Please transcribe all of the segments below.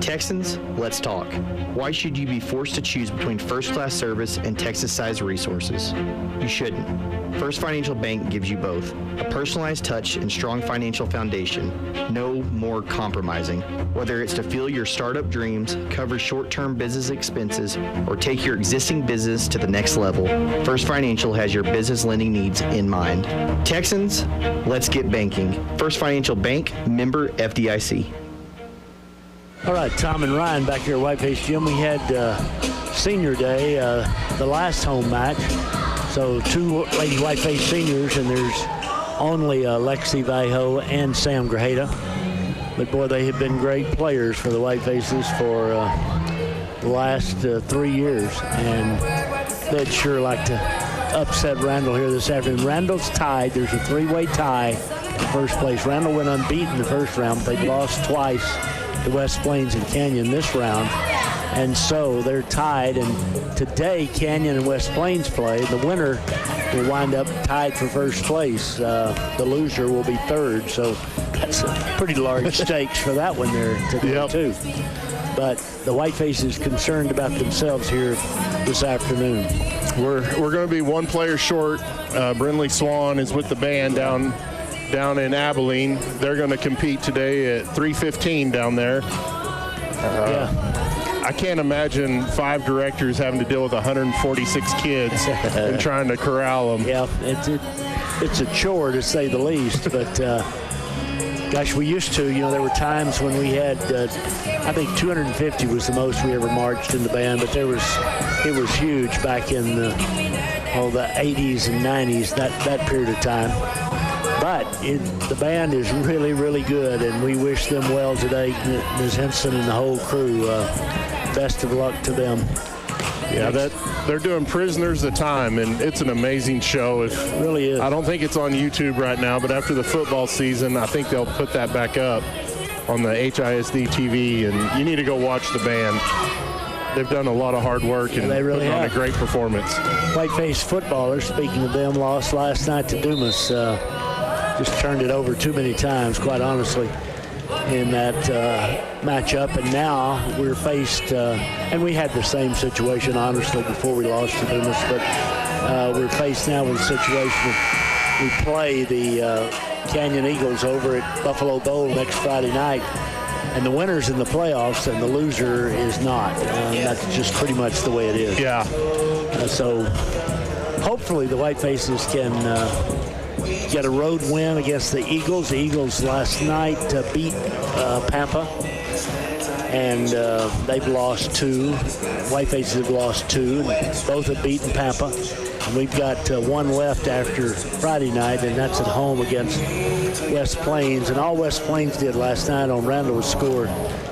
Texans, let's talk. Why should you be forced to choose between first-class service and Texas-sized resources? You shouldn't. First Financial Bank gives you both. A personalized touch and strong financial foundation. No more compromising. Whether it's to fuel your startup dreams, cover short-term business expenses, or take your existing business to the next level, First Financial has your business lending needs in mind. Texans, let's get banking. First Financial Bank, member FDIC. All right, Tom and Ryan back here at Whiteface Gym. We had senior day, the last home match. So 2 Lady Whiteface seniors, and there's only Lexi Vallejo and Sam Grajeda. But boy, they have been great players for the Whitefaces for the last 3 years, and they'd sure like to upset Randall here this afternoon. Randall's tied. There's a 3-way tie in first place. Randall went unbeaten the first round, but they lost twice to West Plains and Canyon this round, and so they're tied. And today Canyon and West Plains play. The winner will wind up tied for first place. The loser will be third, so that's a pretty large stakes for that one there today. Too. But the Whiteface is concerned about themselves here this afternoon. We're going to be one player short. Brindley Swan is with the band down in Abilene. They're going to compete today at 3:15 down there. I can't imagine 5 directors having to deal with 146 kids and trying to corral them. Yeah, it's a chore to say the least, but gosh, we used to, there were times when we had, I think 250 was the most we ever marched in the band, but it was huge back in the 80s and 90s, that period of time. But the band is really, really good, and we wish them well today, Ms. Henson and the whole crew. Best of luck to them. Yeah, they're doing Prisoners of Time, and it's an amazing show. It really is. I don't think it's on YouTube right now, but after the football season, I think they'll put that back up on the HISD TV, and you need to go watch the band. They've done a lot of hard work and they really put on a great performance. Whiteface footballers, speaking of them, lost last night to Dumas. Just turned it over too many times, quite honestly, in that matchup. And now we're faced, and we had the same situation, honestly, before we lost to Dumas, but we're faced now with a situation of we play the Canyon Eagles over at Buffalo Bowl next Friday night, and the winner's in the playoffs and the loser is not. That's just pretty much the way it is. Yeah. So hopefully the Whitefaces can get a road win against the Eagles. The Eagles last night beat Pampa, and they've lost 2. Whitefaces have lost 2. Both have beaten Pampa. And we've got 1 left after Friday night, and that's at home against West Plains. And all West Plains did last night on Randall was score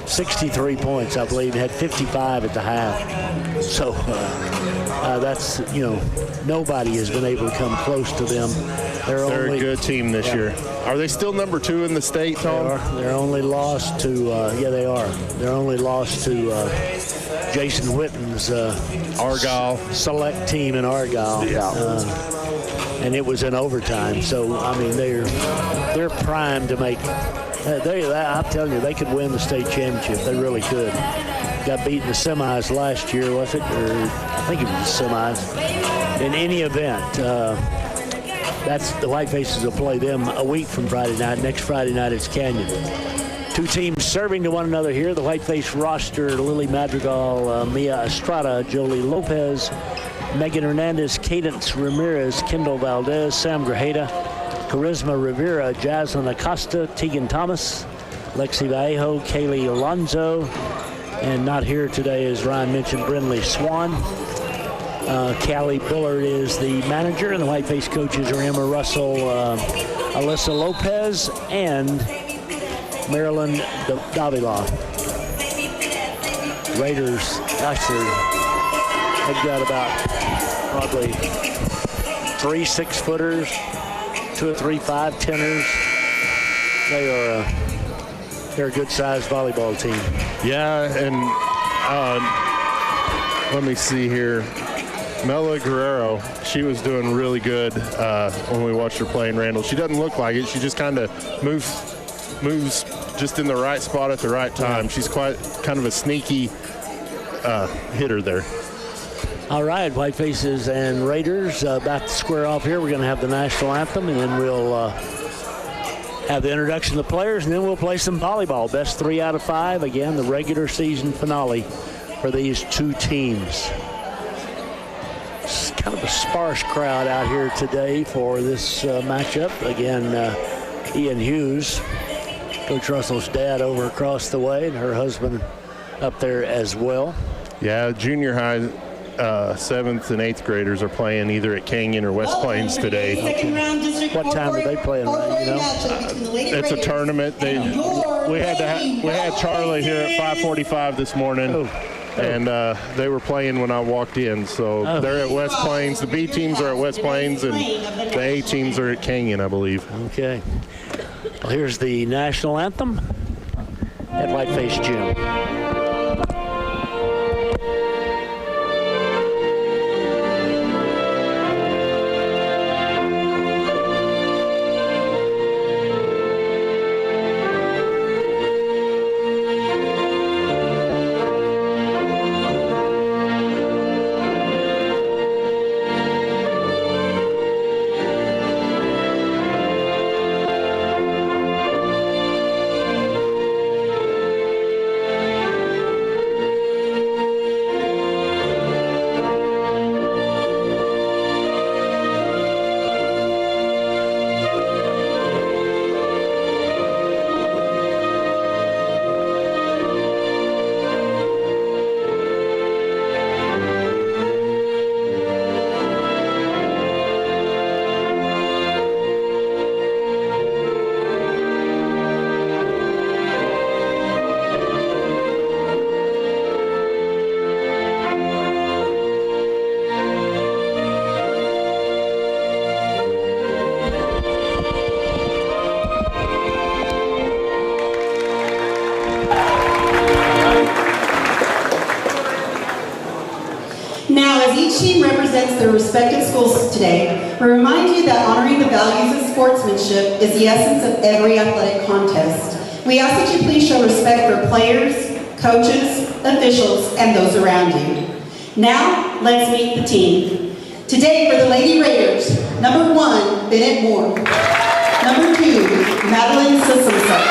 63 points, I believe, had 55 at the half. So that's, nobody has been able to come close to them. They're a good team this year. Are they still number 2 in the state, Tom? They're only lost to, they are. They're only lost to Jason Whitten's Argyle select team in Argyle. Yeah. And it was in overtime. So, I mean, they're primed to make, I'm telling you, they could win the state championship. They really could. Got beat in the semis last year, was it? Or I think it was the semis. In any event, that's the Whitefaces will play them a week from Friday night. Next Friday night, it's Canyon. 2 teams serving to one another here. The Whiteface roster: Lily Madrigal, Mia Estrada, Jolie Lopez, Megan Hernandez, Cadence Ramirez, Kendall Valdez, Sam Grajeda, Charisma Rivera, Jaslyn Acosta, Tegan Thomas, Lexi Vallejo, Kaylee Alonzo, and not here today, as Ryan mentioned, Brindley Swan. Callie Bullard is the manager, and the Whiteface coaches are Emma Russell, Alyssa Lopez, and Marilyn Davila. Raiders, gosh, they've got about probably 3 6-footers, 2 or 3 5-10ers. They're a good-sized volleyball team. Yeah, and let me see here. Mela Guerrero, she was doing really good when we watched her play in Randall. She doesn't look like it. She just kind of moves just in the right spot at the right time. She's quite kind of a sneaky hitter there. All right, Whitefaces and Raiders about to square off here. We're going to have the national anthem, and then we'll have the introduction of the players, and then we'll play some volleyball. Best 3 out of 5. Again, the regular season finale for these two teams. It's kind of a sparse crowd out here today for this matchup. Again, Ian Hughes, Coach Russell's dad, over across the way, and her husband up there as well. Yeah, junior high 7th and 8th graders are playing either at Canyon or West Plains today. Okay. What time are they playing, right? You know? It's a tournament. We had Charlie here at 5:45 this morning. And they were playing when I walked in. So they're at West Plains. The B teams are at West Plains, and the A teams are at Canyon, I believe. Okay. Well, here's the national anthem at Whiteface Gym. Team represents their respective schools today. We remind you that honoring the values of sportsmanship is the essence of every athletic contest. We ask that you please show respect for players, coaches, officials, and those around you. Now, let's meet the team. Today for the Lady Raiders, number 1, Bennett Moore. Number 2, Madeline Sisselson.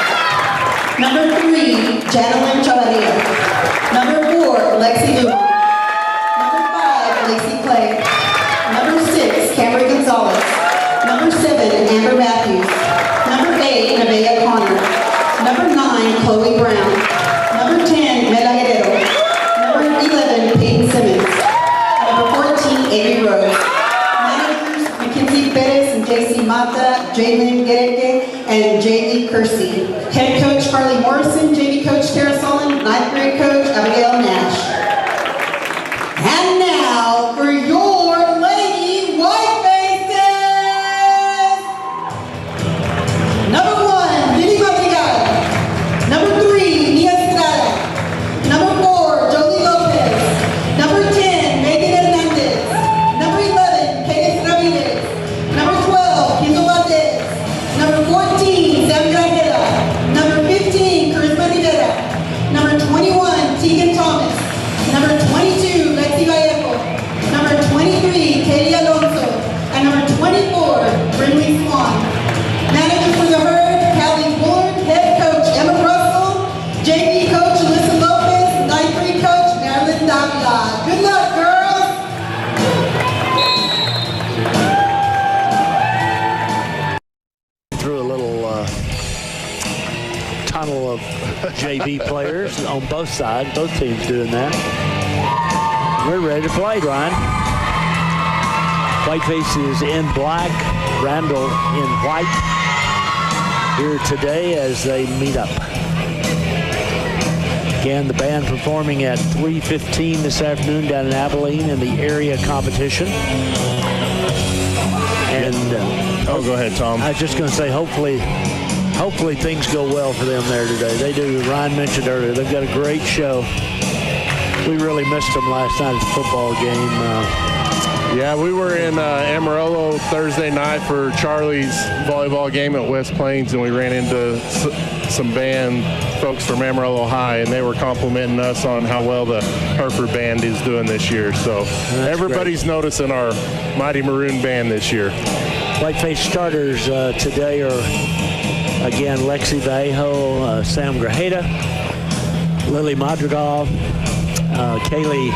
Number 3, Janelyn Chavaria. Number 4, Lexi Lujan. Lacey Clay. Number 6, Camry Gonzalez. Number 7, Amber Matthews. Number 8, Nevaeh Connor. Number 9, Chloe Brown. Number 10, Mela Guerrero. Number 11, Peyton Simmons. Number 14, Avery Rose. Managers, Mackenzie Perez and JC Mata, Jalen Gereke, and J.D. Kersey. Head coach, Carly Morrison. JV coach, Tara Solon. 9th grade coach, Abigail Nash. And now for your Lady Whitefaces! Number 1, Vinny Madrigal. Number 3, Mia Estrada. Number 4, Jolie Lopez. Number 10, Megan Hernandez. Number 11, Kayla Ramirez. Number 12, Kendall Valdez. Number 14, Sandra Aguilera. Number 15, Charisma Rivera. Number 21, Tegan Thomas. Number 22, Lexi Vallejo. Number 23, Katie Alonso. And number 24, Brinley Swan. Manager for the herd, Callie Bullard. Head coach, Emma Russell. JV coach, Alyssa Lopez. 9th grade coach, Marilyn Davila. Good luck, girls. Through a little tunnel of JV players on both sides, both teams doing that. We're ready to play, Ryan. Whiteface is in black, Randall in white here today as they meet up. Again, the band performing at 3:15 this afternoon down in Abilene in the area competition. And go ahead, Tom. I was just going to say, hopefully things go well for them there today. They do. Ryan mentioned earlier, they've got a great show. We really missed them last night at the football game. Yeah, we were in Amarillo Thursday night for Charlie's volleyball game at West Plains, and we ran into some band folks from Amarillo High, and they were complimenting us on how well the Hereford band is doing this year. So everybody's noticing our Mighty Maroon band this year. Whiteface starters today are, again, Lexi Vallejo, Sam Grajeda, Lily Madrigal, Kaylee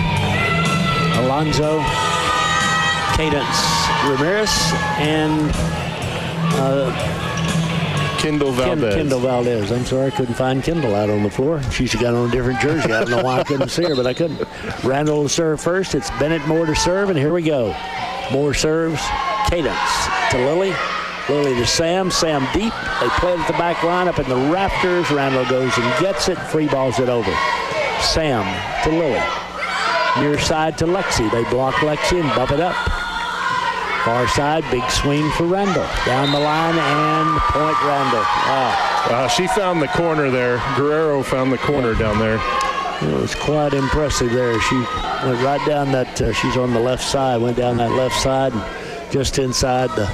Alonzo, Cadence Ramirez, and Kendall Valdez. Kendall Valdez. I'm sorry, I couldn't find Kendall out on the floor. She's got on a different jersey. I don't know why I couldn't see her, but I couldn't. Randall to serve first. It's Bennett Moore to serve, and here we go. Moore serves. Cadence to Lily. Lily to Sam. Sam deep. They play it at the back line up in the rafters. Randall goes and gets it. Free balls it over. Sam to Lily. Near side to Lexi. They block Lexi and bump it up. Far side, big swing for Randall. Down the line and point Randall. Wow. She found the corner there. Guerrero found the corner down there. It was quite impressive there. She went right down that, she's on the left side, went down that left side and just inside the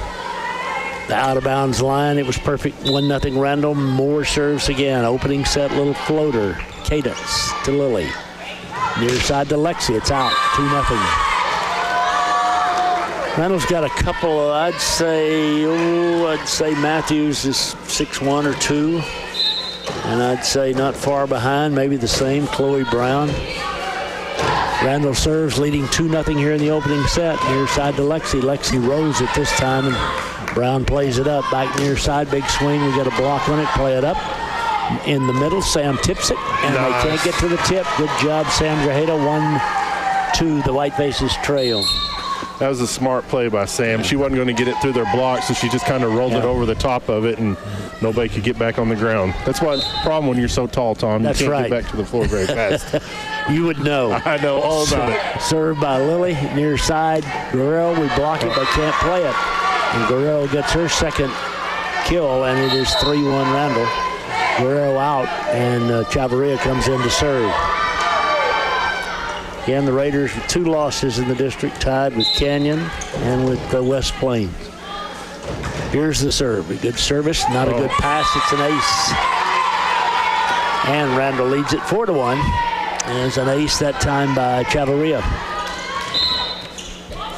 out of bounds line. It was perfect. 1-0 Randall. Moore serves again. Opening set, little floater. Cadence to Lily. Near side to Lexi. It's out. 2-0. Randall's got a couple of, I'd say Matthews is 6'1" or 2. And I'd say not far behind, maybe the same, Chloe Brown. Randall serves, leading 2-0 here in the opening set. Near side to Lexi. Lexi rolls it this time, and Brown plays it up. Back near side, big swing. We got a block on it, play it up. In the middle, Sam tips it, and they can't get to the tip. Good job, Sam Grajeda. 1-2, the Whitefaces trail. That was a smart play by Sam. She wasn't going to get it through their block, so she just kind of rolled it over the top of it, and nobody could get back on the ground. That's why the problem when you're so tall, Tom. That's you can't right. get back to the floor very fast. You would know. I know all about it. Served by Lily, near side. Guerrero, we block it, but can't play it. And Guerrero gets her second kill, and it is 3-1 Randall. Guerrero out, and Chavarria comes in to serve. Again, the Raiders with 2 losses in the district, tied with Canyon and with West Plains. Here's the serve. A good service, not a good pass. It's an ace. And Randall leads it 4-1. And it's an ace that time by Chavarria.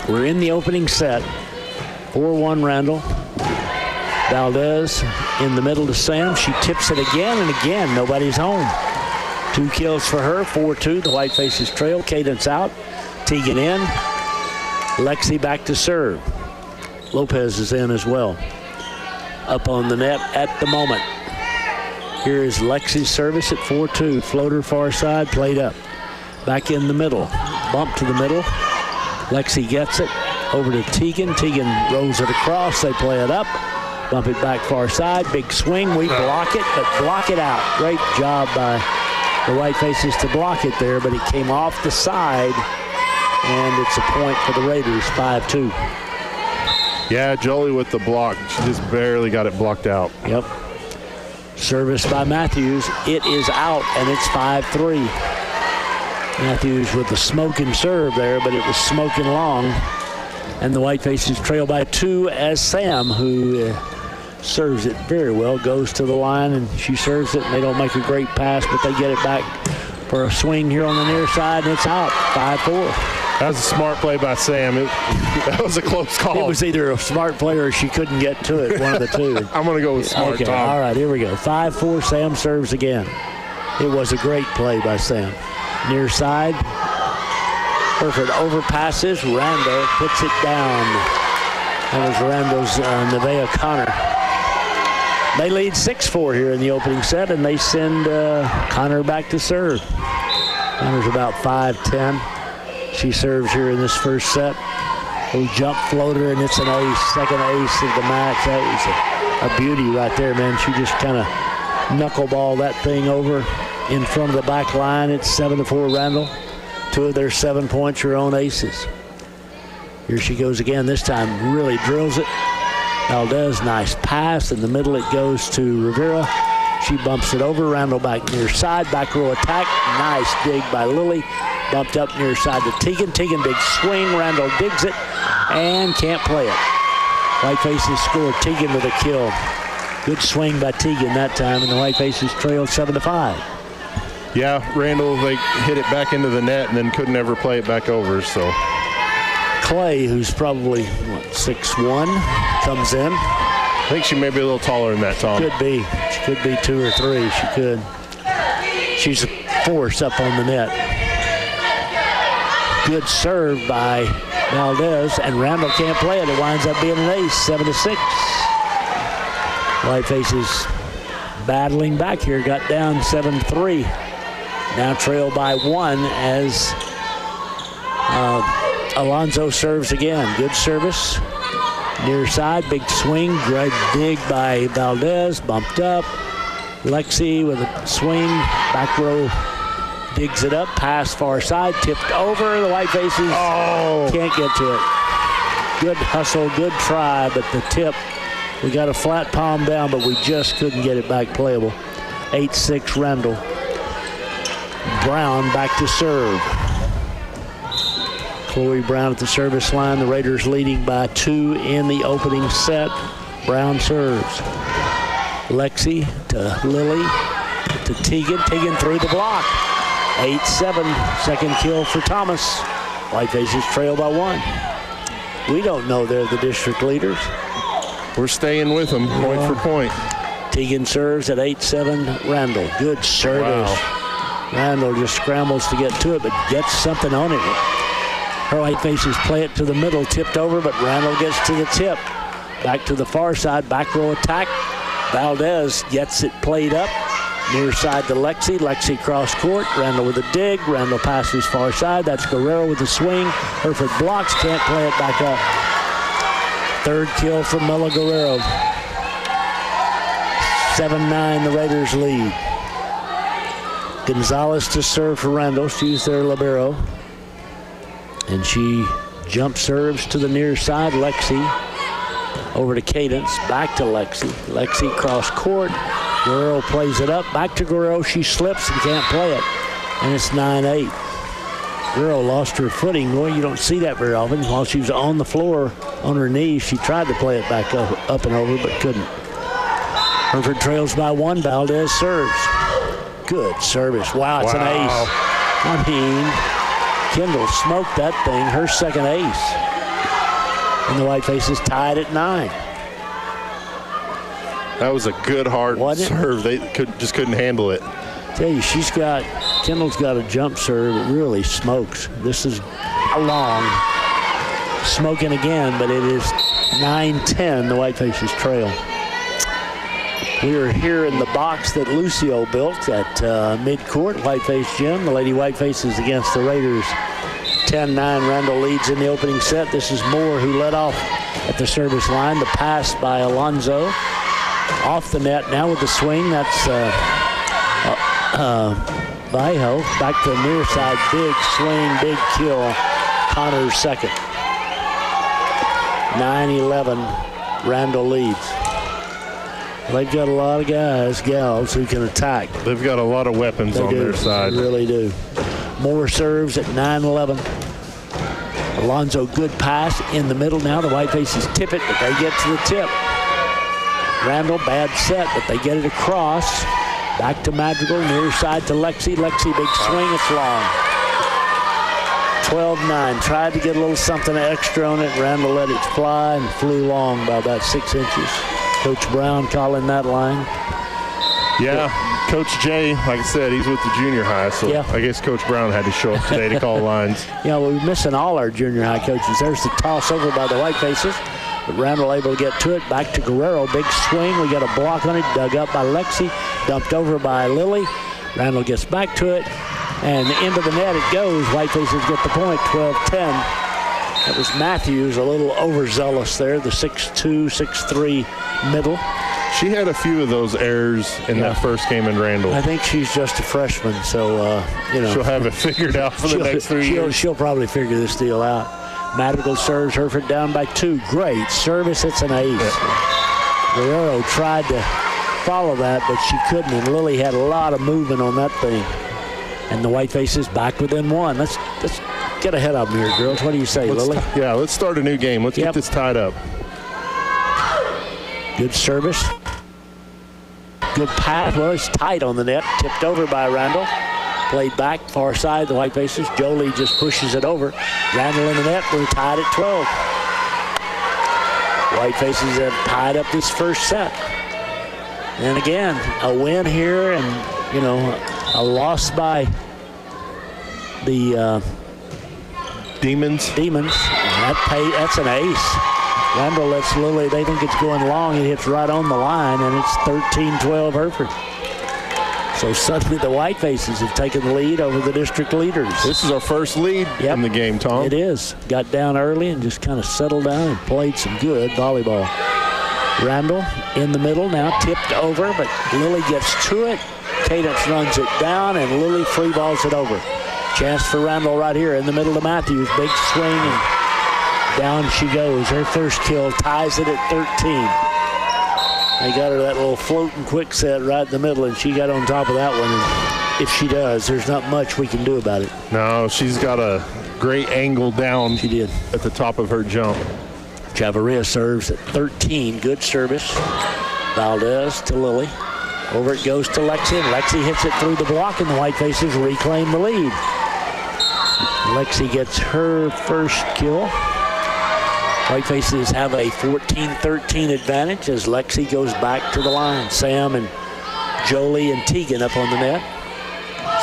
We're in the opening set. 4-1 Randall. Valdez in the middle to Sam. She tips it again and again. Nobody's home. 2 kills for her. 4-2. The Whitefaces trail. Cadence out. Teagan in. Lexi back to serve. Lopez is in as well. Up on the net at the moment. Here is Lexi's service at 4-2. Floater far side. Played up. Back in the middle. Bump to the middle. Lexi gets it. Over to Teagan. Teagan rolls it across. They play it up. Bump it back far side. Big swing. We block it, but block it out. Great job by the Whitefaces to block it there, but it came off the side, and it's a point for the Raiders, 5-2. Yeah, Jolie with the block. She just barely got it blocked out. Yep. Service by Matthews. It is out, and it's 5-3. Matthews with the smoking serve there, but it was smoking long. And the Whitefaces trail by 2 as Sam, who serves it very well, goes to the line, and she serves it, and they don't make a great pass, but they get it back for a swing here on the near side, and it's out, 5-4. That was a smart play by Sam. That was a close call. It was either a smart play or she couldn't get to it, one of the two. I'm going to go with smart, okay, Tom. all right, here we go. 5-4, Sam serves again. It was a great play by Sam. Near side. Hereford overpasses. Randall puts it down. That was Randall's Nevaeh Connor. They lead 6-4 here in the opening set, and they send Connor back to serve. Connor's about 5'10". She serves here in this first set. Little jump floater, and it's an ace. Second ace of the match. That was a beauty right there, man. She just kind of knuckleball that thing over in front of the back line. It's 7-4 Randall. 2 of their 7 points are on aces. Here she goes again. This time really drills it. Valdez, nice pass. In the middle it goes to Rivera. She bumps it over. Randall back near side. Back row attack. Nice dig by Lily. Bumped up near side to Teagan. Teagan, big swing. Randall digs it and can't play it. Whitefaces score. Teagan with a kill. Good swing by Teagan that time, and the Whitefaces trailed 7-5. Yeah, Randall, they hit it back into the net and then couldn't ever play it back over. So Clay, who's probably, 6'1", comes in. I think she may be a little taller than that, Tom. Could be. She could be 2 or 3. She could. She's a force up on the net. Good serve by Valdez, and Randall can't play it. It winds up being an ace, 7-6. Whitefaces battling back here, got down 7-3. Now trailed by 1 as Alonso serves again. Good service. Near side, big swing. Great dig by Valdez, bumped up. Lexi with a swing. Back row digs it up. Pass far side, tipped over. The Whitefaces can't get to it. Good hustle, good try, but the tip, we got a flat palm down, but we just couldn't get it back playable. 8-6 Randall. Brown back to serve. Chloe Brown at the service line. The Raiders leading by 2 in the opening set. Brown serves. Lexi to Lily to Teagan. Teagan through the block. 8-7. Second kill for Thomas. Whitefaces trail by 1. We don't know they're the district leaders. We're staying with them, point for point. Teagan serves at 8-7 Randall. Good service. Wow. Randall just scrambles to get to it, but gets something on it. Her Whitefaces play it to the middle, tipped over, but Randall gets to the tip. Back to the far side, back row attack. Valdez gets it played up. Near side to Lexi. Lexi cross court. Randall with a dig. Randall passes far side. That's Guerrero with a swing. Herford blocks, can't play it back up. Third kill for Mela Guerrero. 7-9, the Raiders lead. Gonzalez to serve for Randall. She's their libero. And she jump serves to the near side. Lexi over to Cadence. Back to Lexi. Lexi cross court. Guerrero plays it up. Back to Guerrero. She slips and can't play it. And it's 9-8. Guerrero lost her footing. Well, you don't see that very often. While she was on the floor on her knees, she tried to play it back up and over, but couldn't. Herford trails by 1. Valdez serves. Good service. Wow, it's an ace. I mean, Kendall smoked that thing, her second ace. And the Whitefaces tied at 9. That was a good hard serve. They just couldn't handle it. Tell you, Kendall's got a jump serve that really smokes. This is a long. Smoking again, but it is 9-10, the Whitefaces trail. We are here in the box that Lucio built at midcourt, Whiteface Gym. The Lady Whitefaces against the Raiders. 10-9, Randall leads in the opening set. This is Moore who led off at the service line. The pass by Alonzo. Off the net now with the swing. That's Vallejo. Back to the near side. Big swing, big kill. Connor's second. 9-11, Randall leads. They've got a lot of gals who can attack. They've got a lot of weapons on their side. They really do. Moore serves at 9-11. Alonzo, good pass in the middle now. The Whitefaces tip it, but they get to the tip. Randall, bad set, but they get it across. Back to Madrigal, near side to Lexi. Lexi, big swing, it's long. 12-9, tried to get a little something extra on it. Randall let it fly and flew long by about 6 inches. Coach Brown calling that line. Yeah, Coach Jay, like I said, he's with the junior high, so yeah. I guess Coach Brown had to show up today to call lines. Yeah, we're missing all our junior high coaches. There's the toss over by the Whitefaces. But Randall able to get to it. Back to Guerrero. Big swing. We got a block on it. Dug up by Lexi. Dumped over by Lily. Randall gets back to it. And into the net it goes. Whitefaces get the point. 12-10. That was Matthews, a little overzealous there. The 6'2", 6'3" middle. She had a few of those errors in that first game in Randall. I think she's just a freshman, so, She'll have it figured out for the next 3 years. She'll probably figure this deal out. Madrigal serves Herford down by 2. Great service. It's an ace. Yeah. Guerrero tried to follow that, but she couldn't, and Lily had a lot of movement on that thing. And the White Faces back within one. Let's get ahead of them here, girls. What do you say, Lily? Let's start a new game. Let's get this tied up. Good service. Good pass. Well, it's tight on the net. Tipped over by Randall. Played back, far side, the White Faces. Jolie just pushes it over. Randall in the net. We're tied at 12. White Faces have tied up this first set. And again, a win here and, you know, a loss by the Demons. That's an ace. Randall lets Lily, they think it's going long. It hits right on the line, and it's 13-12 Hereford. So suddenly the White Faces have taken the lead over the district leaders. This is our first lead in the game, Tom. It is. Got down early and just kind of settled down and played some good volleyball. Randall in the middle, now tipped over, but Lily gets to it. Cadence runs it down, and Lily free balls it over. Chance for Randall right here in the middle to Matthews. Big swing, and down she goes. Her first kill ties it at 13. They got her that little floating quick set right in the middle, and she got on top of that one. And if she does, there's not much we can do about it. No, she's got a great angle down. She did. At the top of her jump. Chavarria serves at 13. Good service. Valdez to Lily. Over it goes to Lexi, and Lexi hits it through the block, and the White Faces reclaim the lead. Lexi gets her first kill. White Faces have a 14-13 advantage as Lexi goes back to the line. Sam and Jolie and Tegan up on the net.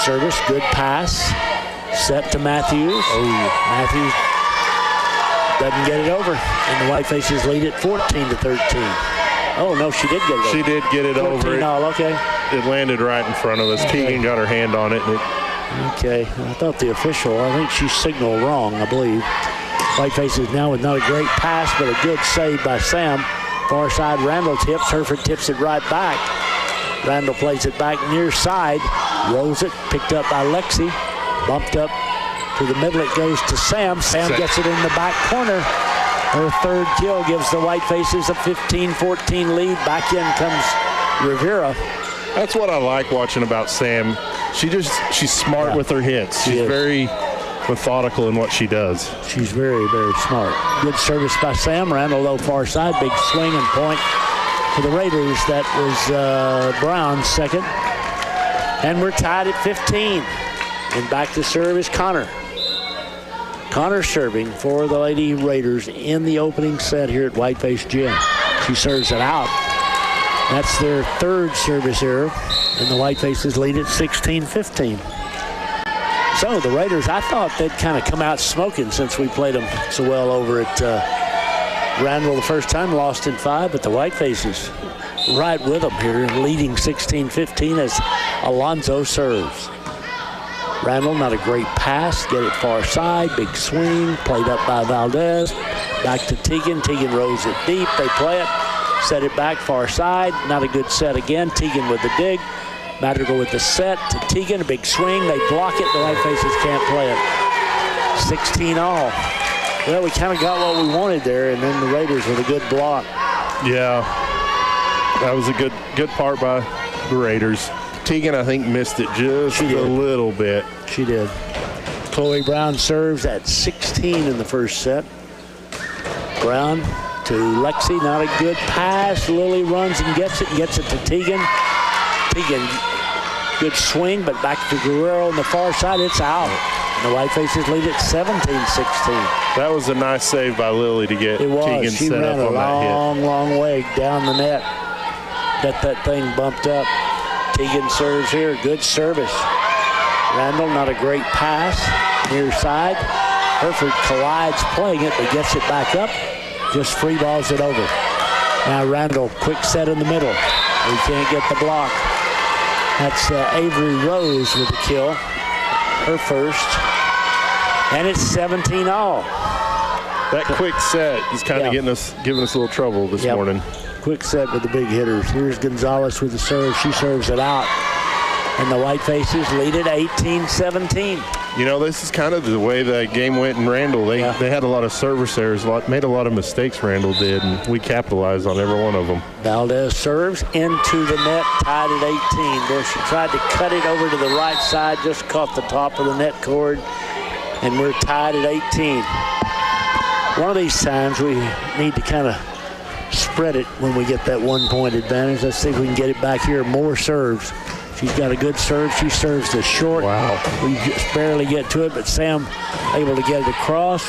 Service, good pass. Set to Matthews. Matthews doesn't get it over. And the White Faces lead at 14-13. Oh, no, she did get it over. She did get it over. Okay. It landed right in front of us. Okay. Tegan got her hand on it. Okay. I thought the official, I think she signaled wrong, I believe. White Faces now with not a great pass, but a good save by Sam. Far side, Randall tips. Hereford tips it right back. Randall plays it back near side. Rolls it, picked up by Lexi. Bumped up to the middle. It goes to Sam. Sam gets it in the back corner. Her third kill gives the White Faces a 15-14 lead. Back in comes Rivera. That's what I like watching about Sam. She's smart with her hits. She's very methodical in what she does. She's very, very smart. Good service by Sam. Randall low far side. Big swing and point for the Raiders. That was Brown's second. And we're tied at 15. And back to serve is Connor. Connor serving for the Lady Raiders in the opening set here at Whiteface Gym. She serves it out. That's their third service error. And the White Faces lead at 16-15. So the Raiders, I thought they'd kind of come out smoking since we played them so well over at Randall the first time, lost in 5, but the White Faces right with them here, leading 16-15 as Alonzo serves. Randall, not a great pass, get it far side, big swing, played up by Valdez, back to Tegan. Tegan rolls it deep, they play it, set it back far side, not a good set again. Tegan with the dig. Madrigal with the set to Tegan, a big swing, they block it, the White Faces can't play it. 16 all. Well, we kind of got what we wanted there, and then the Raiders with a good block. Yeah, that was a good part by the Raiders. Tegan, I think, missed it just a little bit. She did. Chloe Brown serves at 16 in the first set. Brown to Lexi, not a good pass. Lily runs and gets it to Tegan. Tegan, good swing, but back to Guerrero on the far side. It's out. And the White Faces lead at 17-16. That was a nice save by Lily to get Tegan set up on that hit. Long way down the net. Got that thing bumped up. Tegan serves here. Good service. Randall, not a great pass. Near side. Hereford collides playing it, but gets it back up. Just free balls it over. Now Randall, quick set in the middle. He can't get the block. That's Avery Rose with the kill. Her first. And it's 17 all. That quick set is kind of giving us a little trouble this morning. Quick set with the big hitters. Here's Gonzalez with the serve. She serves it out. And the Whitefaces lead at 18-17. You know, this is kind of the way that game went in Randall. They had a lot of service errors, made a lot of mistakes, Randall did, and we capitalized on every one of them. Valdez serves into the net, tied at 18. There she tried to cut it over to the right side, just caught the top of the net cord, and we're tied at 18. One of these times we need to kind of spread it when we get that 1-point advantage. Let's see if we can get it back here. More serves. She's got a good serve. She serves the short. Wow. We just barely get to it, but Sam able to get it across.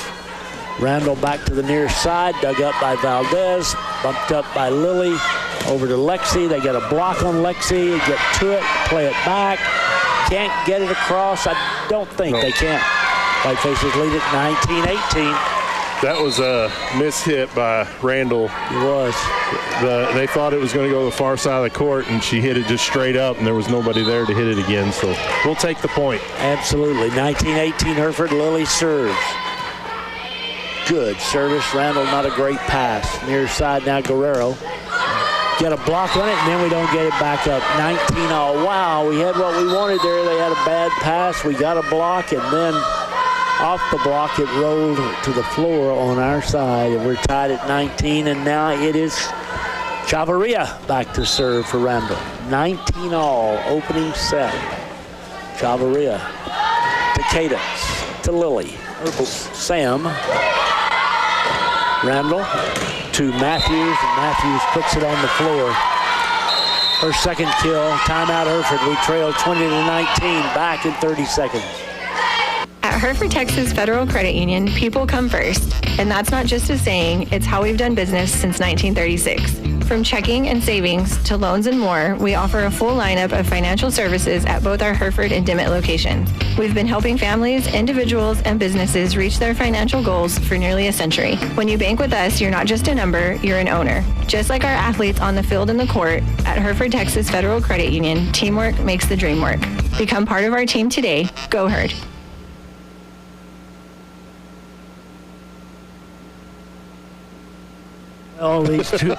Randall back to the near side, dug up by Valdez, bumped up by Lily, over to Lexi. They got a block on Lexi, get to it, play it back. Can't get it across. I don't think they can. Whitefaces lead it 19-18. That was a mishit by Randall. It was. They thought it was going to go to the far side of the court, and she hit it just straight up, and there was nobody there to hit it again. So we'll take the point. Absolutely. 19-18 Hereford. Lily serves. Good service. Randall, not a great pass. Near side now, Guerrero. Get a block on it, and then we don't get it back up. 19-all. Wow, we had what we wanted there. They had a bad pass. We got a block, and then off the block, it rolled to the floor on our side, and we're tied at 19, and now it is Chavarria back to serve for Randall. 19-all, opening set. Chavarria to Cadence, to Lily, Sam, Randall to Matthews, and Matthews puts it on the floor. Her second kill, timeout Hereford. We trail 20-19, back in 30 seconds. At Hereford Texas Federal Credit Union, people come first. And that's not just a saying, it's how we've done business since 1936. From checking and savings to loans and more, we offer a full lineup of financial services at both our Hereford and Dimmitt locations. We've been helping families, individuals, and businesses reach their financial goals for nearly a century. When you bank with us, you're not just a number, you're an owner. Just like our athletes on the field and the court, at Hereford Texas Federal Credit Union, teamwork makes the dream work. Become part of our team today. Go Herd. All these two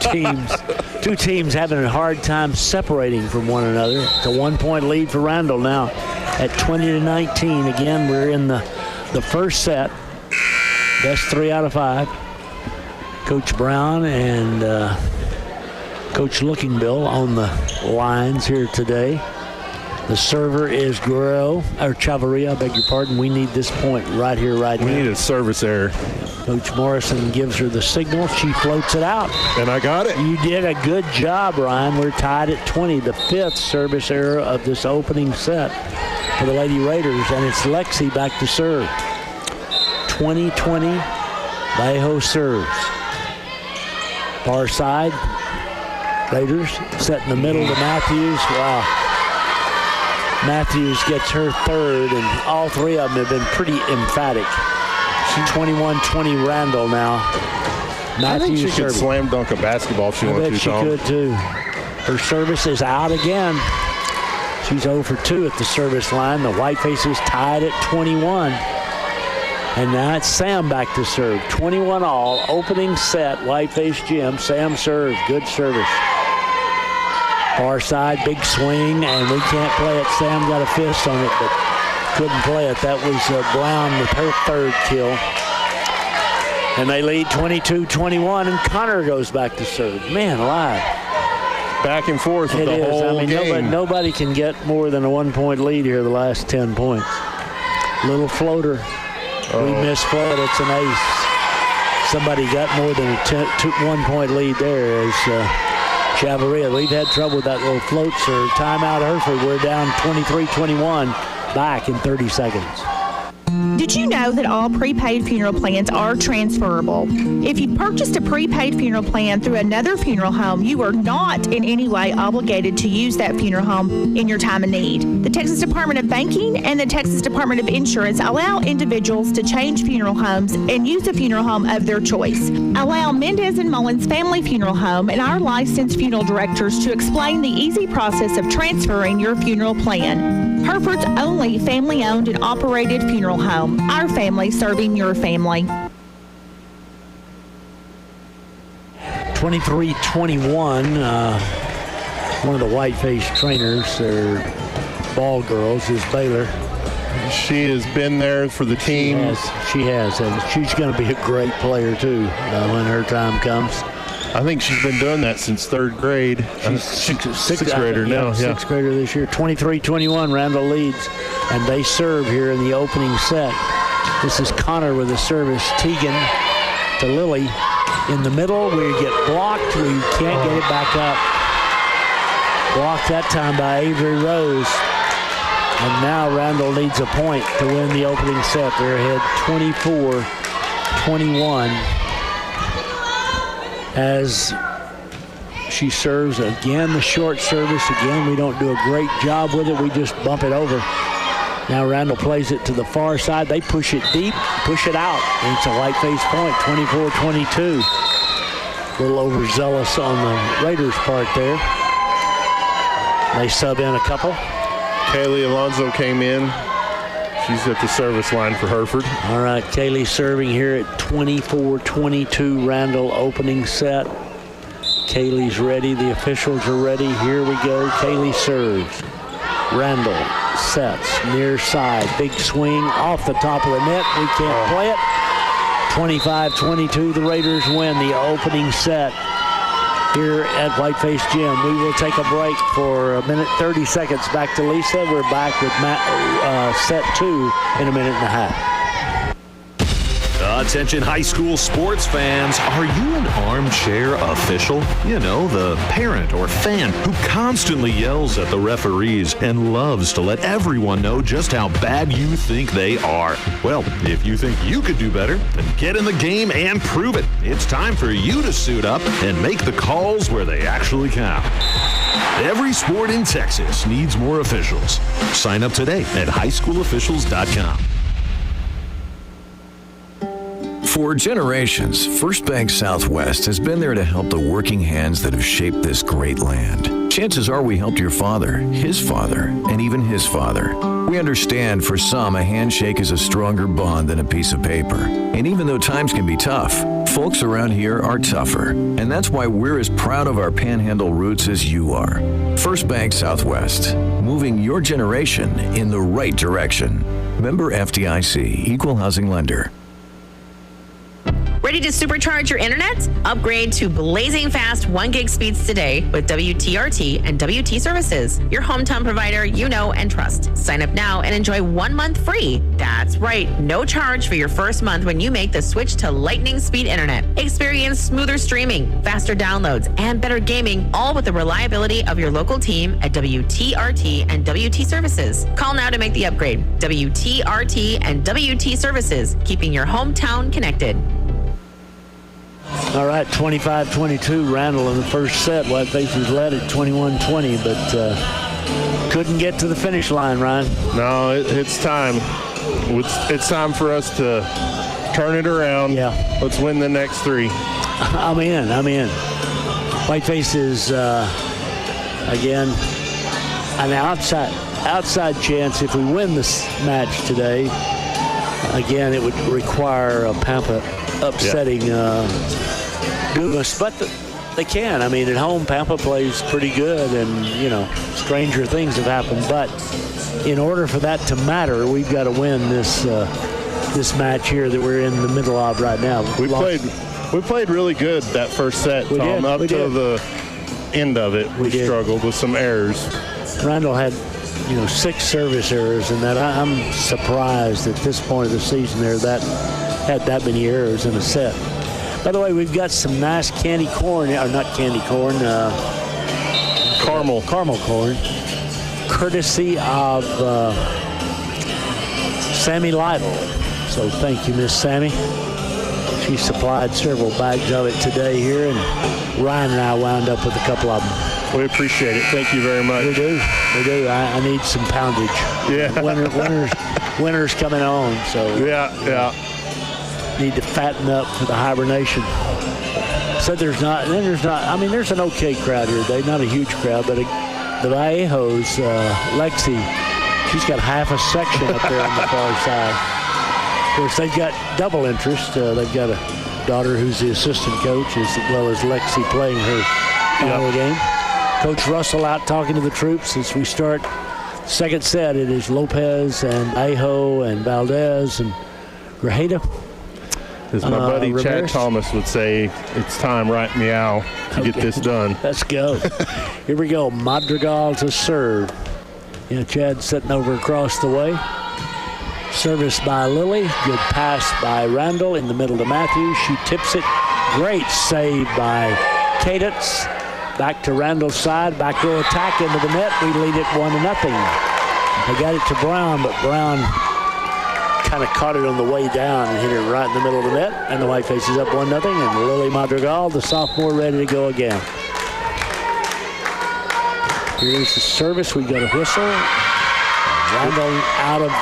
teams having a hard time separating from one another. It's a 1-point lead for Randall now at 20-19. Again, we're in the first set. Best 3 out of 5. Coach Brown and Coach Lookingbill on the lines here today. The server is Guerrero, or Chavarria, I beg your pardon. We need this point right here, right now. We need a service error. Coach Morrison gives her the signal. She floats it out. And I got it. You did a good job, Ryan. We're tied at 20, the 5th service error of this opening set for the Lady Raiders, and it's Lexi back to serve. 20-20, Vallejo serves. Far side, Raiders set in the middle to Matthews. Wow. Matthews gets her third, and all 3 of them have been pretty emphatic. 21-20 Randall now. I think she could slam dunk a basketball if she wanted to. I bet she could too. Her service is out again. She's 0 for 2 at the service line. The Whitefaces tied at 21. And now it's Sam back to serve. 21-all, opening set, Whiteface Gym. Sam serves, good service. Far side, big swing, and we can't play it. Sam got a fist on it, but couldn't play it. That was Brown with her 3rd kill. And they lead 22-21, and Connor goes back to serve. Man alive. Back and forth with the whole game. Nobody can get more than a 1-point lead here the last 10 points. Little floater. We misplayed. It's an ace. Somebody got more than a 1-point lead there as Chavarria. We've had trouble with that little float, sir. Timeout Hereford. We're down 23-21. Back in 30 seconds. Did you know that all prepaid funeral plans are transferable? If you purchased a prepaid funeral plan through another funeral home, you are not in any way obligated to use that funeral home in your time of need. The Texas Department of Banking and the Texas Department of Insurance allow individuals to change funeral homes and use a funeral home of their choice. Allow Mendez and Mullins Family Funeral Home and our licensed funeral directors to explain the easy process of transferring your funeral plan. Hereford's only family-owned and operated funeral home. Our family serving your family. 23-21. One of the Whiteface trainers, their ball girls is Baylor. She has been there for the team. She has, and she's going to be a great player too when her time comes. I think she's been doing that since 3rd grade. She's sixth grader now. Sixth grader this year. 23-21, Randall leads, and they serve here in the opening set. This is Connor with the service. Tegan to Lily in the middle. We get blocked. We can't get it back up. Blocked that time by Avery Rose. And now Randall needs a point to win the opening set. They're ahead 24-21 as she serves again the short service. Again, we don't do a great job with it. We just bump it over. Now Randall plays it to the far side. They push it deep, push it out. And it's a white-face point, 24-22. A little overzealous on the Raiders' part there. They sub in a couple. Kaylee Alonso came in. She's at the service line for Hereford. All right, Kaylee serving here at 24-22, Randall opening set. Kaylee's ready. The officials are ready. Here we go. Kaylee serves. Randall sets near side. Big swing off the top of the net. We can't play it. 25-22, the Raiders win the opening set here at Whiteface Gym. We will take a break for a minute, 30 seconds. Back to Lisa. We're back with set 2 in a minute and a half. Attention high school sports fans, are you an armchair official? You know, the parent or fan who constantly yells at the referees and loves to let everyone know just how bad you think they are. Well, if you think you could do better, then get in the game and prove it. It's time for you to suit up and make the calls where they actually count. Every sport in Texas needs more officials. Sign up today at highschoolofficials.com. For generations, First Bank Southwest has been there to help the working hands that have shaped this great land. Chances are we helped your father, his father, and even his father. We understand for some a handshake is a stronger bond than a piece of paper. And even though times can be tough, folks around here are tougher. And that's why we're as proud of our Panhandle roots as you are. First Bank Southwest, moving your generation in the right direction. Member FDIC, Equal Housing Lender. Ready to supercharge your internet? Upgrade to blazing fast 1 gig speeds today with WTRT and WT Services, your hometown provider you know and trust. Sign up now and enjoy 1 month free. That's right, no charge for your first month when you make the switch to lightning speed internet. Experience smoother streaming, faster downloads, and better gaming, all with the reliability of your local team at WTRT and WT Services. Call now to make the upgrade. WTRT and WT Services, keeping your hometown connected. All right, 25-22, Randall in the first set. Whiteface was led at 21-20, but couldn't get to the finish line, Ryan. No, it's time. It's time for us to turn it around. Yeah. Let's win the next 3. I'm in. Whiteface is, again, an outside chance. If we win this match today, again, it would require a Pampa upsetting Dumas, but they can. I mean, at home, Pampa plays pretty good, and, you know, stranger things have happened. But in order for that to matter, we've got to win this match here that we're in the middle of right now. We played really good that first set, Tom. Up to the end of it, we struggled with some errors. Randall had, 6 service errors, and that I'm surprised at this point of the season that had that many errors in a set. By the way, we've got some nice candy corn, or not candy corn, caramel corn, courtesy of Sammy Lytle. So thank you, Miss Sammy. She supplied several bags of it today here, and Ryan and I wound up with a couple of them. We appreciate it. Thank you very much. We do. I need some poundage. Yeah. Winter's coming on, so. Yeah. Need to fatten up for the hibernation. So there's an okay crowd here today. Not a huge crowd, but the Vallejos, Lexi, she's got half a section up there on the far side. Of course, they've got double interest. They've got a daughter who's the assistant coach, as well as Lexi playing her final game. Coach Russell out talking to the troops as we start Second set, it is Lopez and Ajo and Valdez and Grajeda. As my buddy Ramirez. Chad Thomas would say, it's time right meow to get this done. Let's go. Here we go. Madrigal to serve. Yeah, Chad sitting over across the way. Service by Lily. Good pass by Randall in the middle to Matthews. She tips it. Great save by Cadence. Back to Randall's side. Back row attack into the net. We lead it 1-0. They got it to Brown, but Brown kind of caught it on the way down and hit it right in the middle of the net. And the Whiteface is up 1-0. And Lily Madrigal, the sophomore, ready to go again. Here's the service. We got a whistle. Randall out of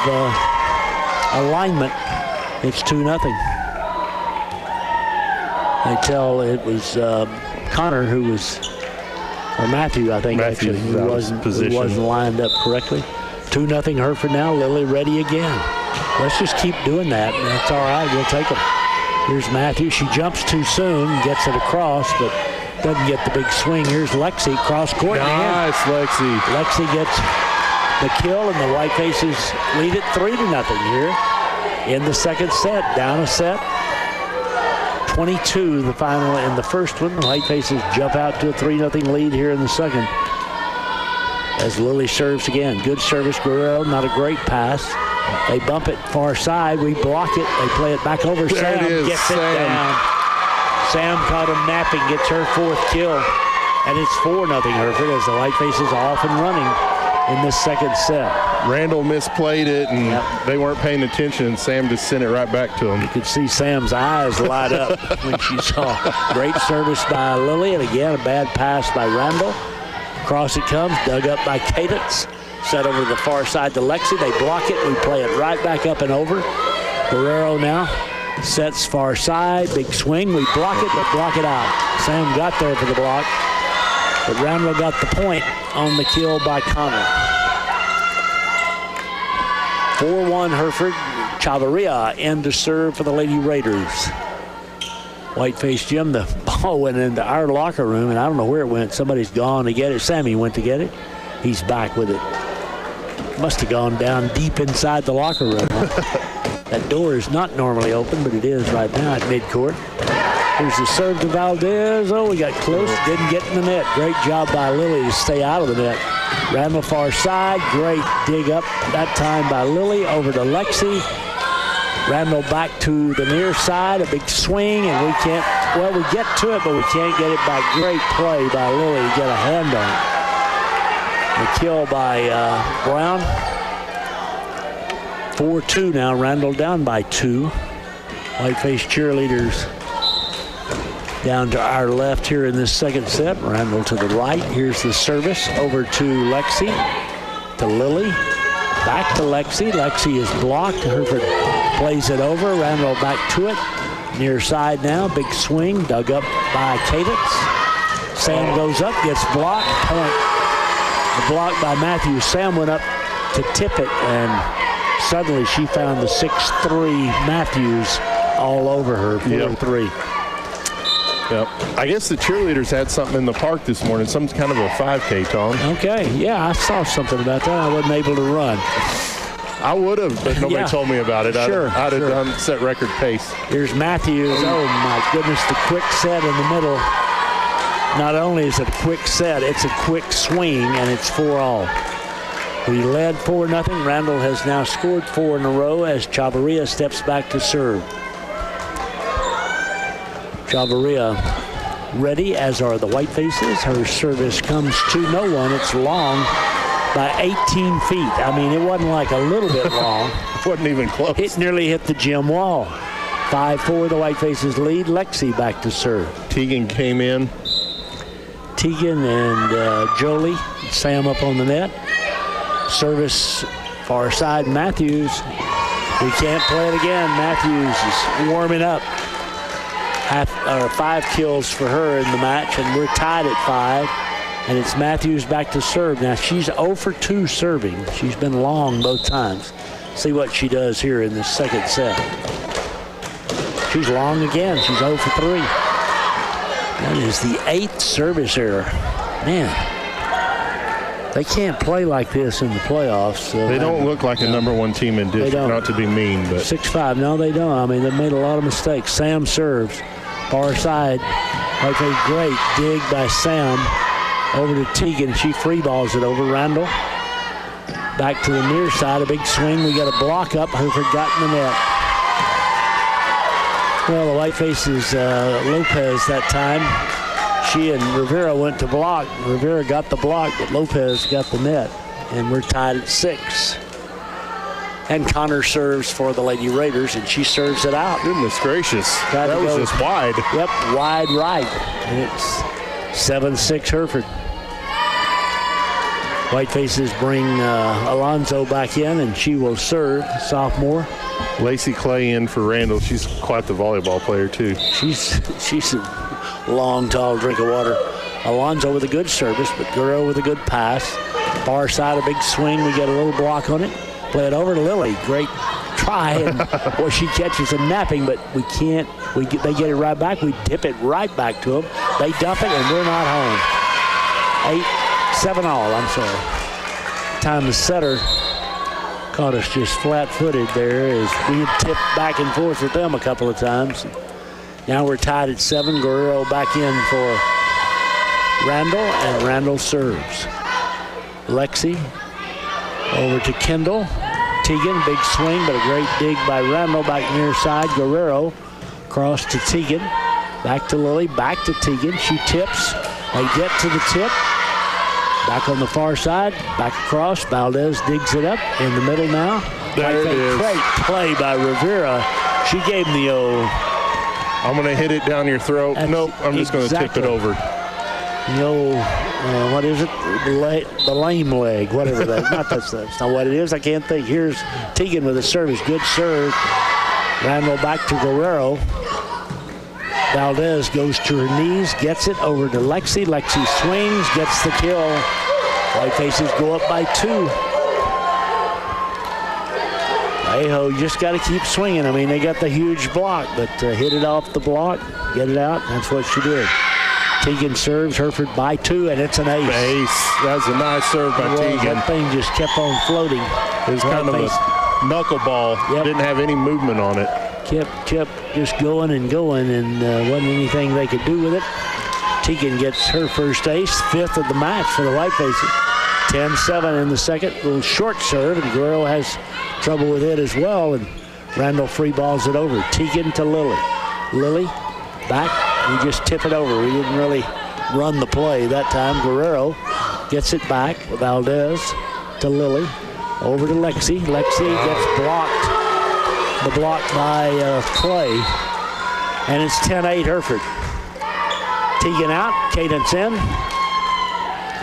alignment. It's 2-0. They tell it was Connor who was, or Matthew, I think, Matthews actually, who wasn't lined up correctly. 2-0 Hereford now. Lily ready again. Let's just keep doing that. That's all right. We'll take them. Here's Matthew. She jumps too soon, gets it across, but doesn't get the big swing. Here's Lexi, cross court. Nice, Lexi. Lexi gets the kill, and the Whitefaces lead it 3-0 here in the second set. Down a set. 22 the final in the first one. The Whitefaces jump out to a 3-0 lead here in the second. As Lily serves again. Good service, Guerrero. Not a great pass. They bump it far side. We block it. They play it back over. There Sam it is, gets Sam. it down. Sam caught him napping, gets her fourth kill. And it's 4-0 Hereford as the Whitefaces are off and running in this second set. Randall misplayed it, and they weren't paying attention, and Sam just sent it right back to him. You could see Sam's eyes light up when she saw. Great service by Lily, and again, a bad pass by Randall. Across it comes, dug up by Cadence. Set over to the far side to Lexi. They block it. We play it right back up and over. Guerrero now sets far side. Big swing. We block it, but block it out. Sam got there for the block, but Randall got the point on the kill by Connor. 4-1 Hereford. Chavarria in to serve for the Lady Raiders. Whiteface Jim, the ball went into our locker room, and I don't know where it went. Somebody's gone to get it. Sammy went to get it. He's back with it. Must have gone down deep inside the locker room. That door is not normally open, but it is right now at midcourt. Here's the serve to Valdez. Oh, we got close. Didn't get in the net. Great job by Lily to stay out of the net. Randall far side. Great dig up that time by Lily. Over to Lexi. Randall back to the near side. A big swing, and we can't, well, we get to it, but we can't get it back. Great play by Lily to get a hand on it. The kill by Brown. 4-2 now. Randall down by 2. Whiteface cheerleaders down to our left here in this second set. Randall to the right. Here's the service over to Lexi. To Lily. Back to Lexi. Lexi is blocked. Hereford plays it over. Randall back to it. Near side now. Big swing. Dug up by Cadence. Sam goes up. Gets blocked. Point. The block by Matthews. Sam went up to tip it, and suddenly she found the 6'3 Matthews all over her. 4-3. Yep. I guess the cheerleaders had something in the park this morning. Some kind of a 5K, Tom. Okay. Yeah, I saw something about that. I wasn't able to run. I would have, but nobody told me about it. Sure. I'd have done set record pace. Here's Matthews. Oh, my goodness, the quick set in the middle. Not only is it a quick set, it's a quick swing, and it's 4-all. We led 4-0. Randall has now scored 4 in a row as Chavarria steps back to serve. Chavarria ready, as are the Whitefaces. Her service comes to no one. It's long by 18 feet. I mean, it wasn't like a little bit long. It wasn't even close. It nearly hit the gym wall. 5-4, the Whitefaces lead. Lexi back to serve. Tegan came in. Tegan and Jolie. Sam up on the net. Service far side, Matthews. We can't play it again. Matthews is warming up. 5 kills for her in the match, and we're tied at 5. And it's Matthews back to serve. Now she's 0 for 2 serving. She's been long both times. See what she does here in this second set. She's long again. She's 0 for 3. That is the 8th service error. Man, They can't play like this in the playoffs. So they don't look like a number one team in district, not to be mean. But 6'5", no, they don't. I mean, they've made a lot of mistakes. Sam serves, far side. Okay, great dig by Sam. Over to Tegan. She free balls it over. Randall. Back to the near side. A big swing. We got a block up. Hereford got in the net. Well, the white faces Lopez that time. She and Rivera went to block. Rivera got the block, but Lopez got the net. And we're tied at 6. And Connor serves for the Lady Raiders, and she serves it out. Goodness gracious. That was just wide. Yep, wide right. And it's 7-6 Hereford. White faces bring Alonzo back in, and she will serve, sophomore. Lacey Clay in for Randall. She's quite the volleyball player, too. She's a long, tall drink of water. Alonzo with a good service, but Guerrero with a good pass. Far side, a big swing. We get a little block on it. Play it over to Lily. Great try, and boy, she catches them napping, but we can't. They get it right back. We tip it right back to them. They dump it, and we're not home. 7 all, I'm sorry. Time the setter caught us just flat-footed there as we had tipped back and forth with them a couple of times. Now we're tied at 7. Guerrero back in for Randall, and Randall serves. Lexi over to Kendall. Tegan, big swing, but a great dig by Randall back near side. Guerrero cross to Tegan. Back to Lily, back to Tegan. She tips. They get to the tip. Back on the far side, back across. Valdez digs it up in the middle now. There it is. Great play by Rivera. She gave him the old. I'm going to hit it down your throat. Nope, I'm just going to tip it over. The old, what is it? The lame leg, whatever that. That's not what it is. I can't think. Here's Tegan with a service. Good serve. Randall back to Guerrero. Valdez goes to her knees, gets it over to Lexi. Lexi swings, gets the kill. White faces go up by 2. Aho, you just got to keep swinging. I mean, they got the huge block, but hit it off the block, get it out. That's what she did. Tegan serves Hereford by 2, and it's an ace. That was a nice serve by Tegan. That thing just kept on floating. It was kind of a knuckleball. Yep. Didn't have any movement on it. Kept just going, and wasn't anything they could do with it. Tegan gets her first ace, 5th of the match for the white faces. 10-7 in the second. A little short serve, and Guerrero has trouble with it as well, and Randall free balls it over. Tegan to Lily. Lily back. We just tip it over. We didn't really run the play that time. Guerrero gets it back. Valdez to Lily. Over to Lexi. Lexi gets blocked. The block by Clay. And it's 10-8 Hereford. Tegan out. Cadence in.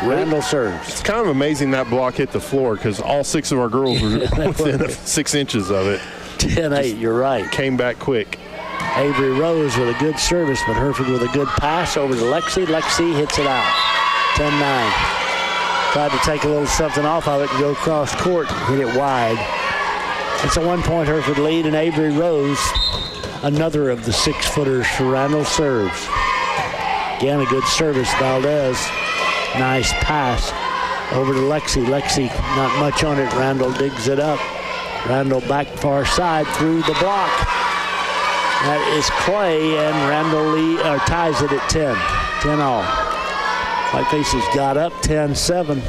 Randall serves. It's kind of amazing that block hit the floor because all 6 of our girls were within 6 inches of it. 10-8, you're right. Came back quick. Avery Rose with a good service, but Hereford with a good pass over to Lexi. Lexi hits it out. 10-9. Tried to take a little something off of it and go across court, hit it wide. It's a 1-point Hereford lead, and Avery Rose, another of the 6-footers for Randall, serves. Again, a good service, Valdez. Nice pass over to Lexi. Lexi, not much on it. Randall digs it up. Randall back far side through the block. That is Clay, and Randall ties it at 10. 10 all. White faces got up 10-7.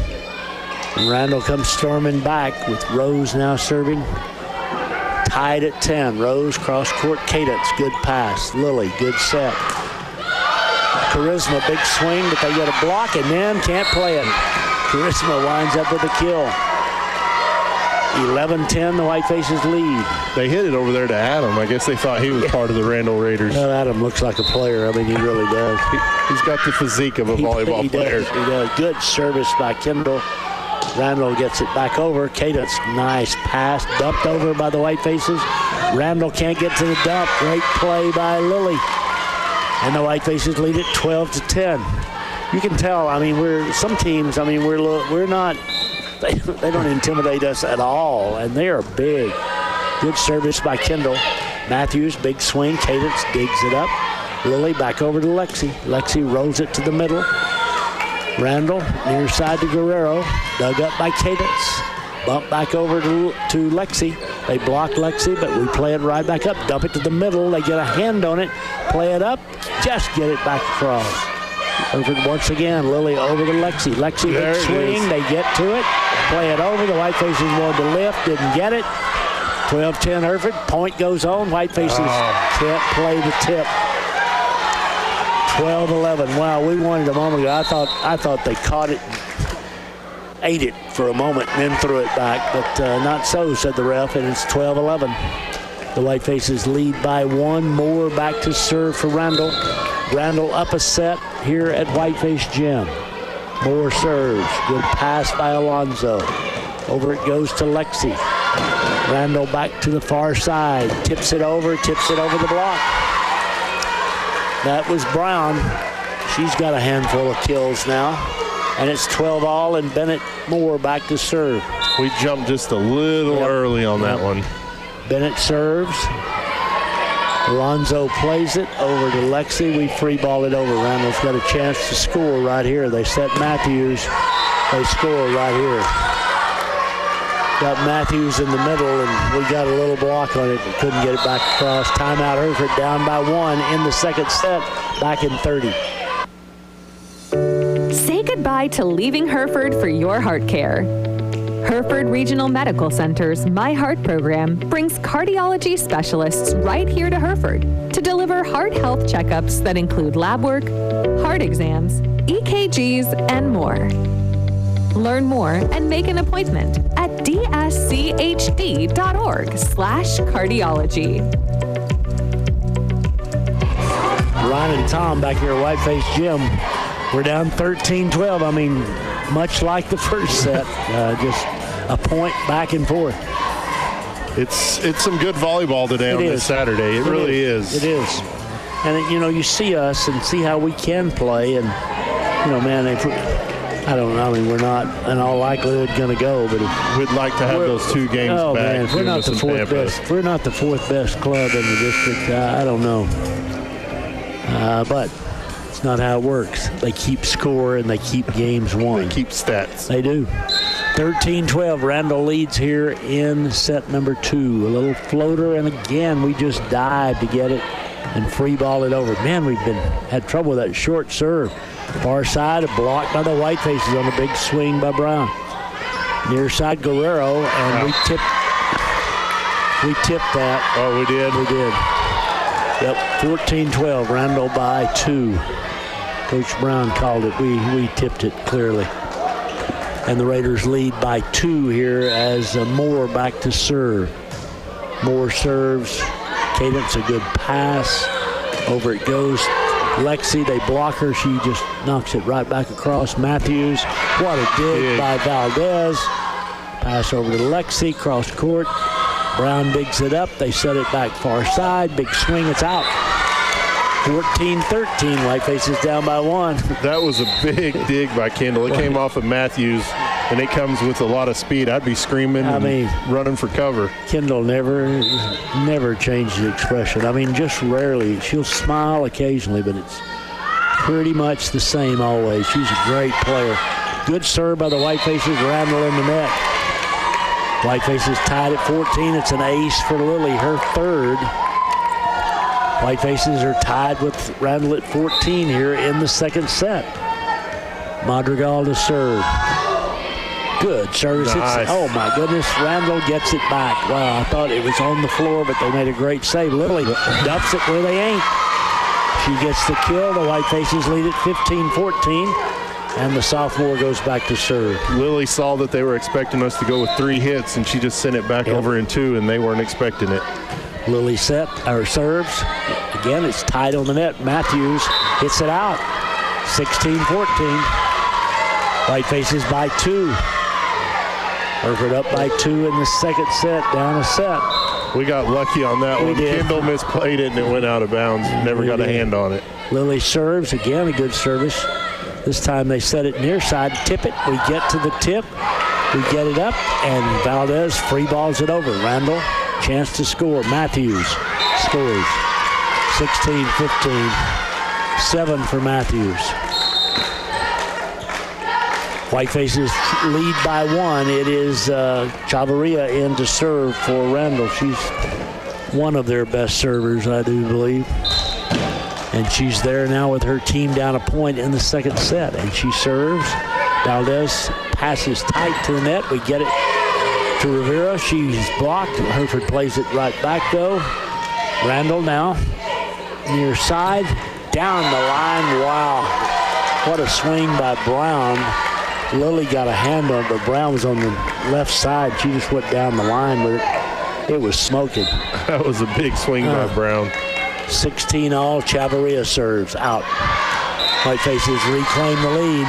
And Randall comes storming back with Rose now serving. Tied at 10. Rose cross court cadence. Good pass. Lily, good set. Charisma, big swing, but they get a block and then can't play it. Charisma winds up with a kill. 11-10, the white faces lead. They hit it over there to Adam. I guess they thought he was part of the Randall Raiders. Well, Adam looks like a player. I mean, he really does. He's got the physique of a volleyball player. He does. Good service by Kendall. Randall gets it back over. Cadence, nice pass. Dumped over by the white faces. Randall can't get to the dump. Great play by Lily. And the white faces lead it 12-10. You can tell, I mean, we're not, they don't intimidate us at all, and they are big. Good service by Kendall. Matthews, big swing. Cadence digs it up. Lily back over to Lexi. Lexi rolls it to the middle. Randall, near side to Guerrero, dug up by Cadence. Bump back over to Lexi. They block Lexi, but we play it right back up. Dump it to the middle. They get a hand on it. Play it up. Just get it back across. Hereford once again. Lily over to Lexi. Lexi big swing. They get to it. Play it over. The Whitefaces wanted to lift. Didn't get it. 12-10 Hereford. Point goes on. Whitefaces can't play the tip. 12-11. Wow, we won it a moment ago. I thought they caught it, ate it for a moment, and then threw it back. But not so, said the ref, and it's 12-11. The Whitefaces lead by one. More back to serve for Randall. Randall up a set here at Whiteface Gym. Moore serves. Good pass by Alonzo. Over it goes to Lexi. Randall back to the far side. Tips it over the block. That was Brown. She's got a handful of kills now. And it's 12-all, and Bennett Moore back to serve. We jumped just a little early on that one. Bennett serves. Alonzo plays it over to Lexi. We free ball it over. Randall's got a chance to score right here. They set Matthews. They score right here. Got Matthews in the middle, and we got a little block on it, but couldn't get it back across. Timeout Hereford down by one in the second set, back in 30. Say goodbye to leaving Hereford for your heart care. Hereford Regional Medical Center's My Heart program brings cardiology specialists right here to Hereford to deliver heart health checkups that include lab work, heart exams, EKGs, and more. Learn more and make an appointment at dschd.org/cardiology. Ron and Tom back here at Whiteface Gym. We're down 13-12. I mean, much like the first set, just a point back and forth. It's some good volleyball today on this Saturday. It really is. It is. And, you see us and see how we can play. And, man, I don't know. I mean, we're not in all likelihood going to go, but we'd like to have those two games back. Man, if we're not the fourth best. If we're not the fourth best club in the district, I don't know. But it's not how it works. They keep score and they keep games won. They keep stats. They do. 13-12. Randall leads here in set number 2. A little floater, and again we just dive to get it and free ball it over. Man, we've had trouble with that short serve. Far side, blocked by the Whitefaces on a big swing by Brown. Near side Guerrero, and we tipped that. Oh, we did? We did. Yep, 14-12, Randall by 2. Coach Brown called it. We tipped it clearly. And the Raiders lead by 2 here as Moore back to serve. Moore serves. Cadence, a good pass. Over it goes. Lexi, they block her. She just knocks it right back across. Matthews, what a dig by Valdez. Pass over to Lexi, cross court. Brown digs it up. They set it back far side. Big swing, it's out. 14-13, Whitefaces down by 1. That was a big dig by Kendall. It came off of Matthews, and it comes with a lot of speed. I'd be screaming and running for cover. Kendall never changes the expression. I mean, just rarely. She'll smile occasionally, but it's pretty much the same always. She's a great player. Good serve by the Whitefaces. Randall in the net. Whitefaces tied at 14. It's an ace for Lily, her third. Whitefaces are tied with Randall at 14 here in the second set. Madrigal to serve. Good service. Nice. Oh my goodness, Randall gets it back. Wow, I thought it was on the floor, but they made a great save. Lily dumps it where they ain't. She gets the kill. The Whitefaces lead at 15-14, and the sophomore goes back to serve. Lily saw that they were expecting us to go with 3 hits, and she just sent it back over in 2, and they weren't expecting it. Lily serves. Again, it's tied on the net. Matthews hits it out. 16-14. Whitefaces by 2. Hereford up by 2 in the second set, down a set. We got lucky on that one. Did. Kendall misplayed it and it went out of bounds. Never got a hand on it. Lily serves, again a good service. This time they set it near side, tip it. We get to the tip. We get it up, and Valdez free balls it over. Randall, chance to score. Matthews scores. 16-15. 7 for Matthews. Whitefaces lead by 1. It is Chavarria in to serve for Randall. She's one of their best servers, I do believe. And she's there now with her team down a point in the second set. And she serves. Valdez passes tight to the net. We get it to Rivera. She's blocked. Hereford plays it right back, though. Randall now near side. Down the line. Wow. What a swing by Brown. Lily got a hand on it, but Brown was on the left side. She just went down the line with it. It was smoking. That was a big swing by Brown. 16 all. Chavarria serves out. Whitefaces reclaim the lead.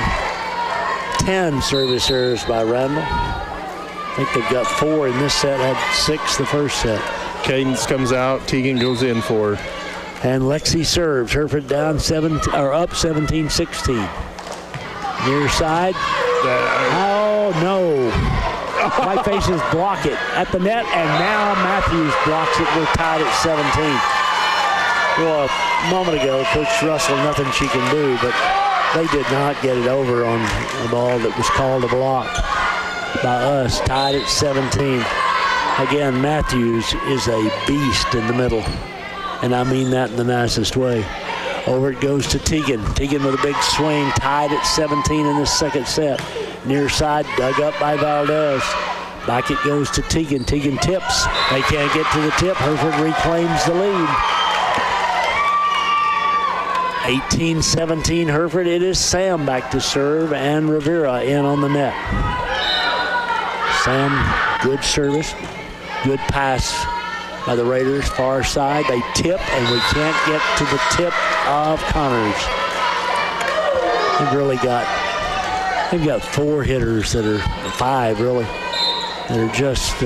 10 service errors by Randall. I think they've got 4 in this set. Had 6 the first set. Cadence comes out. Tegan goes in for her. And Lexi serves. Hereford down up 17-16. Near side. Oh no! Whitefaces block it at the net, and now Matthews blocks it. We're tied at 17. Well, a moment ago, Coach Russell, nothing she can do, but they did not get it over on the ball that was called a block by us. Tied at 17. Again, Matthews is a beast in the middle, and I mean that in the nicest way. Over it goes to Tegan. Tegan with a big swing, tied at 17 in the second set. Near side, dug up by Valdez. Back it goes to Tegan. Tegan tips. They can't get to the tip. Hereford reclaims the lead. 18-17 Hereford. It is Sam back to serve and Rivera in on the net. Sam, good service, good pass by the Raiders, far side. They tip, and we can't get to the tip of Connors. They've got 4 hitters that are, 5 really, that are just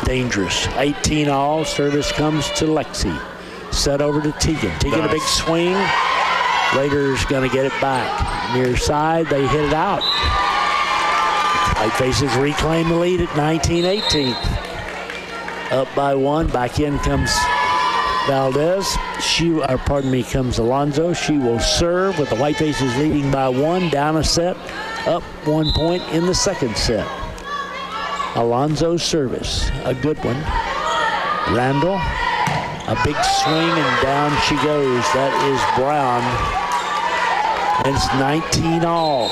dangerous. 18 all. Service comes to Lexi. Set over to Tegan. Tegan a big swing. Raiders gonna get it back. Near side, they hit it out. Whitefaces reclaim the lead at 19-18. Up by 1. Back in comes Valdez. Comes Alonzo. She will serve with the Whitefaces leading by 1. Down a set. Up 1 point in the second set. Alonzo's service. A good one. Randall. A big swing and down she goes. That is Brown. And it's 19 all.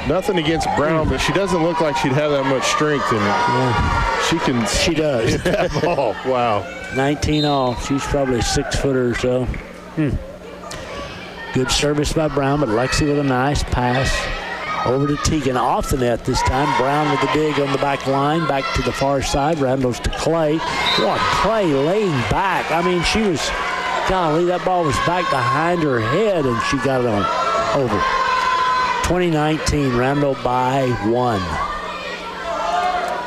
Nothing against Brown, but she doesn't look like she'd have that much strength in it. Yeah. She does. Hit that ball. Wow. 19 all. She's probably a 6-footer or so. Good service by Brown, but Lexi with a nice pass. Over to Tegan, off the net this time. Brown with the dig on the back line, back to the far side. Randall's to Clay. What, Clay laying back. I mean, she was, golly, that ball was back behind her head, and she got it on over. 2019, Randall by 1.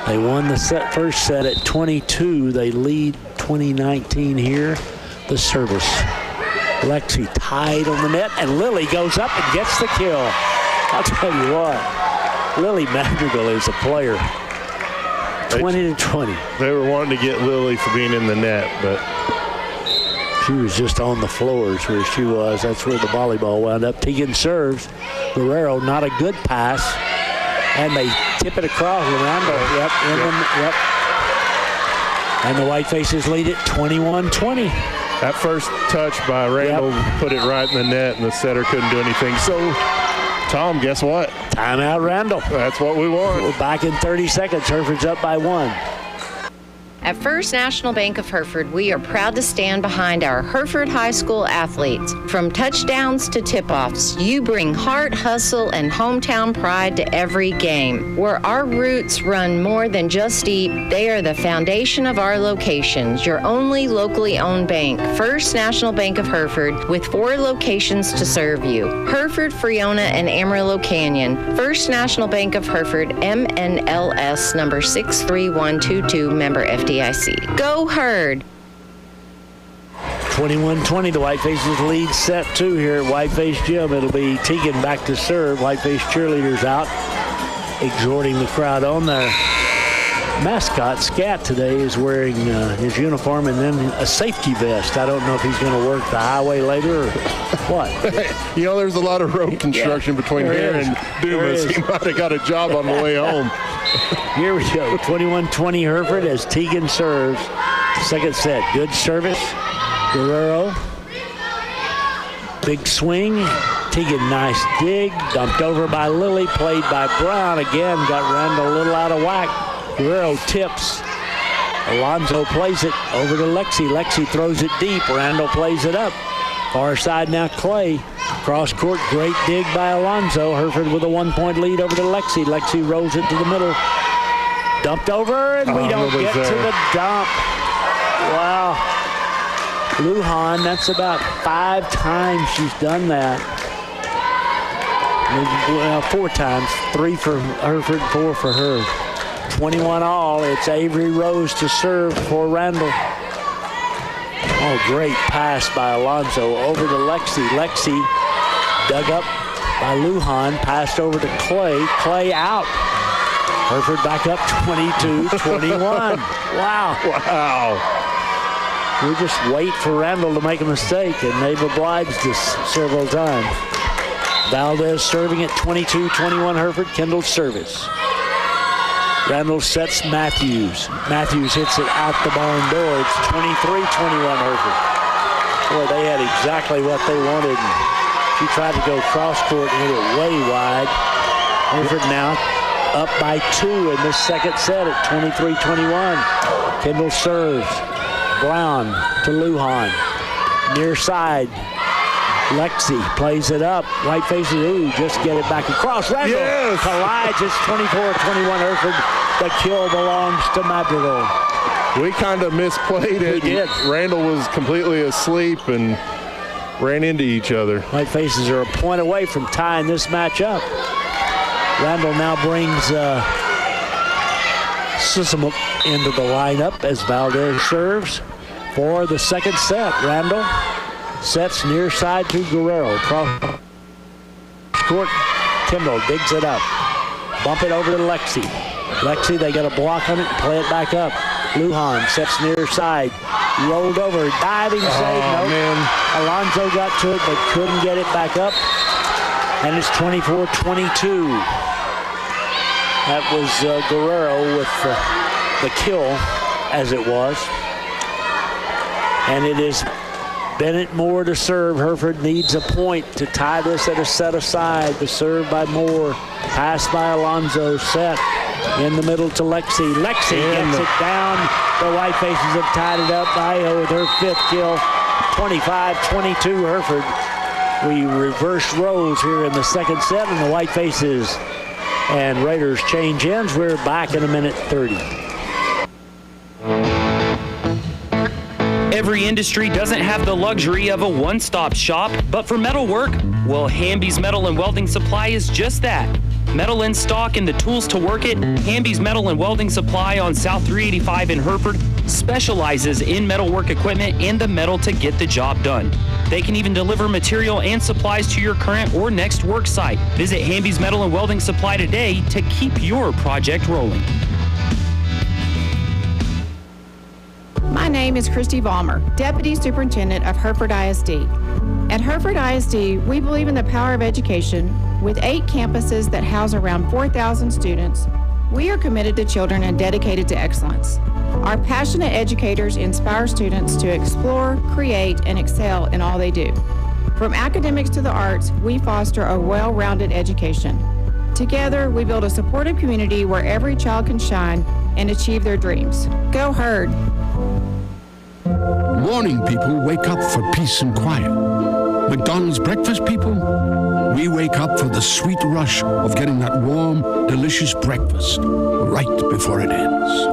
They won the first set at 22. They lead 2019 here. The service. Lexi tied on the net, and Lily goes up and gets the kill. I'll tell you what, Lily Madrigal is a player. 20-20. They were wanting to get Lily for being in the net, but she was just on the floors where she was. That's where the volleyball wound up. Tegan serves. Guerrero, not a good pass. And they tip it across. Randall, yep. And the Whitefaces lead it 21-20. That first touch by Randall put it right in the net, and the setter couldn't do anything. So, Tom, guess what? Timeout, Randall. That's what we want. We're back in 30 seconds. Hereford's up by 1. At First National Bank of Hereford, we are proud to stand behind our Hereford High School athletes. From touchdowns to tip-offs, you bring heart, hustle, and hometown pride to every game. Where our roots run more than just deep, they are the foundation of our locations. Your only locally owned bank, First National Bank of Hereford, with 4 locations to serve you. Hereford, Freona, and Amarillo Canyon. First National Bank of Hereford, MNLS number 63122, member FDIC. Go Herd! 21-20, the Whitefaces lead set 2 here at Whiteface Gym. It'll be Tegan back to serve. Whiteface cheerleaders out, exhorting the crowd on there. mascot, Scat, today is wearing his uniform and then a safety vest. I don't know if he's going to work the highway later or what. There's a lot of road construction between here and Dumas. He might have got a job on the way home. Here we go. 21-20 Hereford as Tegan serves. Second set. Good service. Guerrero. Big swing. Tegan, nice dig. Dumped over by Lilly. Played by Brown. Again, got Randall a little out of whack. Guerrero tips. Alonzo plays it over to Lexi. Lexi throws it deep. Randall plays it up. Far side now, Clay. Cross court, great dig by Alonzo. Hereford with a 1-point lead over to Lexi. Lexi rolls it to the middle. Dumped over, and we don't get to the dump. Wow. Lujan, that's about 5 times she's done that. Well, 4 times. 3 for Hereford, 4 for her. 21 all. It's Avery Rose to serve for Randall. Oh, great pass by Alonzo over to Lexi. Lexi dug up by Lujan, passed over to Clay. Clay out. Hereford back up 22-21. Wow. We just wait for Randall to make a mistake, and they've obliged us several times. Valdez serving at 22-21 Hereford. Kendall's service. Randall sets Matthews. Matthews hits it out the barn door. It's 23-21 Hereford. Boy, they had exactly what they wanted. She tried to go cross court and hit it way wide. Hereford now up by 2 in this second set at 23-21. Kendall serves. Brown to Lujan. Near side. Lexi plays it up. White faces, ooh, just get it back across. Randall collides. It's 24-21 Hereford. The kill belongs to Madrigal. We kind of misplayed it. We did. Randall was completely asleep and ran into each other. White faces are a point away from tying this match up. Randall now brings Sissom into the lineup as Valdez serves for the second set. Randall sets near side to Guerrero. Cross court, Kendall digs it up. Bump it over to Lexi. Lexi, they got a block on it and play it back up. Lujan sets near side. Rolled over, diving save. Nope. Man. Alonzo got to it but couldn't get it back up. And it's 24-22. That was Guerrero with the kill, as it was. And it is Bennett Moore to serve. Hereford needs a point to tie this at a set aside. The serve by Moore. Pass by Alonzo. Set in the middle to Lexi. Lexi gets it down. The White Faces have tied it up. Io with her 5th kill. 25-22 Hereford. We reverse roles here in the second set, and the White Faces and Raiders change ends. We're back in a minute 30. Every industry doesn't have the luxury of a one-stop shop, but for metalwork, well, Hamby's Metal and Welding Supply is just that. Metal in stock and the tools to work it, Hamby's Metal and Welding Supply on South 385 in Hereford specializes in metalwork equipment and the metal to get the job done. They can even deliver material and supplies to your current or next work site. Visit Hamby's Metal and Welding Supply today to keep your project rolling. My name is Christy Vollmer, Deputy Superintendent of Hereford ISD. At Hereford ISD, we believe in the power of education. With 8 campuses that house around 4,000 students, we are committed to children and dedicated to excellence. Our passionate educators inspire students to explore, create, and excel in all they do. From academics to the arts, we foster a well-rounded education. Together, we build a supportive community where every child can shine and achieve their dreams. Go Herd! Morning people wake up for peace and quiet. McDonald's breakfast people, we wake up for the sweet rush of getting that warm, delicious breakfast right before it ends.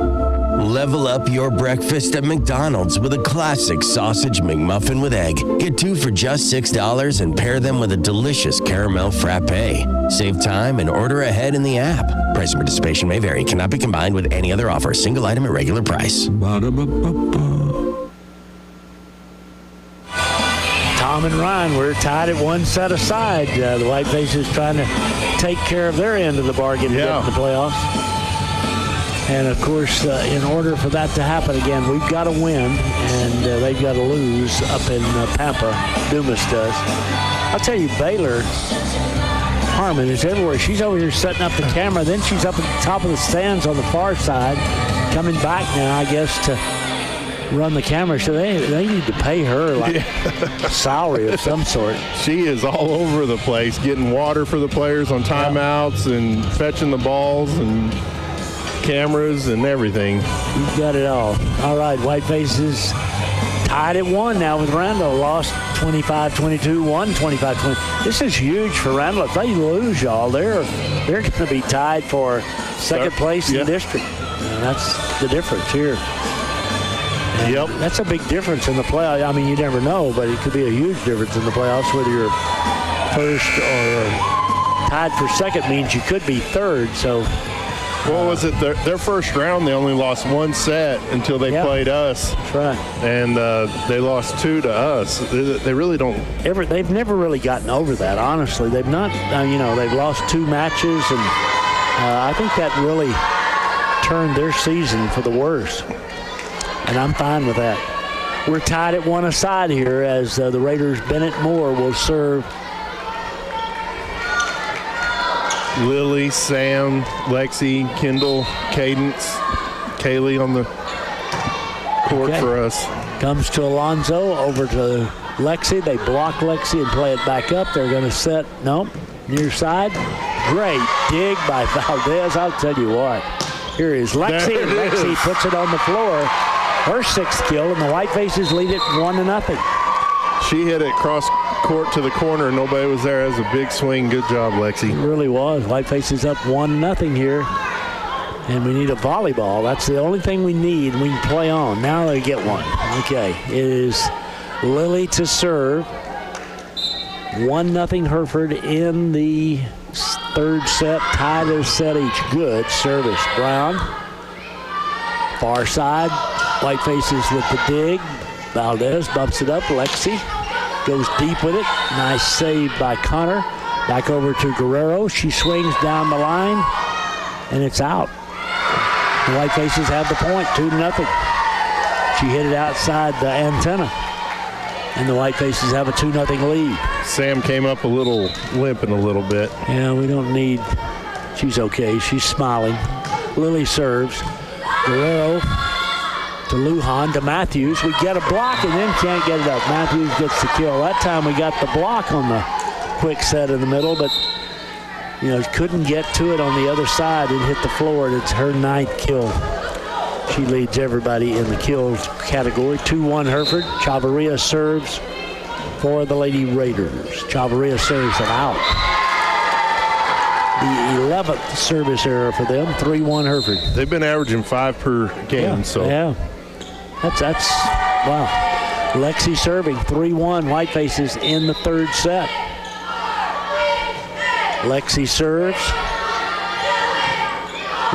Level up your breakfast at McDonald's with a classic sausage McMuffin with egg. Get 2 for just $6 and pair them with a delicious caramel frappe. Save time and order ahead in the app. Price and participation may vary. Cannot be combined with any other offer. Single item at regular price. Tom and Ryan, we're tied at 1 set aside. The White Faces trying to take care of their end of the bargain to get in the playoffs. And, of course, in order for that to happen again, we've got to win, and they've got to lose up in Pampa. Dumas does. I'll tell you, Baylor Harmon is everywhere. She's over here setting up the camera. Then she's up at the top of the stands on the far side, coming back now, I guess, to run the camera. So they need to pay her like a salary of some sort. She is all over the place, getting water for the players on timeouts and fetching the balls and cameras and everything. You've got it all. All right, Whitefaces tied at 1 now with Randall. Lost 25-22, won 25-20. This is huge for Randall. If they lose, y'all, they're going to be tied for second place in the district. And that's the difference here. And that's a big difference in the playoffs. I mean, you never know, but it could be a huge difference in the playoffs. Whether you're first or tied for second means you could be third. So, what was it? Their first round, they only lost 1 set until they played us. That's right. And they lost 2 to us. They really don't. They've never really gotten over that, honestly. They've not, they've lost 2 matches, and I think that really turned their season for the worse. And I'm fine with that. We're tied at 1 aside here as the Raiders' Bennett Moore will serve. Lily, Sam, Lexi, Kendall, Cadence, Kaylee on the court for us. Comes to Alonzo, over to Lexi. They block Lexi and play it back up. They're going to set, near side. Great dig by Valdez. I'll tell you what. Here is Lexi. Lexi puts it on the floor. Her 6th kill, and the Whitefaces lead it 1-0. She hit it cross court to the corner. Nobody was there. It was a big swing. Good job, Lexi. It really was. Whitefaces up 1-0 here. And we need a volleyball. That's the only thing we need. We can play on. Now they get one. Okay. It is Lily to serve. 1-0 Hereford in the 3rd set. Tied a set each. Good service. Brown. Far side. Whitefaces with the dig. Valdez bumps it up. Lexi goes deep with it. Nice save by Connor. Back over to Guerrero. She swings down the line, and it's out. The Whitefaces have the point, 2-0. She hit it outside the antenna, and the Whitefaces have a 2-0 lead. Sam came up a little limping a little bit. Yeah, we don't need. She's okay. She's smiling. Lily serves. Guerrero to Lujan, to Matthews. We get a block and then can't get it up. Matthews gets the kill. That time we got the block on the quick set in the middle, but couldn't get to it on the other side. It hit the floor, and it's her 9th kill. She leads everybody in the kills category. 2-1 Hereford. Chavarria serves for the Lady Raiders. Chavarria serves it out. The 11th service error for them. 3-1 Hereford. They've been averaging 5 per game. Yeah. That's wow. Lexi serving. 3-1 Whitefaces in the 3rd set. Lexi serves.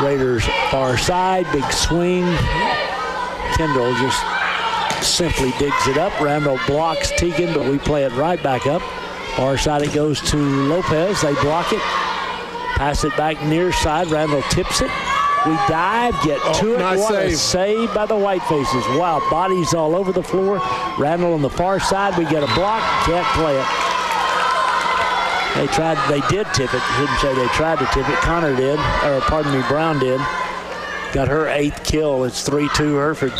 Raiders far side. Big swing. Kendall just simply digs it up. Randall blocks Tegan, but we play it right back up. Far side it goes to Lopez. They block it. Pass it back near side. Randall tips it. We dive, get to it. Nice what save. A save by the Whitefaces. Wow, bodies all over the floor. Randall on the far side. We get a block. Can't play it. They did tip it. Didn't say they tried to tip it. Connor did, or pardon me, Brown did. Got her 8th kill. It's 3-2 Hereford.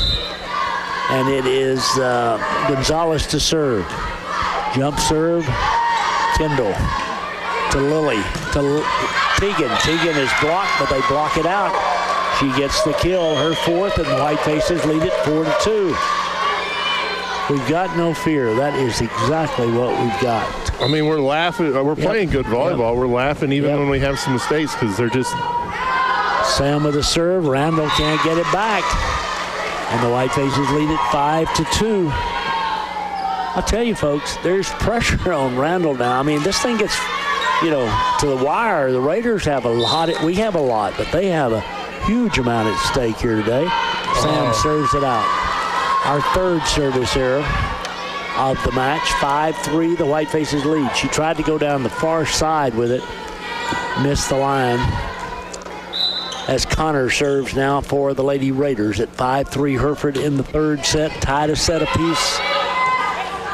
And it is Gonzalez to serve. Jump serve. Kendall to Lily. To Tegan. Tegan is blocked, but they block it out. She gets the kill, her 4th, and the Whitefaces lead it 4-2. We've got no fear. That is exactly what we've got. I mean, we're laughing. We're playing good volleyball. We're laughing even when we have some mistakes because they're just. Sam with a serve. Randall can't get it back. And the Whitefaces lead it 5-2. I'll tell you, folks, there's pressure on Randall now. I mean, this thing gets, to the wire. The Raiders have a lot. We have a lot, but they have a huge amount at stake here today. Sam serves it out. Our 3rd service error of the match. 5-3, the Whitefaces lead. She tried to go down the far side with it. Missed the line. as Connor serves now for the Lady Raiders at 5-3 Hereford in the third set. Tied a set apiece.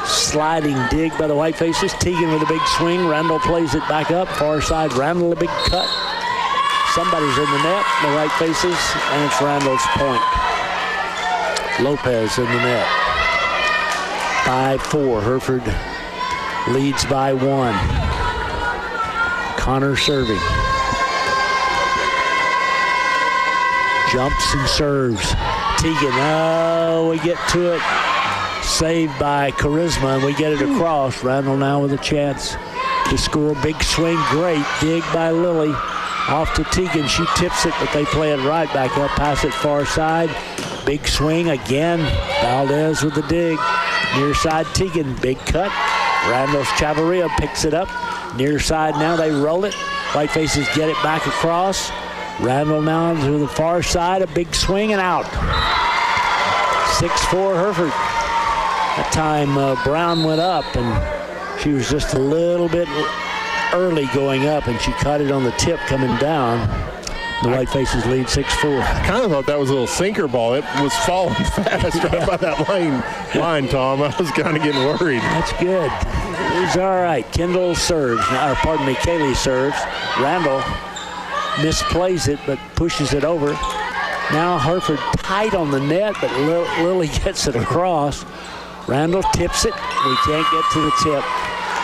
Sliding dig by the Whitefaces. Teagan with a big swing. Randall plays it back up. Far side, Randall a big cut. Somebody's in the net, the Whitefaces, and it's Randall's point. Lopez in the net. 5-4. Hereford leads by 1. Connor serving. Jumps and serves. Teagan, oh, we get to it. Saved by Charisma, and we get it across. Randall now with a chance to score. Big swing, great dig by Lily. Off to Teagan, she tips it, but they play it right back up. Pass it far side. Big swing again. Valdez with the dig. Near side, Teagan, big cut. Randall's Chavarria picks it up. Near side now, they roll it. Whitefaces get it back across. Randall now to the far side, a big swing and out. 6-4 Hereford. That time Brown went up, and she was just a little bit early going up, and she caught it on the tip coming down. The Whitefaces lead 6-4. I kind of thought that was a little sinker ball. It was falling fast right by that line, Tom. I was kind of getting worried. That's good. It's all right. Kendall serves. Kaylee serves. Randall misplays it, but pushes it over. Now Hereford tight on the net, but Lily gets it across. Randall tips it. We can't get to the tip.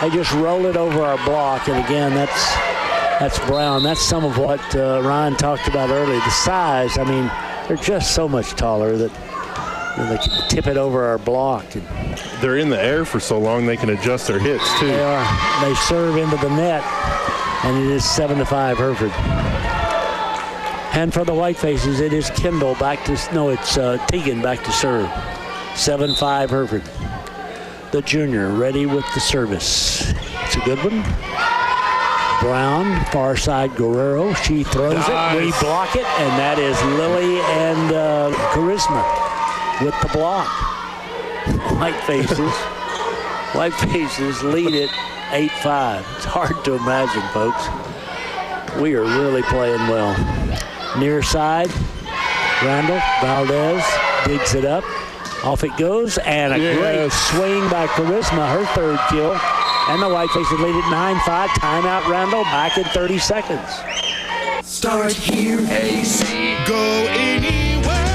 They just roll it over our block, and again, that's Brown. That's some of what Ryan talked about earlier. The size, I mean, they're just so much taller that they can tip it over our block. And they're in the air for so long they can adjust their hits, too. They are. They serve into the net, and it is 7-5 Hereford. And for the Whitefaces, it is Kendall back to, it's Teagan back to serve. 7-5 Hereford. The junior ready with the service. It's a good one. Brown, far side Guerrero. She throws it. We block it, and that is Lily and Charisma with the block. Whitefaces lead it 8-5. It's hard to imagine, folks. We are really playing well. Near side, Randall, Valdez digs it up. Off it goes, and a great swing by Charisma, her third kill. And the Whitefaces lead it 9-5. Timeout, Randall, back in 30 seconds. Start here, AC. Go anywhere.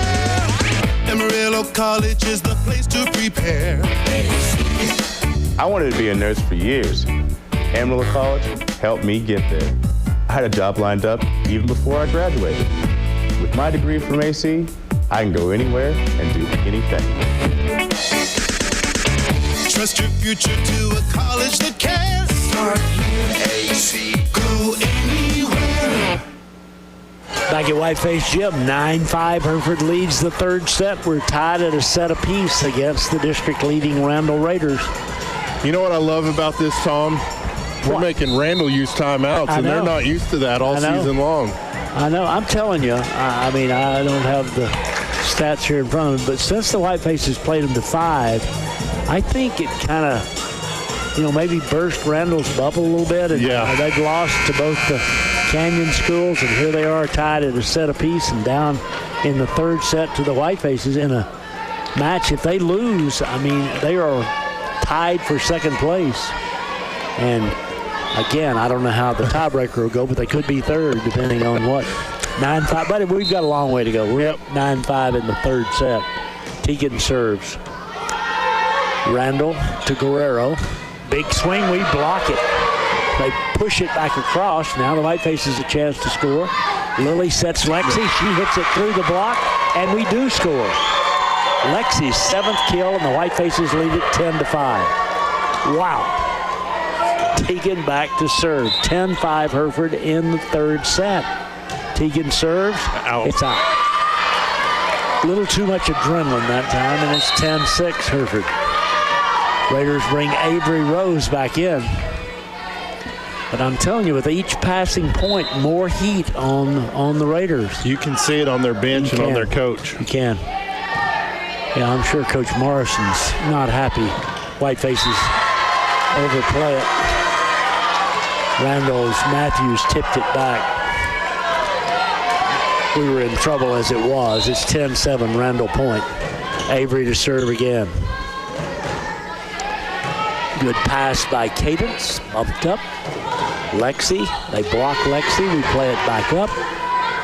Amarillo College is the place to prepare. I wanted to be a nurse for years. Amarillo College helped me get there. I had a job lined up even before I graduated. With my degree from AC, I can go anywhere and do anything. Trust your future to a college that cares. Start here, AC. Go anywhere. Back at Whiteface Gym, 9-5. Hereford leads the third set. We're tied at a set apiece against the district-leading Randall Raiders. You know what I love about this, Tom? We're making Randall use timeouts, and they're not used to that all season long. I know. I'm telling you. I mean, I don't have the stats here in front of me, but since the Whitefaces played them to 5, I think it kind of, maybe burst Randall's bubble a little bit. And they've lost to both the Canyon schools, and here they are tied at a set apiece and down in the third set to the Whitefaces in a match. If they lose, I mean, they are tied for second place. And again, I don't know how the tiebreaker will go, but they could be third depending on what. 9-5, but we've got a long way to go. We're up 9-5 in the third set. Teagan serves. Randall to Guerrero. Big swing, we block it. They push it back across. Now the Whitefaces a chance to score. Lily sets Lexi. She hits it through the block, and we do score. Lexi's 7th kill, and the Whitefaces lead it 10-5. Wow. Teagan back to serve. 10-5 Hereford in the third set. Teagan serves. It's out. A little too much adrenaline that time, and it's 10-6 Hereford. Raiders bring Avery Rose back in. But I'm telling you, with each passing point, more heat on the Raiders. You can see it on their bench and on their coach. You can. Yeah, I'm sure Coach Morrison's not happy. Whitefaces overplay it. Randall's Matthews tipped it back. we were in trouble as it was. It's 10-7, Randall point. Avery to serve again. Good pass by Cadence, bumped up. Lexi, they block Lexi, we play it back up.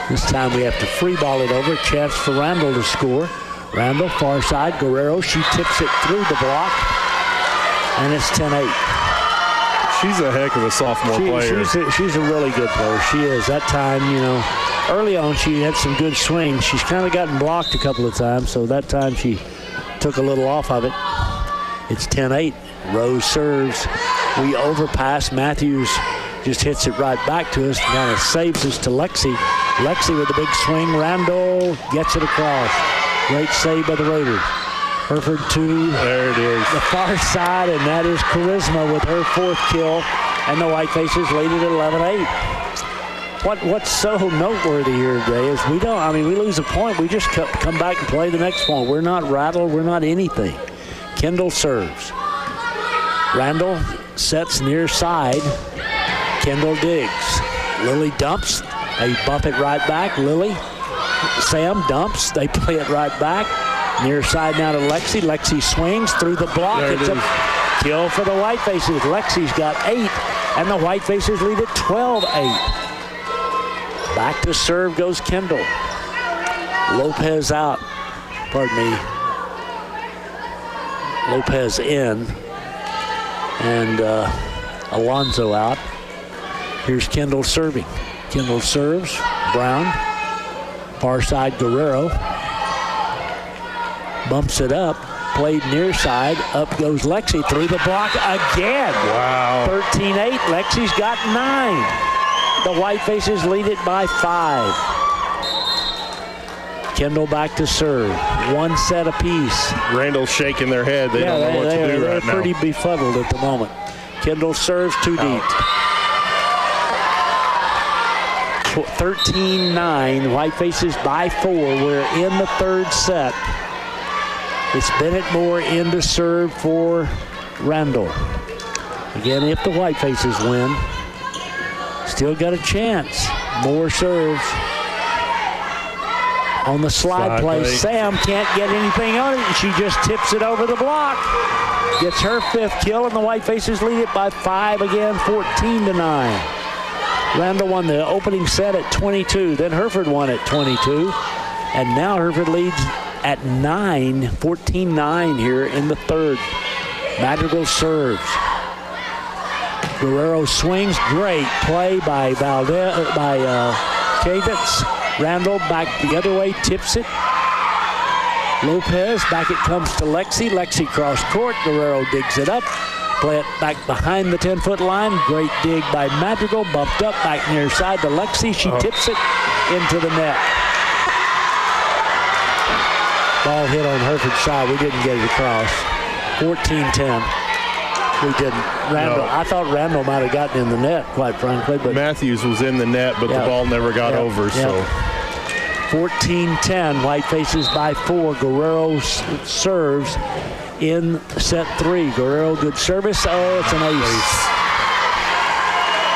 This time we have to free ball it over. Chance for Randall to score. Randall, far side, Guerrero, she tips it through the block, and it's 10-8. She's a heck of a sophomore player. She's a really good player. She is. That time, early on she had some good swings. She's kind of gotten blocked a couple of times, so that time she took a little off of it. It's 10-8. Rose serves. We overpass. Matthews just hits it right back to us, kind of saves us to Lexi. Lexi with a big swing. Randall gets it across. Great save by the Raiders. Hereford to there it is. The far side, and that is Charisma with her 4th kill, and the Whitefaces lead it at 11-8. What's so noteworthy here today is we lose a point, we just come back and play the next point. We're not rattled, we're not anything. Kendall serves. Randall sets near side. Kendall digs. Lily dumps. They bump it right back. Lily. Sam dumps. They play it right back. Near side now to Lexi. Lexi swings through the block. It's a kill for the Whitefaces. Lexi's got 8, and the Whitefaces lead at 12-8. Back to serve goes Kendall. Lopez out. Pardon me. Lopez in. And Alonzo out. Here's Kendall serving. Kendall serves. Brown. Far side Guerrero. Bumps it up. Played near side. Up goes Lexi through the block again. Wow. 13-8. Lexi's got 9. The Whitefaces lead it by 5. Kendall back to serve. 1 set apiece. Randall's shaking their head. They don't know what to do right now. They're pretty befuddled at the moment. Kendall serves too deep. 13-9. Whitefaces by 4. We're in the 3rd set. It's Bennett Moore in to serve for Randall. Again, if the Whitefaces win, still got a chance. Moore serves. On the slide play, Sam can't get anything on it, and she just tips it over the block. Gets her 5th kill, and the Whitefaces lead it by 5 again, 14-9. Randall won the opening set at 22, then Hereford won at 22, and now Hereford leads at 9, 14-9 here in the 3rd. Madrigal serves. Guerrero swings, great play by Cadence. Randall back the other way, tips it. Lopez, back it comes to Lexi. Lexi cross court, Guerrero digs it up. Play it back behind the 10-foot line. Great dig by Madrigal, bumped up back near side to Lexi. She tips it into the net. Ball hit on Hereford's side. We didn't get it across. 14-10. We didn't. Randall, I thought Randall might have gotten in the net, quite frankly. But Matthews was in the net, but the ball never got over. So 14-10. Whitefaces by 4. Guerrero serves in set 3. Guerrero, good service. Oh, it's an ace.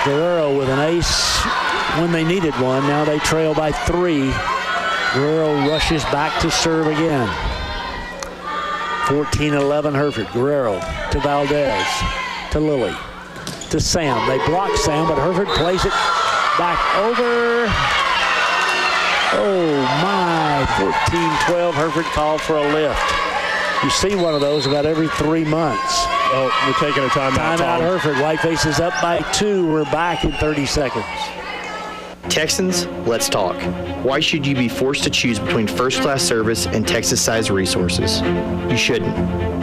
Guerrero with an ace when they needed one. Now they trail by 3. Guerrero rushes back to serve again. 14-11 Hereford. Guerrero to Valdez, to Lily, to Sam. They block Sam, but Hereford plays it back over. Oh my, 14-12. Hereford called for a lift. You see one of those about every 3 months. Oh, we're taking a timeout. Timeout Hereford. Whitefaces up by 2. We're back in 30 seconds. Texans, let's talk. Why should you be forced to choose between first-class service and Texas-sized resources? You shouldn't.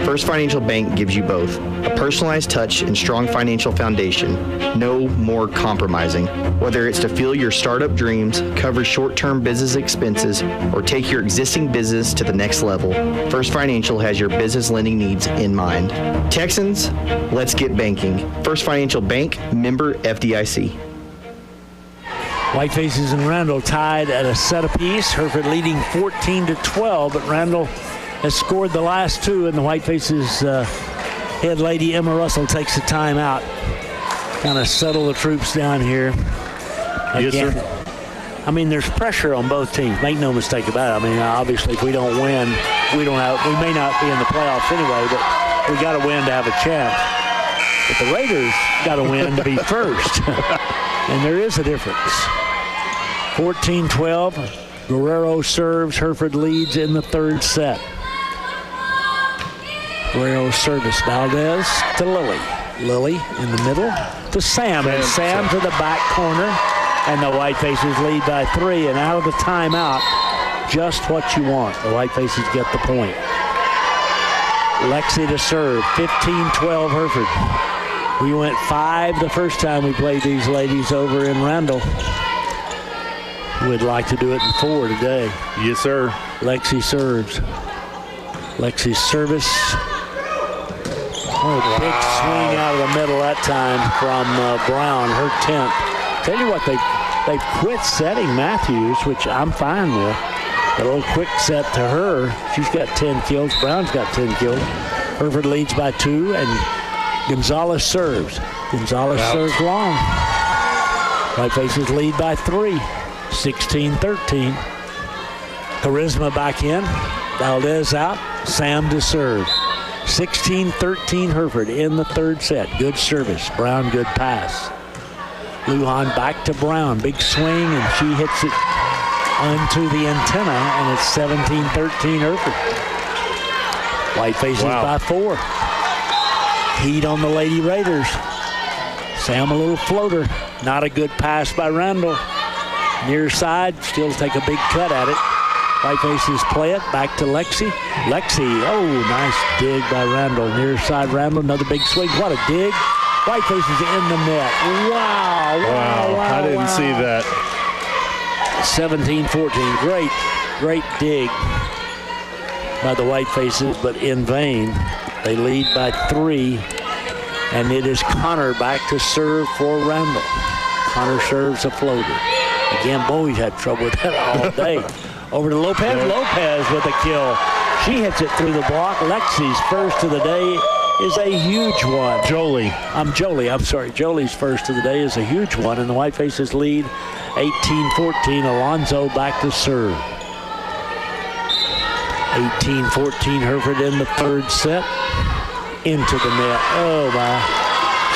First Financial Bank gives you both. A personalized touch and strong financial foundation. No more compromising. Whether it's to fuel your startup dreams, cover short-term business expenses, or take your existing business to the next level, First Financial has your business lending needs in mind. Texans, let's get banking. First Financial Bank, member FDIC. Whitefaces and Randall tied at a set apiece. Hereford leading 14-12, but Randall has scored the last 2, and the Whitefaces head lady Emma Russell takes a timeout. Kind of settle the troops down here. Yes, sir. I mean, there's pressure on both teams. Make no mistake about it. I mean, obviously, if we don't win, we may not be in the playoffs anyway, but we got to win to have a chance. But the Raiders got to win to be first. And there is a difference. 14-12. Guerrero serves. Hereford leads in the third set. Guerrero service. Valdez to Lily. Lily in the middle to Sam. And Sam to the back corner. And the White Faces lead by 3. And out of the timeout, just what you want. The White Faces get the point. Lexi to serve. 15-12 Hereford. We went 5 the first time we played these ladies over in Randall. We'd like to do it in 4 today. Yes, sir. Lexi serves. Lexi's service. Oh, big swing out of the middle that time from Brown, her 10th. Tell you what, they've quit setting Matthews, which I'm fine with. A little quick set to her. She's got 10 kills. Brown's got 10 kills. Hereford leads by 2, and Gonzalez serves. Gonzalez serves long. White Faces lead by 3. 16-13. Charisma back in. Valdez out. Sam to serve. 16-13 Hereford in the third set. Good service. Brown, good pass. Lujan back to Brown. Big swing, and she hits it onto the antenna, and it's 17-13 Hereford. White Faces by 4. Heat on the Lady Raiders. Sam a little floater. Not a good pass by Randall. Near side, still take a big cut at it. White Faces play it back to Lexi. Lexi, oh, nice dig by Randall. Near side Randall, another big swing. What a dig. White Faces in the net. Wow. I didn't see that. 17-14. Great dig by the White Faces, but in vain. They lead by 3, and it is Connor back to serve for Randall. Connor serves a floater. Again, Bowie's had trouble with that all day. Over to Lopez. Yeah. Lopez with a kill. She hits it through the block. Lexi's first of the day is a huge one. Jolie's first of the day is a huge one, and the White Faces lead 18-14. Alonzo back to serve. 18-14 Hereford in the third set. Into the net. Oh, my.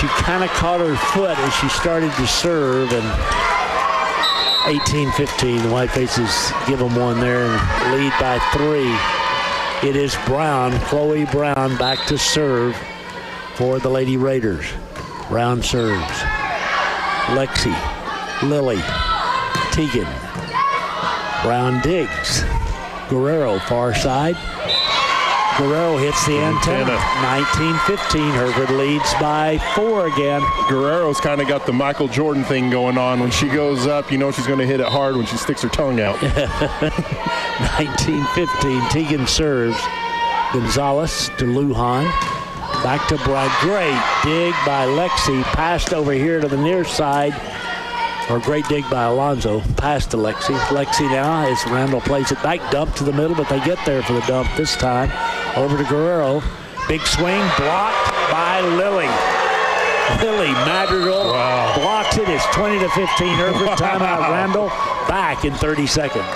She kind of caught her foot as she started to serve, and 18-15. The White Faces give them one there and lead by 3. It is Brown, Chloe Brown, back to serve for the Lady Raiders. Brown serves. Lexi, Lily, Teagan. Brown digs. Guerrero, far side. Guerrero hits the antenna. 19-15. Hereford leads by 4 again. Guerrero's kind of got the Michael Jordan thing going on. When she goes up, you know she's going to hit it hard when she sticks her tongue out. 19-15. Teagan serves. Gonzalez to Lujan. Back to Brown. Great dig by Lexi. Passed over here to the near side. Or great dig by Alonzo. Pass to Lexi. Lexi now as Randall plays it back. Dump to the middle, but they get there for the dump this time. Over to Guerrero. Big swing. Blocked by Lily. Lily Madrigal blocks it. It's 20-15. Hereford timeout. Randall back in 30 seconds.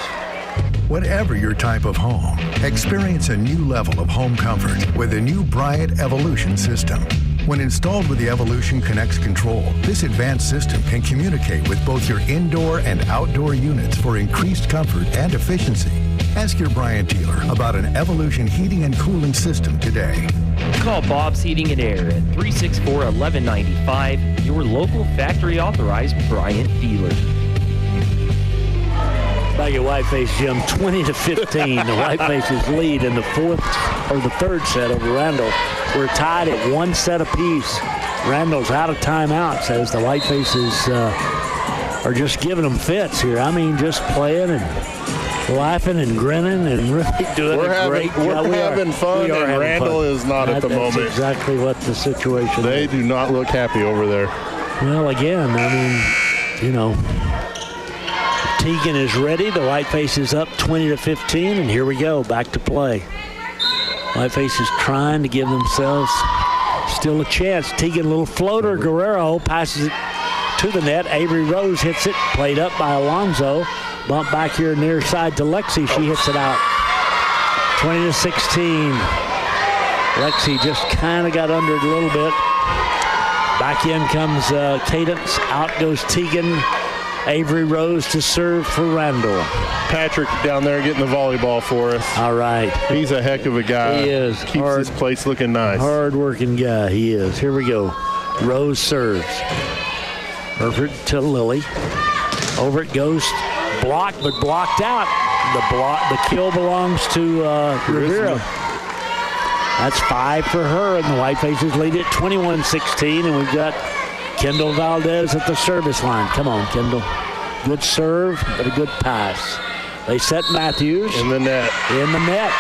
Whatever your type of home, experience a new level of home comfort with the new Bryant Evolution system. When installed with the Evolution Connects control, this advanced system can communicate with both your indoor and outdoor units for increased comfort and efficiency. Ask your Bryant dealer about an Evolution heating and cooling system today. Call Bob's Heating and Air at 364-1195, your local factory authorized Bryant dealer. By your White Face, Jim, 20-15. The White Faces lead in the third set over Randall. We're tied at 1 set apiece. Randall's out of timeout, says the White Faces are just giving them fits here. I mean, just playing and laughing and grinning and really doing great job. We're having fun, and Randall is not at the moment. That's exactly what the situation is. They do not look happy over there. Well, again, I mean, you know, Teagan is ready. The White Face is up 20-15, and here we go, back to play. White Face is trying to give themselves still a chance. Teagan, a little floater. Guerrero passes it to the net. Avery Rose hits it. Played up by Alonzo. Bump back here near side to Lexi. She hits it out. 20-16. Lexi just kind of got under it a little bit. Back in comes Cadence. Out goes Tegan. Avery Rose to serve for Randall. Patrick down there getting the volleyball for us. All right. He's a heck of a guy. He is. Keeps his place looking nice. Hard-working guy, he is. Here we go. Rose serves. Herford to Lily. Over it goes. Blocked, but blocked out. The kill belongs to Rivera. That's 5 for her, and the White Faces lead it 21-16, and we've got Kendall Valdez at the service line. Come on, Kendall. Good serve, but a good pass. They set Matthews. In the net. In the net.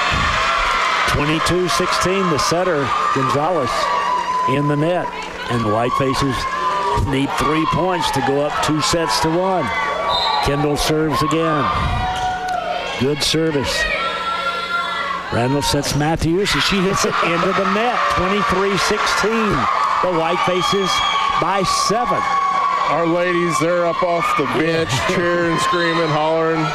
22-16, the setter, Gonzalez, in the net. And the White Faces need 3 points to go up 2-1. Kendall serves again. Good service. Randall sets Matthews, and she hits it into the net. 23-16. The White Faces by 7. Our ladies, they're up off the bench, cheering, screaming, hollering.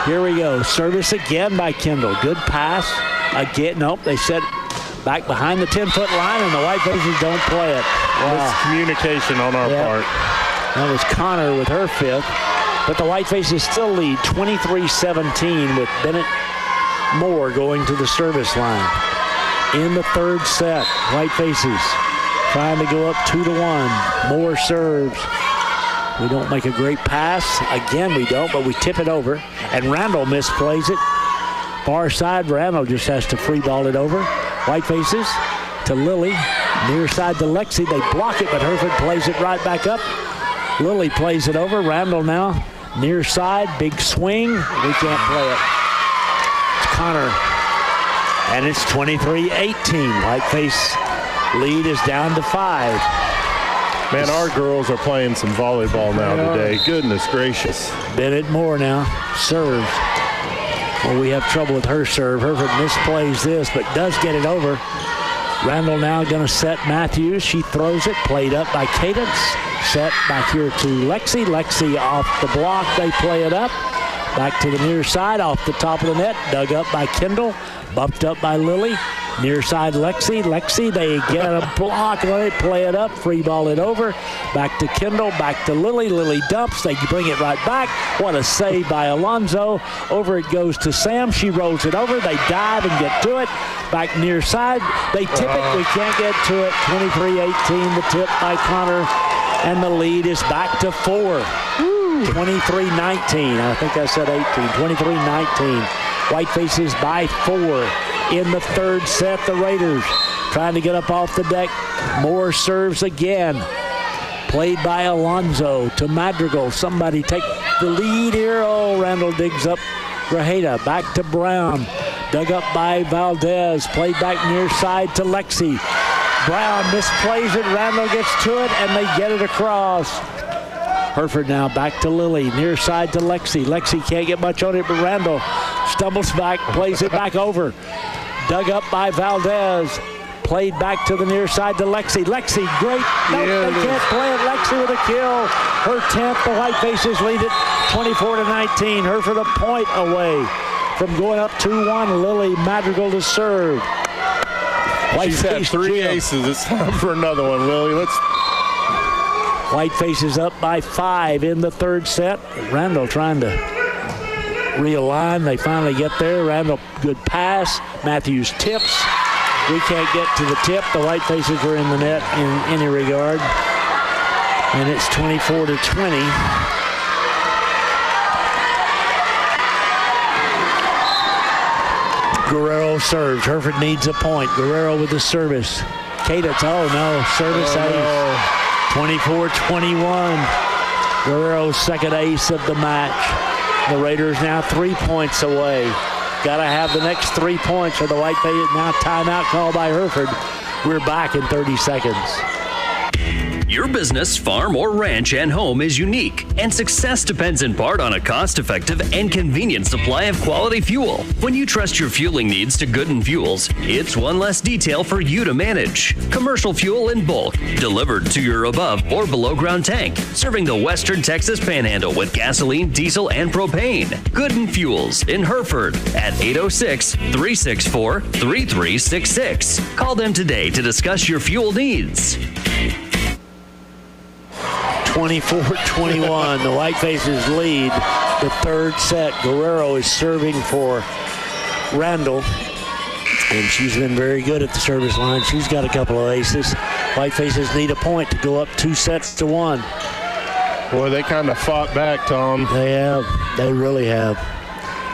Here we go. Service again by Kendall. Good pass. Again, nope, they set back behind the 10-foot line, and the White Faces don't play it. Wow. Miscommunication on our part. That was Connor with her 5th. But the White Faces still lead 23-17 with Bennett Moore going to the service line. In the 3rd set, White Faces trying to go up 2-1. Moore serves. We don't make a great pass. Again, we don't, but we tip it over. And Randall misplays it. Far side, Randall just has to free ball it over. White Faces to Lily. Near side to Lexi. They block it, but Herford plays it right back up. Lily plays it over. Randall now near side. Big swing. We can't play it. It's Connor. And it's 23-18. White Face lead is down to 5. Man, our girls are playing some volleyball now today. Goodness gracious. Bennett Moore now serves. Well, we have trouble with her serve. Herford misplays this, but does get it over. Randall now going to set Matthews. She throws it. Played up by Cadence. Set back here to Lexi. Lexi off the block. They play it up. Back to the near side. Off the top of the net. Dug up by Kendall. Bumped up by Lily. Near side Lexi. Lexi, they get a block. They play it up. Free ball it over. Back to Kendall. Back to Lily. Lily dumps. They bring it right back. What a save by Alonzo. Over it goes to Sam. She rolls it over. They dive and get to it. Back near side. They tip it. We can't get to it. 23-18. The tip by Connor. And the lead is back to 4. 23-19. I think I said 18. 23-19. White Faces by 4. In the 3rd set, the Raiders trying to get up off the deck. Moore serves again. Played by Alonzo to Madrigal. Somebody take the lead here. Oh, Randall digs up Grajeda. Back to Brown. Dug up by Valdez. Played back near side to Lexi. Brown misplays it. Randall gets to it, and they get it across. Herford now back to Lily. Near side to Lexi. Lexi can't get much on it, but Randall stumbles back, plays it back over. Dug up by Valdez. Played back to the near side to Lexi. Lexi, great. Nope, they can't play it. Lexi with a kill. Her 10th. The White Faces lead it 24-19. Herford a point away from going up 2-1. Lily Madrigal to serve. She's had 3 aces. It's time for another one, Lily. White Faces up by 5 in the 3rd set. Randall trying to realign. They finally get there. Randall, good pass. Matthews tips. We can't get to the tip. The White Faces are in the net in any regard. And it's 24-20. Guerrero serves. Herford needs a point. Guerrero with the service. Cadence, oh no, service ace. 24-21. Guerrero's 2nd ace of the match. The Raiders now 3 points away. Got to have the next 3 points for the White Faces. Now timeout call by Herford. We're back in 30 seconds. Your business, farm, or ranch and home is unique, and success depends in part on a cost-effective and convenient supply of quality fuel. When you trust your fueling needs to Gooden Fuels, it's one less detail for you to manage. Commercial fuel in bulk, delivered to your above or below ground tank, serving the western Texas Panhandle with gasoline, diesel, and propane. Gooden Fuels in Hereford at 806-364-3366. Call them today to discuss your fuel needs. 24-21, the Whitefaces lead the third set. Guerrero is serving for Randall, and she's been very good at the service line. She's got a couple of aces. Whitefaces need a point to go up 2-1. Boy, they kind of fought back, Tom. They have. They really have.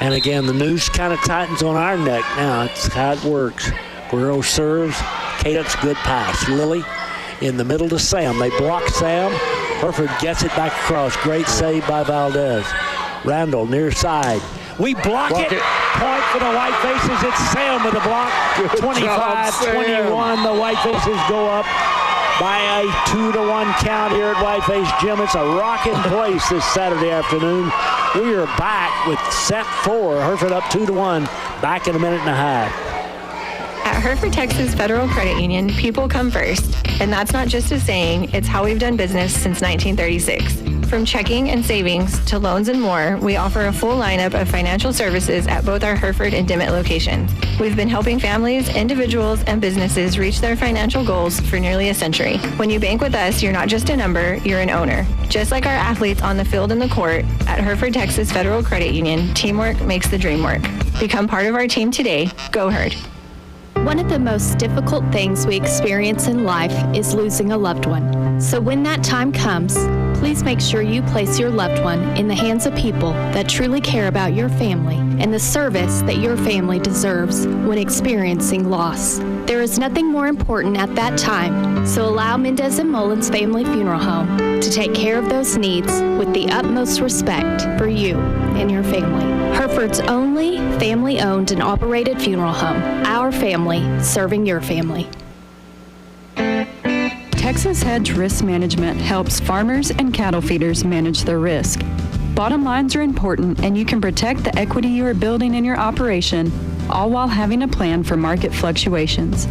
And again, the noose kind of tightens on our neck now. It's how it works. Guerrero serves. Cadence, good pass. Lily in the middle to Sam. They block Sam. Hereford gets it back across. Great save by Valdez. Randall near side. We block it. Point for the Whitefaces. It's Sam with the block. 25-21. The Whitefaces go up by a 2-1 count here at Whiteface Gym. It's a rocking place this Saturday afternoon. We are back with set 4. Hereford up 2-1. Back in a minute and a half. At Hereford Texas Federal Credit Union, people come first. And that's not just a saying, it's how we've done business since 1936. From checking and savings to loans and more, we offer a full lineup of financial services at both our Hereford and Dimmitt locations. We've been helping families, individuals, and businesses reach their financial goals for nearly a century. When you bank with us, you're not just a number, you're an owner. Just like our athletes on the field and the court, at Hereford Texas Federal Credit Union, teamwork makes the dream work. Become part of our team today. Go Herd. One of the most difficult things we experience in life is losing a loved one. So when that time comes, please make sure you place your loved one in the hands of people that truly care about your family and the service that your family deserves when experiencing loss. There is nothing more important at that time, so allow Mendez and Mullins Family Funeral Home to take care of those needs with the utmost respect for you and your family. Hereford's only family-owned and operated funeral home. Our family serving your family. Texas Hedge Risk Management helps farmers and cattle feeders manage their risk. Bottom lines are important, and you can protect the equity you are building in your operation, all while having a plan for market fluctuations.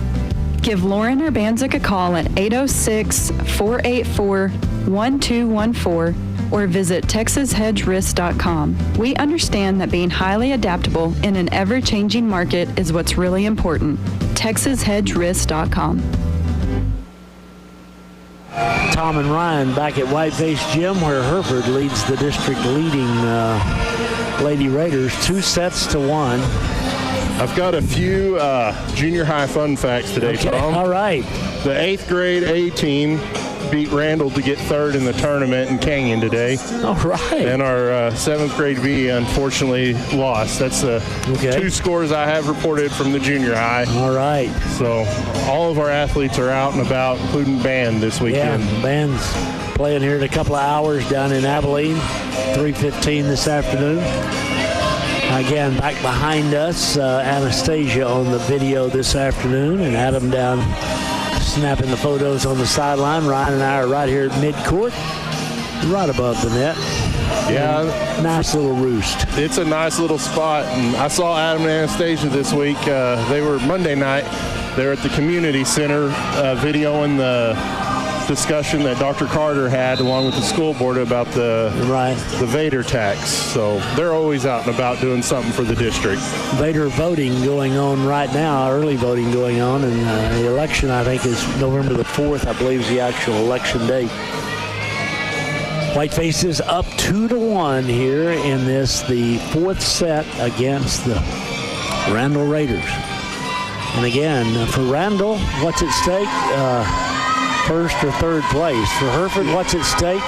Give Lauren Urbanzik a call at 806-484-1214 or visit texashedgerisk.com. We understand that being highly adaptable in an ever-changing market is what's really important. texashedgerisk.com. Tom and Ryan back at Whiteface Gym, where Hereford leads the district leading Lady Raiders 2-1. I've got a few junior high fun facts today, okay, Tom. All right. The 8th grade A team beat Randall to get third in the tournament in Canyon today. All right. And our 7th grade B unfortunately lost. That's the two scores I have reported from the junior high. All right. So all of our athletes are out and about, including band this weekend. Yeah, the band's playing here in a couple of hours down in Abilene, 3:15 this afternoon. Again, back behind us, Anastasia on the video this afternoon, and Adam down snapping the photos on the sideline. Ryan and I are right here at midcourt, right above the net. Yeah. Nice little roost. It's a nice little spot. And I saw Adam and Anastasia this week. They were Monday night. They're at the community center videoing the discussion that Dr. Carter had along with the school board about the Vader tax. So they're always out and about doing something for the district. Vader voting going on right now, early voting going on, and the election, I think, is November the 4th, I believe, is the actual election date. Whitefaces up 2-1 here in this, the 4th set against the Randall Raiders. And again, for Randall, what's at stake? First or third place. For Hereford, what's at stake?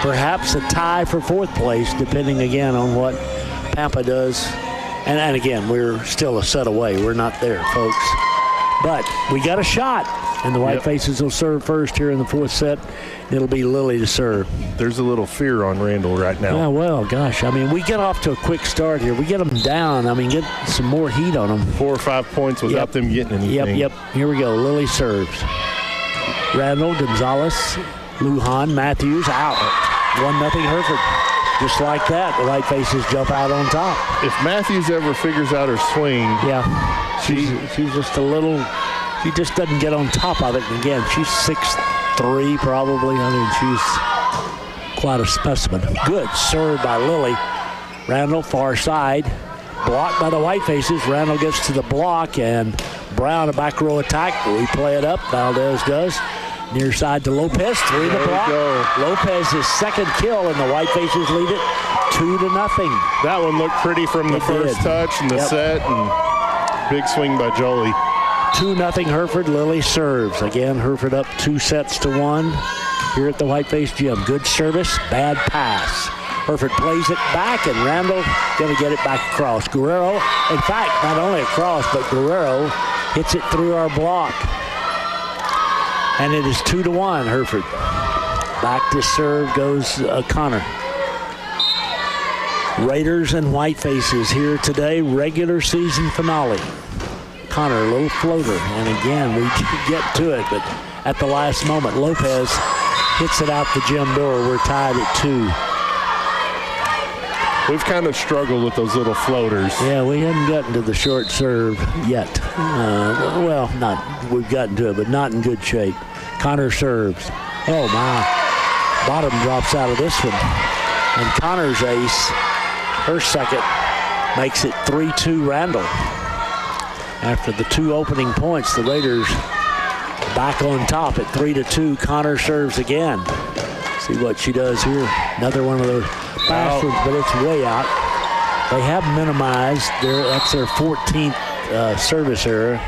Perhaps a tie for 4th place, depending again on what Pampa does. And again, we're still a set away. We're not there, folks. But we got a shot, and the Whitefaces will serve first here in the 4th set. It'll be Lily to serve. There's a little fear on Randall right now. Yeah, well, gosh, I mean, we get off to a quick start here. We get them down. I mean, get some more heat on them. 4 or 5 points without them getting anything. Yep. Here we go. Lily serves. Randall, Gonzalez, Lujan, Matthews out. 1-0 Hereford. Just like that, the White Faces jump out on top. If Matthews ever figures out her swing, she's just a little. She just doesn't get on top of it. And again, she's 6'3", probably. I mean, she's quite a specimen. Good serve by Lily. Randall, far side, blocked by the White Faces. Randall gets to the block, and Brown a back row attack. We play it up. Valdez does. Near side to Lopez, 3 the block. Lopez's second kill, and the White Faces lead it 2-0. That one looked pretty from the first touch and the set, and big swing by Jolie. 2-0 Hereford. Lily serves. Again, Hereford up 2-1 here at the White Face Gym. Good service, bad pass. Hereford plays it back, and Randall going to get it back across. Guerrero, in fact, not only across, but Guerrero hits it through our block. And it is 2-1, Hereford. Back to serve goes Connor. Raiders and White Faces here today, regular season finale. Connor, a little floater, and again, we get to it, but at the last moment, Lopez hits it out the gym door. We're tied at 2. We've kind of struggled with those little floaters. Yeah, we haven't gotten to the short serve yet. We've gotten to it, but not in good shape. Connor serves. Oh, my. Bottom drops out of this one. And Connor's ace, her second, makes it 3-2 Randall. After the 2 opening points, the Raiders back on top at 3-2. Connor serves again. See what she does here. Another one of those fast ones, but it's way out. They have minimized that's their 14th service error.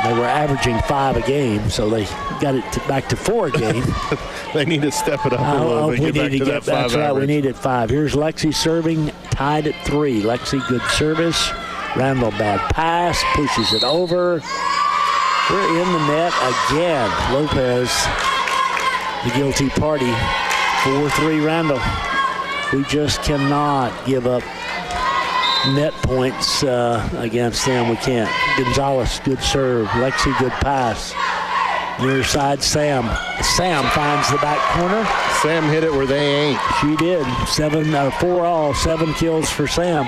They were averaging 5 a game, so they got it back to 4 a game. They need to step it up a little bit. That's right, we need it 5. Here's Lexi serving, tied at 3. Lexi, good service. Randall, bad pass, pushes it over. We're in the net again. Lopez, the guilty party. 4-3 Randall. We just cannot give up net points against them. We can't. Gonzalez, good serve. Lexi, good pass. Near side, Sam. Sam finds the back corner. Sam hit it where they ain't. She did. 4 all, 7 kills for Sam.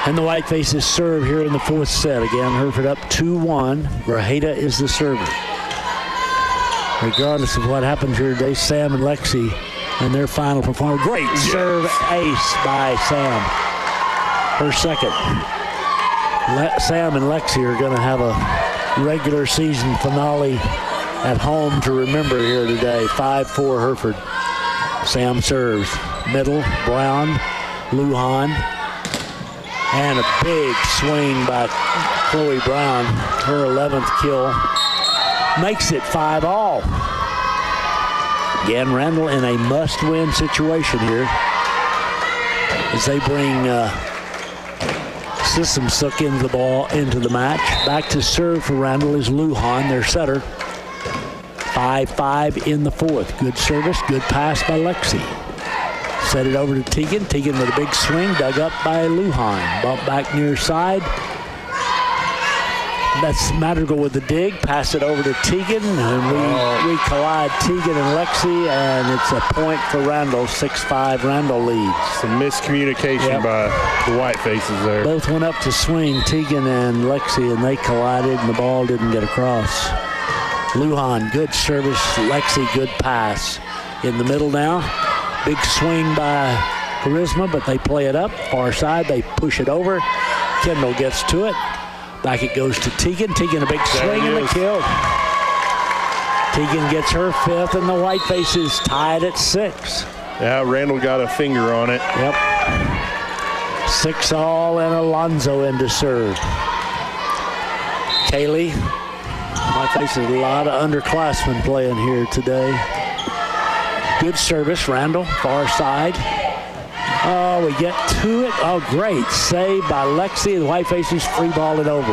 And the White Faces serve here in the 4th set. Again, Hereford up 2-1. Grajeda is the server. Regardless of what happens here today, Sam and Lexi and their final performance. Great serve ace by Sam. Her second. Sam and Lexi are going to have a regular season finale at home to remember here today. 5-4 Hereford. Sam serves. Middle, Brown, Lujan. And a big swing by Chloe Brown. Her 11th kill. Makes it 5 all. Again, Randall in a must-win situation here as they bring System Sook into the match. Back to serve for Randall is Lujan, their setter. 5-5 in the 4th. Good service, good pass by Lexi. Set it over to Tegan. Tegan with a big swing, dug up by Lujan. Bump back near side. That's Madrigal with the dig. Pass it over to Tegan, and we collide Tegan and Lexi, and it's a point for Randall. 6-5 Randall leads. Some miscommunication by the White Faces there. Both went up to swing, Tegan and Lexi, and they collided, and the ball didn't get across. Lujan, good service. Lexi, good pass. In the middle now. Big swing by Charisma, but they play it up. Far side, they push it over. Kendall gets to it. Back it goes to Tegan. Tegan a big swing and a kill. Tegan gets her 5th, and the White Faces tied at 6. Yeah, Randall got a finger on it. Yep. 6 all, and Alonzo in to serve. Kaylee. White Faces, a lot of underclassmen playing here today. Good service, Randall, far side. Oh, we get to it. Oh, great save by Lexi. The White Faces free ball it over.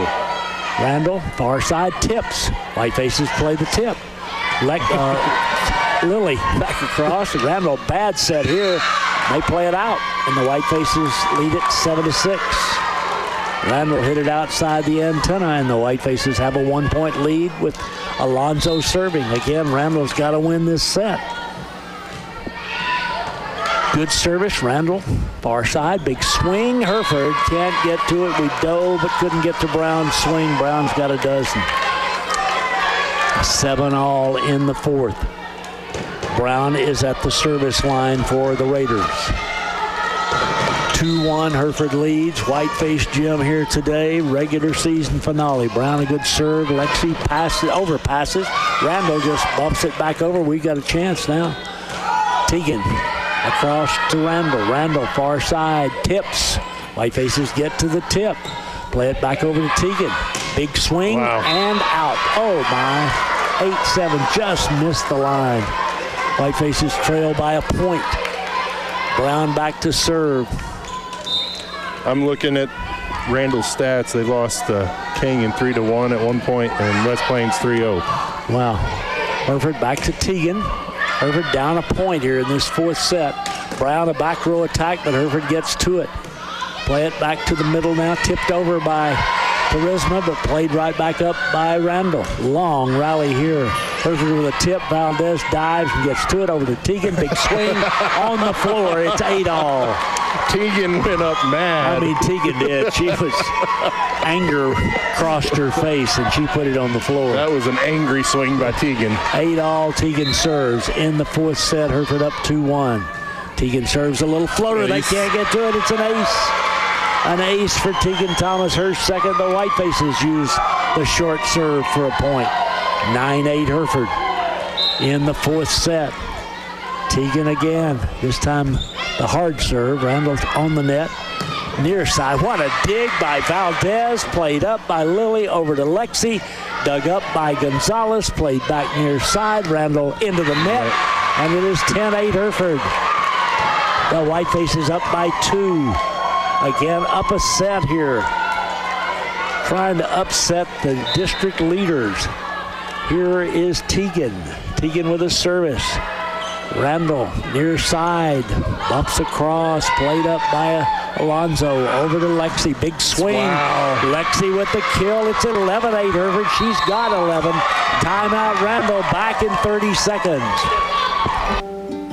Randall, far side, tips. White Faces play the tip. Lily back across. Randall, bad set here. They play it out, and the White Faces lead it 7-6. Randall hit it outside the antenna, and the White Faces have a 1-point lead with Alonzo serving. Again, Randall's got to win this set. Good service, Randall. Far side, big swing. Hereford can't get to it. We dove, but couldn't get to Brown's swing. Brown's got a dozen. 7-all in the fourth. Brown is at the service line for the Raiders. 2-1, Hereford leads. Whiteface Gym here today. Regular season finale. Brown a good serve. Lexi overpasses. Randall just bumps it back over. We got a chance now. Teagan across to Randall. Randall far side tips. Whitefaces get to the tip. Play it back over to Teagan. Big swing and out. Oh my. 8-7 just missed the line. Whitefaces trail by a point. Brown back to serve. I'm looking at Randall's stats. They lost Kenyon 3-1 at one point, and West Plains 3-0. Wow. Hereford back to Teagan. Hereford down a point here in this fourth set. Brown a back row attack, but Hereford gets to it. Play it back to the middle now. Tipped over by Charisma, but played right back up by Randall. Long rally here. Hereford with a tip. Valdez dives and gets to it over to Teagan. Big swing on the floor. It's 8-all. Teagan went up mad. I mean, Teagan did. She was, anger crossed her face, and she put it on the floor. That was an angry swing by Teagan. 8-all, Teagan serves. In the fourth set, Hereford up 2-1. Teagan serves a little floater. They can't get to it. It's an ace. An ace for Teagan Thomas. Her second. The Whitefaces use the short serve for a point. 9-8 Hereford in the fourth set. Teagan again. This time the hard serve. Randall's on the net. Near side. What a dig by Valdez. Played up by Lilly over to Lexi. Dug up by Gonzalez. Played back near side. Randall into the net. And it is 10-8 Hereford. The Whitefaces up by 2. Again, up a set here. Trying to upset the district leaders. Here is Teagan. Teagan with a service. Randall near side. Bumps across. Played up by Alonzo. Over to Lexi. Big swing. Wow. Lexi with the kill. It's 11-8 Hereford. She's got 11. Timeout Randall. Back in 30 seconds.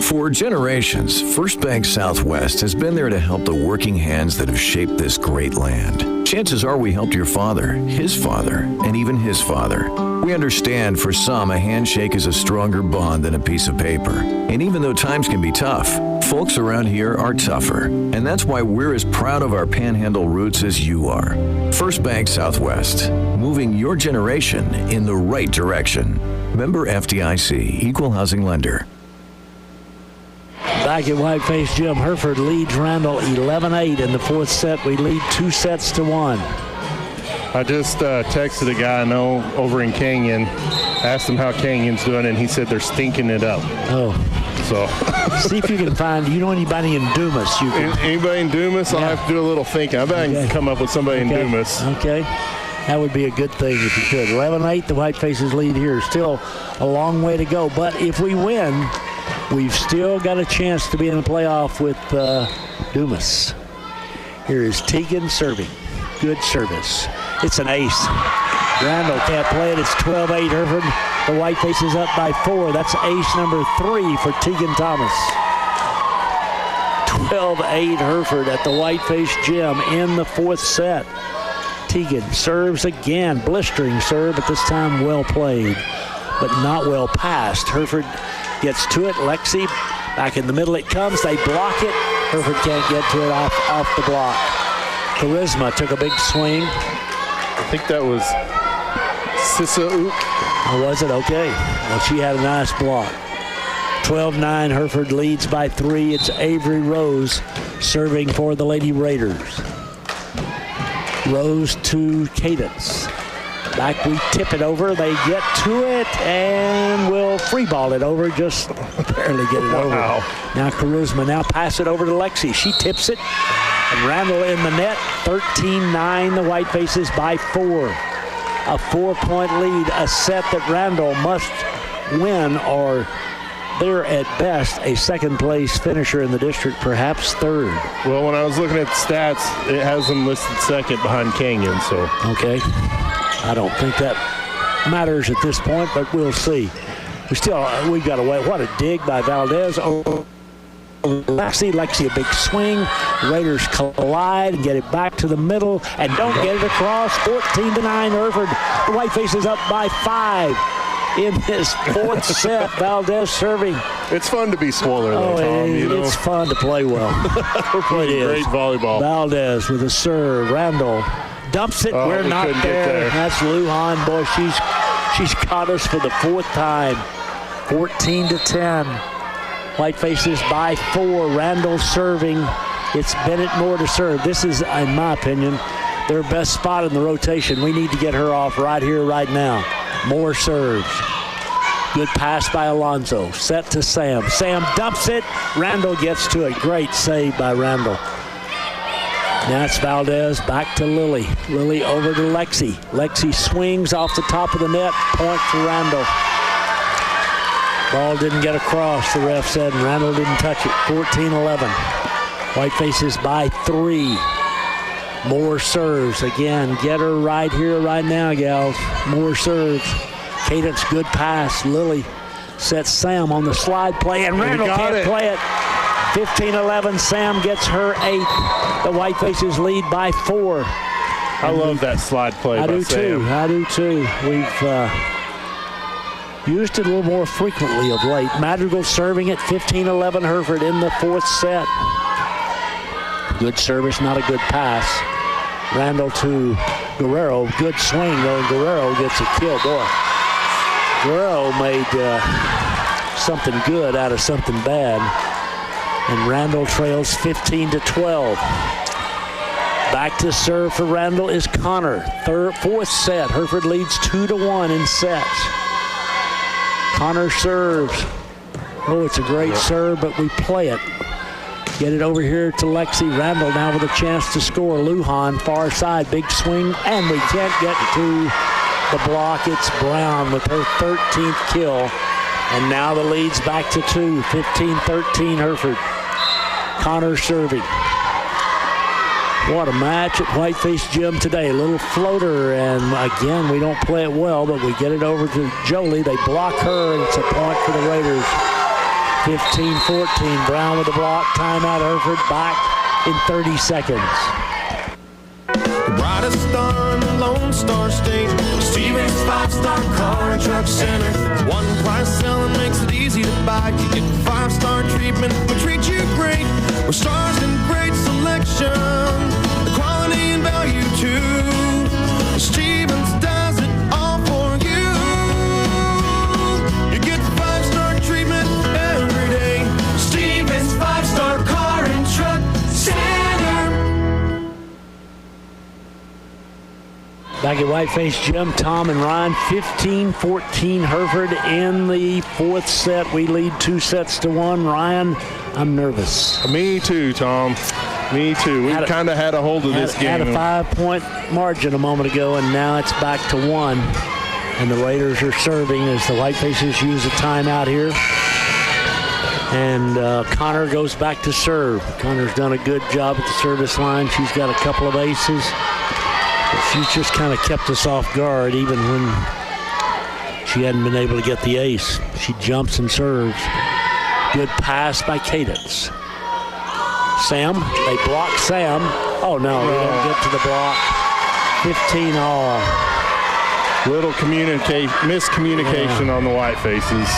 For generations, First Bank Southwest has been there to help the working hands that have shaped this great land. Chances are we helped your father, his father, and even his father. We understand for some a handshake is a stronger bond than a piece of paper. And even though times can be tough, folks around here are tougher. And that's why we're as proud of our Panhandle roots as you are. First Bank Southwest, moving your generation in the right direction. Member FDIC, Equal Housing Lender. Back at Whiteface Gym, Hereford leads Randall 11-8 in the fourth set. We lead 2-1. I just texted a guy I know over in Canyon, asked him how Canyon's doing, and he said they're stinking it up. Oh. So see if you can find, you know anybody in Dumas? You can, anybody in Dumas? Yeah. I'll have to do a little thinking. I bet I can come up with somebody in Dumas. Okay. That would be a good thing if you could. 11-8, the Whitefaces lead here. Still a long way to go, but if we win, we've still got a chance to be in the playoff with Dumas. Here is Teagan serving. Good service. It's an ace. Randall can't play it. It's 12-8 Hereford. The Whitefaces up by 4. That's ace number 3 for Teagan Thomas. 12-8 Hereford at the Whiteface Gym in the fourth set. Teagan serves again. Blistering serve, but this time well played, but not well passed. Hereford gets to it. Lexi back in the middle it comes. They block it. Hereford can't get to it off the block. Charisma took a big swing. I think that was Sissa Ook. Oh, was it? Okay. Well, she had a nice block. 12-9, Hereford leads by 3. It's Avery Rose serving for the Lady Raiders. Rose to Cadence. Back we tip it over. They get to it and will free ball it over. Just barely get it over. Now Charisma now pass it over to Lexi. She tips it. And Randall in the net. 13-9 the Whitefaces by 4. A 4-point lead. A set that Randall must win, or they're at best a second place finisher in the district, perhaps third. Well, when I was looking at the stats, it has them listed second behind Canyon. So okay. I don't think that matters at this point, but we'll see. We got to wait. What a dig by Valdez. Lexi, a big swing. Raiders collide and get it back to the middle and don't get it across. 14-9 Hereford. The Whiteface is up by 5 in this fourth set. Valdez serving. It's fun to be spoiler, though, Tom. It's fun to play well. We're playing great volleyball. Valdez with a serve. Randall dumps it. We're not there. That's Lujan. Boy, she's caught us for the fourth time. 14-10. Whitefaces by 4. Randall serving. It's Bennett Moore to serve. This is, in my opinion, their best spot in the rotation. We need to get her off right here, right now. Moore serves. Good pass by Alonzo. Set to Sam. Sam dumps it. Randall gets to it. Great save by Randall. Now it's Valdez back to Lily. Lily over to Lexi. Lexi swings off the top of the net. Point for Randall. Ball didn't get across, the ref said, and Randall didn't touch it. 14-11. Whitefaces by 3. Moore serves again. Get her right here, right now, gals. Moore serves. Cadence, good pass. Lily sets Sam on the slide play, and Randall can't play it. 15-11. Sam gets her 8th. The Whitefaces lead by 4. I love that slide play by Sam. I do too. We've used it a little more frequently of late. Madrigal serving at 15-11 Hereford in the fourth set. Good service, not a good pass. Randall to Guerrero. Good swing, though. Guerrero gets a kill. Boy, Guerrero made something good out of something bad. And Randall trails 15-12. Back to serve for Randall is Connor. Fourth set. Hereford leads 2-1 in sets. Connor serves. Oh, it's a great serve, but we play it. Get it over here to Lexi. Randall now with a chance to score. Lujan, far side, big swing, and we can't get to the block. It's Brown with her 13th kill, and now the lead's back to 2. 15-13 Hereford. Connor serving. What a match at Whiteface Gym today. A little floater, and again, we don't play it well, but we get it over to Jolie. They block her, and it's a point for the Raiders. 15-14. Brown with the block. Timeout. Hereford back in 30 seconds. The brightest star in the Lone Star State. Stevens 5-star car and truck center. One price selling makes it easy to buy. You get 5-star treatment. We treat you great. We're stars and great selection. The quality and value too. Stevens does it all for you. You get 5-star treatment every day. Stevens 5-star car and truck center. Back at Whiteface Gym, Tom and Ryan, 15-14 Hereford in the fourth set. We lead 2-1. Ryan, I'm nervous. Me too, Tom. Me too. We kind of had a hold of this game. Had a 5-point margin a moment ago, and now it's back to 1. And the Raiders are serving as the Whitefaces use a timeout here. And Connor goes back to serve. Connor's done a good job at the service line. She's got a couple of aces. But she's just kind of kept us off guard even when she hadn't been able to get the ace. She jumps and serves. Good pass by Cadence. Sam, they block Sam. Oh no, they don't get to the block. 15-all. Little miscommunication on the Whitefaces.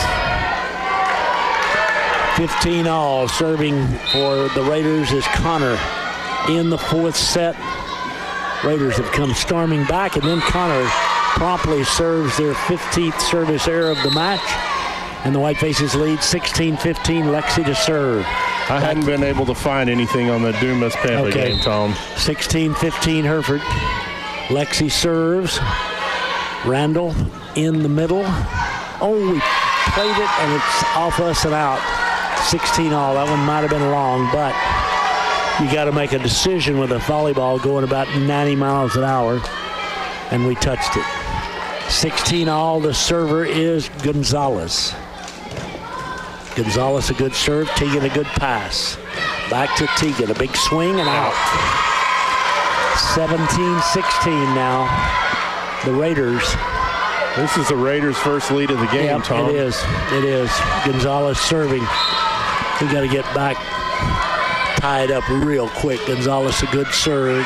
15-all. Serving for the Raiders is Connor in the fourth set. Raiders have come storming back, and then Connor promptly serves their 15th service error of the match. And the Whitefaces lead 16-15. Lexi to serve. I hadn't been able to find anything on the Dumas Panther game, Tom. 16-15 Hereford. Lexi serves. Randall in the middle. Oh, we played it, and it's off us and out. 16-all. That one might have been long, but you got to make a decision with a volleyball going about 90 miles an hour, and we touched it. 16-all. The server is Gonzalez. Gonzalez a good serve. Teagan a good pass. Back to Teagan. A big swing and out. 17-16 now. The Raiders This is the Raiders' first lead of the game, Yep, Tom. It is. It is. Gonzalez serving. We got to get back tied up real quick. Gonzalez a good serve.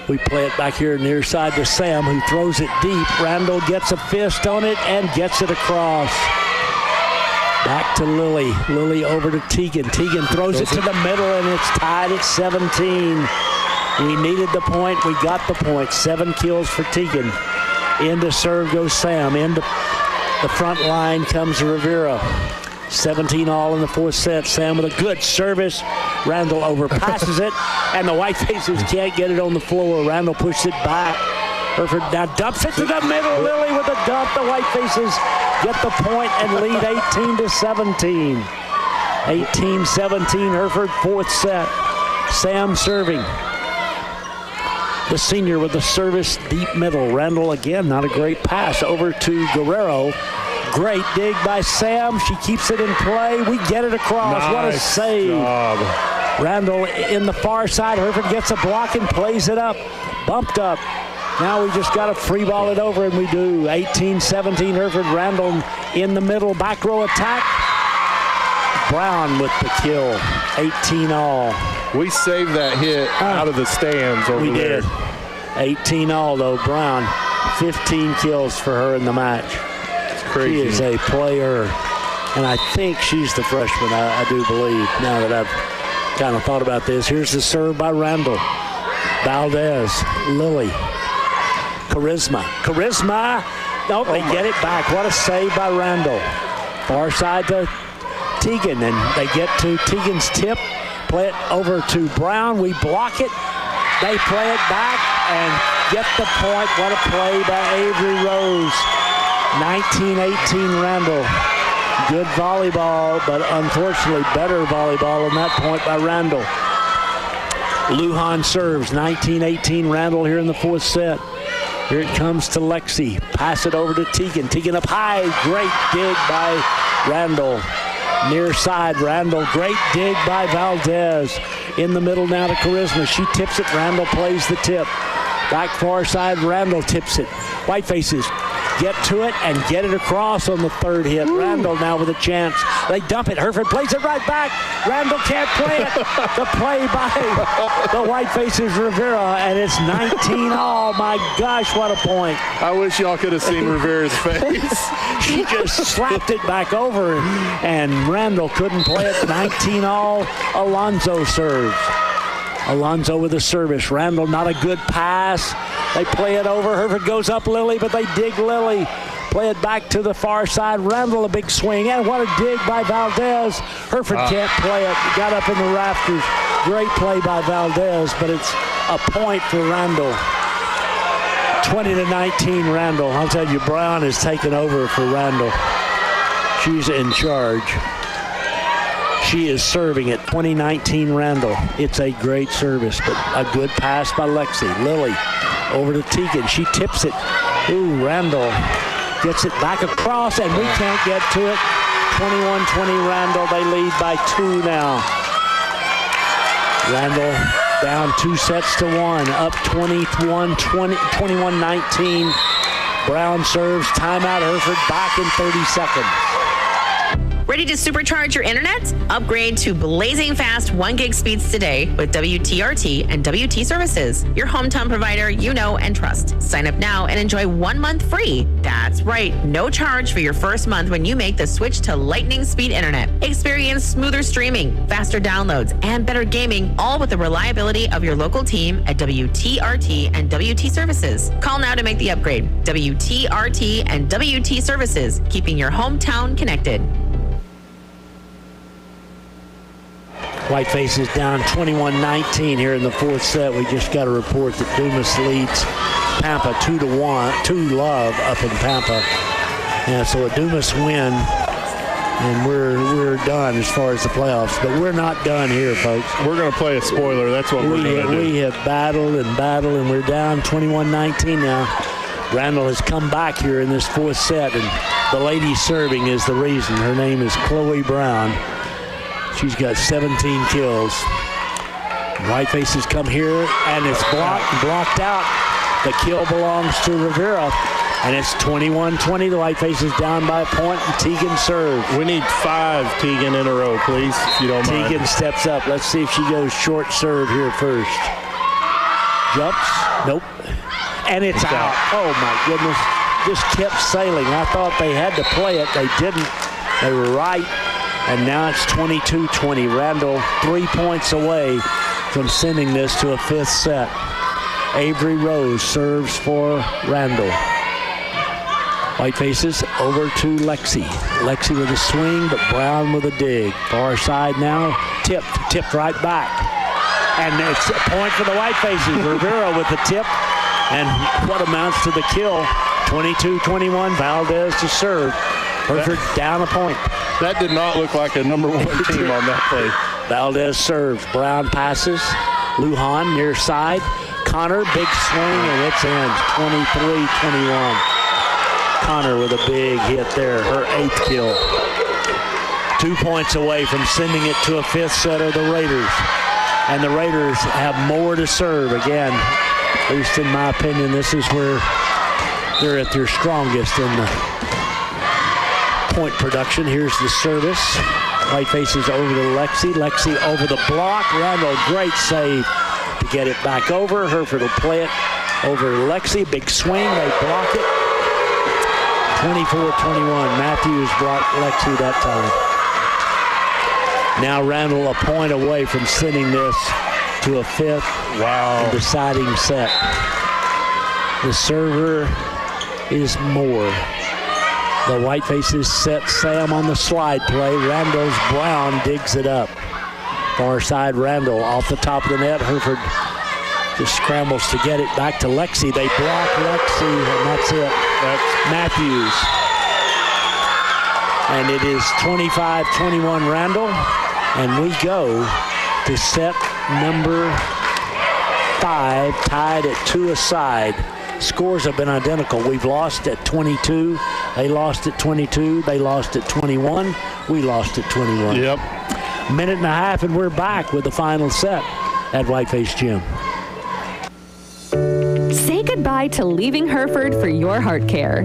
We play it back here near side to Sam, who throws it deep. Randall gets a fist on it and gets it across. Back to Lily. Lily over to Tegan. Tegan throws it to the middle, and it's tied at 17. We needed the point. We got the point. 7 kills for Tegan. Into serve goes Sam. Into the front line comes Rivera. 17 all in the 4th set. Sam with a good service. Randall overpasses it, and the White Faces can't get it on the floor. Randall pushes it back. Hereford now dumps it to the middle. Lily with a dump. The White Faces get the point and lead 18-17. 18-17, Hereford, 4th set. Sam serving. The senior with the service deep middle. Randall again, not a great pass over to Guerrero. Great dig by Sam. She keeps it in play. We get it across. Nice what a save. job. Randall in the far side. Hereford gets a block and plays it up. Bumped up. Now we just got to free ball it over, and we do. 18-17, Hereford. Randall in the middle. Back row attack. Brown with the kill. 18 all. We saved that hit out of the stands over there. We did. 18 all, though. Brown, 15 kills for her in the match. It's crazy. She is a player, and I think she's the freshman, I do believe, now that I've kind of thought about this. Here's the serve by Randall. Valdez, Lily, Charisma. Nope, they get it back. What a save by Randall. Far side to Tegan, and they get to Tegan's tip. Play it over to Brown. We block it. They play it back and get the point. What a play by Avery Rose. 19-18 Randall. Good volleyball, but unfortunately better volleyball on that point by Randall. Lujan serves. 19-18 Randall here in the 4th set. Here it comes to Lexi. Pass it over to Tegan. Tegan up high. Great dig by Randall. Near side, Randall. Great dig by Valdez. In the middle now to Charisma. She tips it. Randall plays the tip. Back far side, Randall tips it. White Faces get to it and get it across on the 3rd hit. Randall now with a chance. They dump it. Hereford plays it right back. Randall can't play it. The play by the White Faces Rivera, and it's 19 all. My gosh, what a point. I wish y'all could have seen Rivera's face. She just slapped it back over, and Randall couldn't play it. 19 all. Alonzo serves. Alonzo with a service. Randall, not a good pass. They play it over. Hereford goes up Lily, but they dig Lily. Play it back to the far side. Randall a big swing. And what a dig by Valdez. Hereford can't play it. Got up in the rafters. Great play by Valdez, but it's a point for Randall. 20-19 Randall. I'll tell you, Brown is taking over for Randall. She's in charge. She is serving at 20-19 Randall. It's a great service, but a good pass by Lexi. Lily over to Tegan. She tips it. Ooh, Randall gets it back across, and we can't get to it. 21-20 Randall. They lead by 2 now. Randall down 2 sets to 1. Up 21-19. Brown serves. Timeout. Hereford back in 30 seconds. Ready to supercharge your internet? Upgrade to blazing fast 1 gig speeds today with WTRT and WT Services, your hometown provider you know and trust. Sign up now and enjoy 1 month free. That's right, no charge for your first month when you make the switch to lightning speed internet. Experience smoother streaming, faster downloads, and better gaming, all with the reliability of your local team at WTRT and WT Services. Call now to make the upgrade. WTRT and WT Services, keeping your hometown connected. White Faces down 21-19 here in the 4th set. We just got a report that Dumas leads Pampa 2-1, 2-love up in Pampa. Yeah, so a Dumas win, and we're done as far as the playoffs. But we're not done here, folks. We're going to play a spoiler. That's what we're going to do. We have battled, and we're down 21-19 now. Randall has come back here in this 4th set, and the lady serving is the reason. Her name is Chloe Brown. She's got 17 kills. White Faces come here, and it's blocked out. The kill belongs to Rivera, And it's 21-20. The Whitefaces down by a point, and Tegan serves. We need 5 Tegan in a row, please, if you don't mind. Tegan steps up. Let's see if she goes short serve here first. Jumps. Nope. And it's out. Oh, my goodness. Just kept sailing. I thought they had to play it. They didn't. They were right. And now it's 22-20. Randall 3 points away from sending this to a 5th set. Avery Rose serves for Randall. Whitefaces over to Lexi. Lexi with a swing, but Brown with a dig. Far side now, tipped right back. And it's a point for the Whitefaces. Rivera with the tip, and what amounts to the kill. 22-21, Valdez to serve. Hereford down a point. That did not look like a number 1 team on that play. Valdez serves. Brown passes. Lujan near side. Connor, big swing, and it's in. 23-21. Connor with a big hit there, her 8th kill. 2 points away from sending it to a 5th set of the Raiders. And the Raiders have more to serve. Again, at least in my opinion, this is where they're at their strongest in the point production. Here's the service. Whitefaces over to Lexi. Lexi over the block. Randall, great save to get it back over. Hereford will play it over to Lexi. Big swing, they block it. 24-21. Matthews blocked Lexi that time. Now Randall a point away from sending this to a 5th and deciding set. The server is Moore. The Whitefaces set Sam on the slide play. Randall's Brown digs it up. Far side Randall off the top of the net. Hereford just scrambles to get it back to Lexi. They block Lexi, and that's it. That's Matthews. And it is 25-21 Randall. And we go to set number 5, tied at 2 aside. Scores have been identical. We've lost at 22. They lost at 22. They lost at 21. We lost at 21. Yep. Minute and a half, and we're back with the final set at Whiteface Gym. Say goodbye to leaving Hereford for your heart care.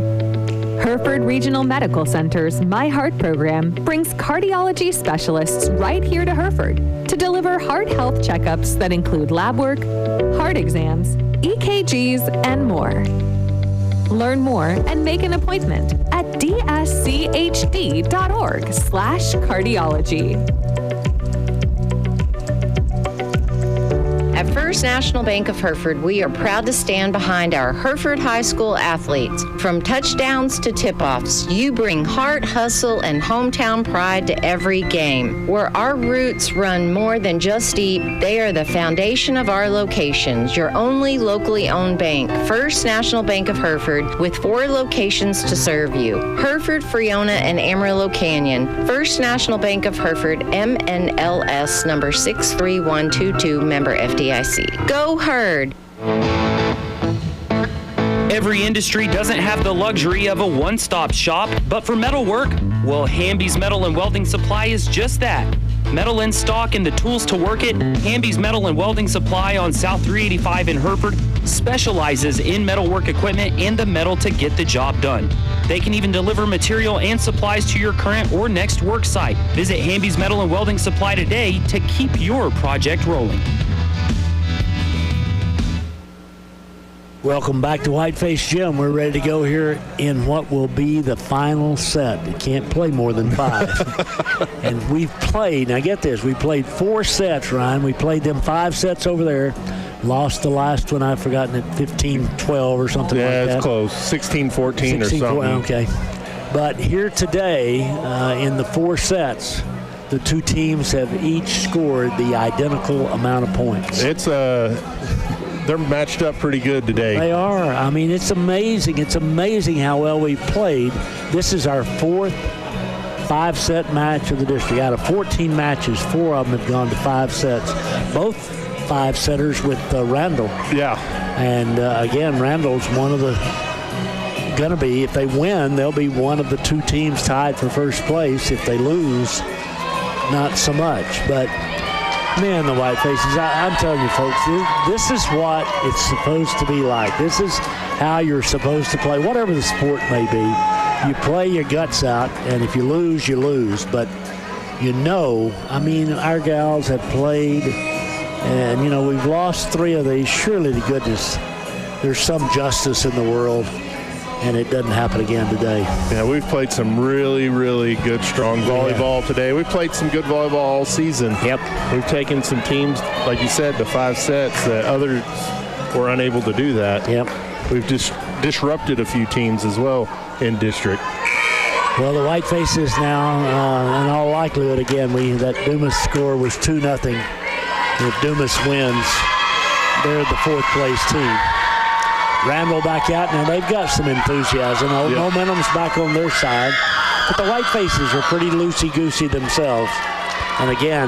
Hereford Regional Medical Center's My Heart program brings cardiology specialists right here to Hereford to deliver heart health checkups that include lab work, heart exams, EKGs, and more. Learn more and make an appointment at dschd.org/cardiology. At First National Bank of Hereford, we are proud to stand behind our Hereford High School athletes. From touchdowns to tip-offs, you bring heart, hustle, and hometown pride to every game. Where our roots run more than just deep, they are the foundation of our locations. Your only locally owned bank, First National Bank of Hereford, with 4 locations to serve you. Hereford, Freona, and Amarillo Canyon. First National Bank of Hereford, MNLS number 63122, member FDIC. Go Herd! Every industry doesn't have the luxury of a one-stop shop, but for metal work, well, Hamby's Metal and Welding Supply is just that. Metal in stock and the tools to work it, Hamby's Metal and Welding Supply on South 385 in Hereford specializes in metalwork equipment and the metal to get the job done. They can even deliver material and supplies to your current or next work site. Visit Hamby's Metal and Welding Supply today to keep your project rolling. Welcome back to Whiteface Gym. We're ready to go here in what will be the final set. You can't play more than 5. And we've played, now get this, we played 4 sets, Ryan. We played them 5 sets over there. Lost the last one, I've forgotten it, 15-12 or something like that. Yeah, it's close, 16-14 or something. Okay. But here today, in the 4 sets, the 2 teams have each scored the identical amount of points. They're matched up pretty good today. They are. I mean, it's amazing. It's amazing how well we've played. This is our 4th 5-set match of the district. Out of 14 matches, 4 of them have gone to 5 sets. Both 5-setters with Randall. Yeah. And again, Randall's one of the going to be, if they win, they'll be one of the 2 teams tied for first place. If they lose, not so much. But man, the Whitefaces, I'm telling you folks, this is what it's supposed to be like. This is how you're supposed to play, whatever the sport may be. You play your guts out, and if you lose, you lose. But our gals have played, and, we've lost 3 of these. Surely to goodness, there's some justice in the world, and it doesn't happen again today. Yeah, we've played some really, really good, strong volleyball today. We've played some good volleyball all season. Yep. We've taken some teams, like you said, to 5 sets that others were unable to do that. Yep. We've just disrupted a few teams as well in district. Well, the White Faces now, in all likelihood, again, that Dumas score was 2-0. If Dumas wins, they're the 4th place team. Randall back out. Now they've got some enthusiasm. Momentum's back on their side. But the White Faces are pretty loosey-goosey themselves. And again,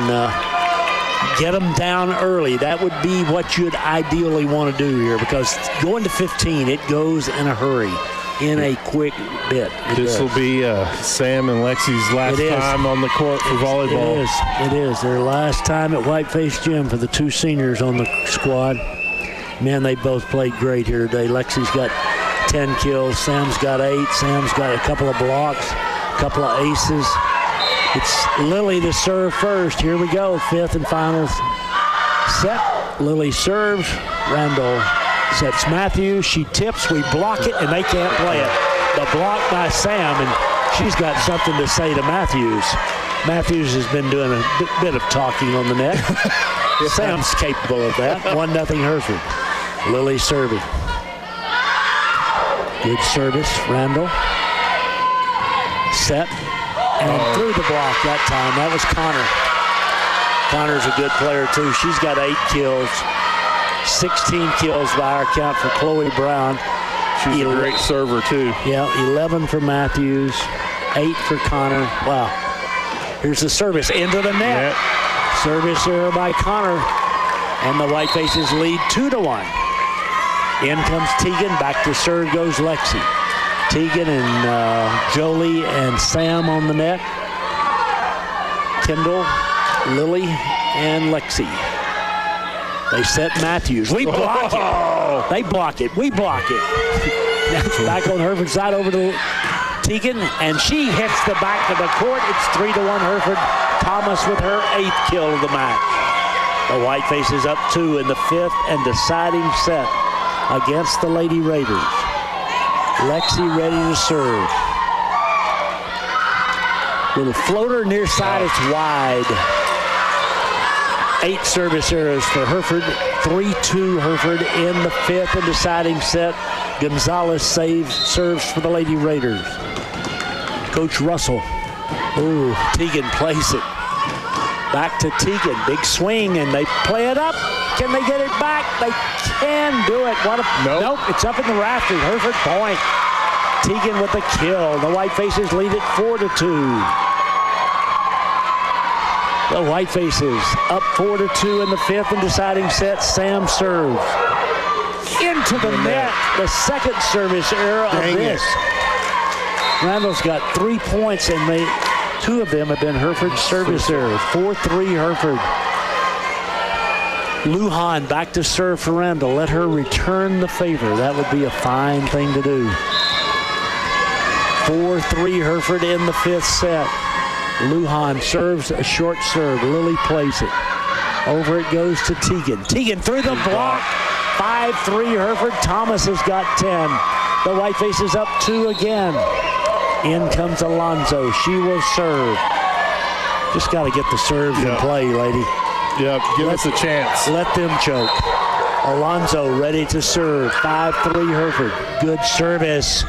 get them down early. That would be what you'd ideally want to do here, because going to 15, it goes in a hurry, in a quick bit. This will be Sam and Lexi's last time on the court for volleyball. It is. Their last time at Whiteface Gym for the 2 seniors on the squad. Man, they both played great here today. Lexi's got 10 kills. Sam's got 8. Sam's got a couple of blocks, a couple of aces. It's Lily to serve first. Here we go, 5th and final set. Lily serves. Randall sets Matthews. She tips. We block it, and they can't play it. The block by Sam, and she's got something to say to Matthews. Matthews has been doing a bit of talking on the net. Sam's capable of that. 1-0 Hereford. Lily serving. Good service, Randall. Set. And through the block that time. That was Connor. Connor's a good player, too. She's got 8 kills. 16 kills by our count for Chloe Brown. She's a great server, too. Yeah, 11 for Matthews. 8 for Connor. Wow. Here's the service into the net. Service error by Connor. And the White Faces lead 2-1. In comes Tegan. Back to serve goes Lexi. Tegan and Jolie and Sam on the net. Kendall, Lily, and Lexi. They set Matthews. We block it. They block it. We block it. That's back on Hereford's side over to Tegan, and she hits the back of the court. It's 3-1 Hereford. Thomas with her 8th kill of the match. The White Faces up 2 in the 5th and deciding set against the Lady Raiders. Lexi ready to serve. Little floater near side, it's wide. 8 service errors for Hereford. 3-2 Hereford in the 5th and deciding set. Gonzalez serves for the Lady Raiders. Coach Russell. Ooh, Tegan plays it. Back to Tegan. Big swing, and they play it up. Can they get it back? They can do it. Nope, it's up in the rafters. Hereford point. Tegan with the kill. The White Faces lead it 4-2. The White Faces up 4-2 in the 5th and deciding set. Sam serves. Into the net. The second service error of this. Randall's got 3 points, and 2 of them have been Hereford service errors. 4-3 Hereford. Lujan back to serve for Randall. Let her return the favor. That would be a fine thing to do. 4-3 Hereford in the 5th set. Lujan serves a short serve. Lily plays it. Over it goes to Tegan. Tegan through the block. 5-3 Hereford. Thomas has got 10. The White Faces up 2 again. In comes Alonzo. She will serve. Just got to get the serves in play, lady. Yep, give us a chance. Let them choke. Alonzo ready to serve. 5-3 Hereford. Good service.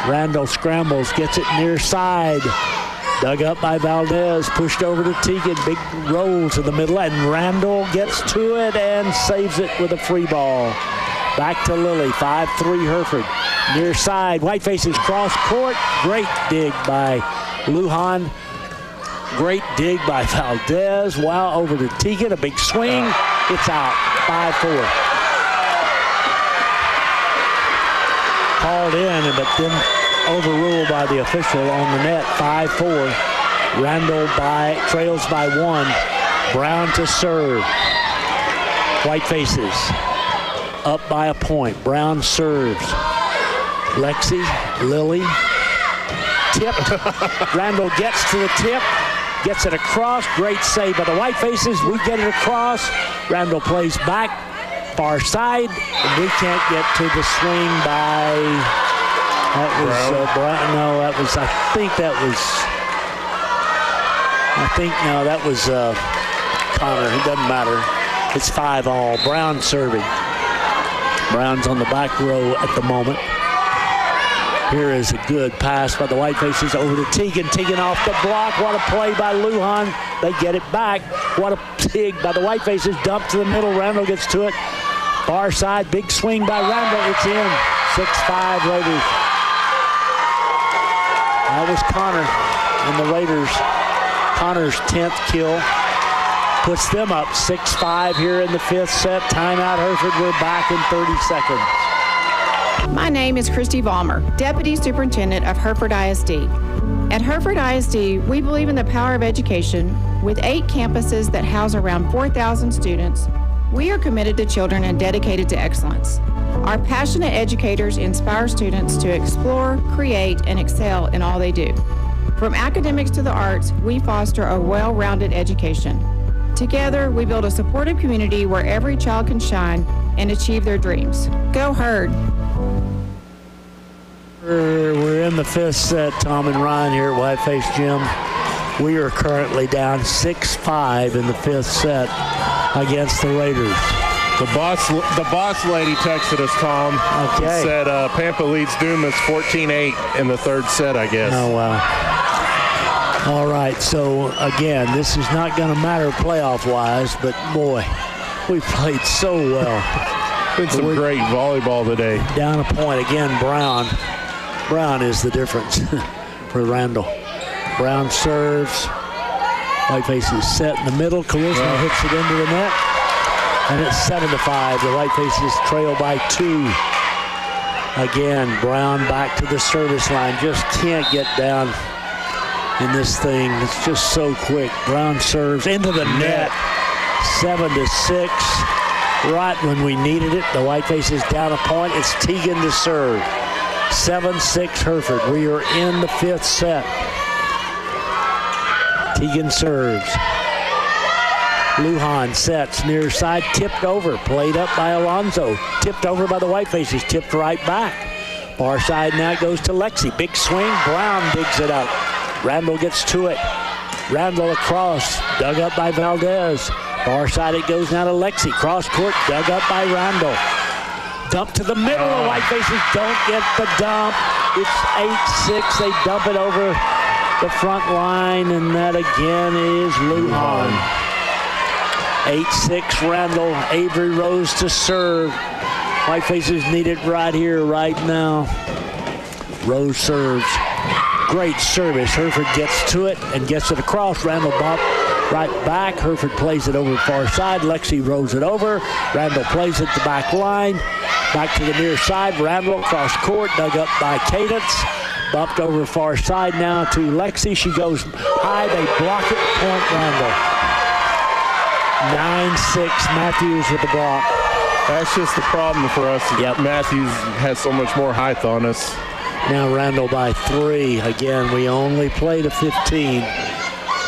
Randall scrambles, gets it near side. Dug up by Valdez, pushed over to Tegan. Big roll to the middle, and Randall gets to it and saves it with a free ball. Back to Lily, 5-3 Hereford. Near side, White Faces cross court. Great dig by Lujan. Great dig by Valdez. Wow, over to Tegan, a big swing. It's out, 5-4. Called in, but then overruled by the official on the net, 5-4. Randall trails by 1. Brown to serve. White Faces up by a point. Brown serves. Lexi, Lily, tipped. Randall gets to the tip, gets it across. Great save by the White Faces. We get it across. Randall plays back, far side, and we can't get to the swing by, that was, no, that was, that was Connor. It doesn't matter. It's 5-all. Brown serving. Brown's on the back row at the moment. Here is a good pass by the White Faces over to Teagan. Teagan off the block. What a play by Lujan. They get it back. What a dig by the White Faces. Dump to the middle. Randall gets to it. Far side. Big swing by Randall. It's in. 6-5 Raiders. That was Connor and the Raiders. Connor's 10th kill. Puts them up 6-5 here in the 5th set. Timeout Hereford. We're back in 30 seconds. My name is Christy Vollmer, Deputy Superintendent of Hereford ISD. At Hereford ISD, we believe in the power of education. With 8 campuses that house around 4,000 students, we are committed to children and dedicated to excellence. Our passionate educators inspire students to explore, create, and excel in all they do. From academics to the arts, we foster a well-rounded education. Together, we build a supportive community where every child can shine and achieve their dreams. Go Herd! We're in the 5th set. Tom and Ryan here at Whiteface Gym. We are currently down 6-5 in the 5th set against the Raiders. The boss lady texted us, Tom. Okay. Said Pampa leads Dumas 14-8 in the 3rd set, I guess. Oh, wow. All right, so again, this is not going to matter playoff-wise, but boy, we played so well. Been some great volleyball today. Down a point again. Brown is the difference for Randall. Brown serves. Whiteface is set in the middle. Charisma hits it into the net. And it's 7-5. The Whitefaces trail by 2. Again, Brown back to the service line. Just can't get down in this thing. It's just so quick. Brown serves into the net. 7-6. Right when we needed it. The Whitefaces down a point. It's Teagan to serve. 7-6 Hereford. We are in the 5th set. Teagan serves. Lujan sets near side, tipped over, played up by Alonzo, tipped over by the Whitefaces, tipped right back. Far side now goes to Lexi. Big swing. Brown digs it up. Randall gets to it. Randall across, dug up by Valdez. Far side it goes now to Lexi. Cross court, dug up by Randall. Dump to the middle. The Whitefaces don't get the dump. It's 8-6. They dump it over the front line, and that again is Lujan. 8-6 Randall. Avery Rose to serve. Whitefaces need it right here, right now. Rose serves. Great service. Hereford gets to it and gets it across. Randall bump right back. Hereford plays it over the far side. Lexi rolls it over. Randall plays it the back line. Back to the near side. Randall cross court, dug up by Cadence. Bumped over far side now to Lexi. She goes high. They block it. Point Randall. 9-6 Matthews with the block. That's just the problem for us. Yep. Matthews has so much more height on us. Now Randall by 3. Again, we only play to 15.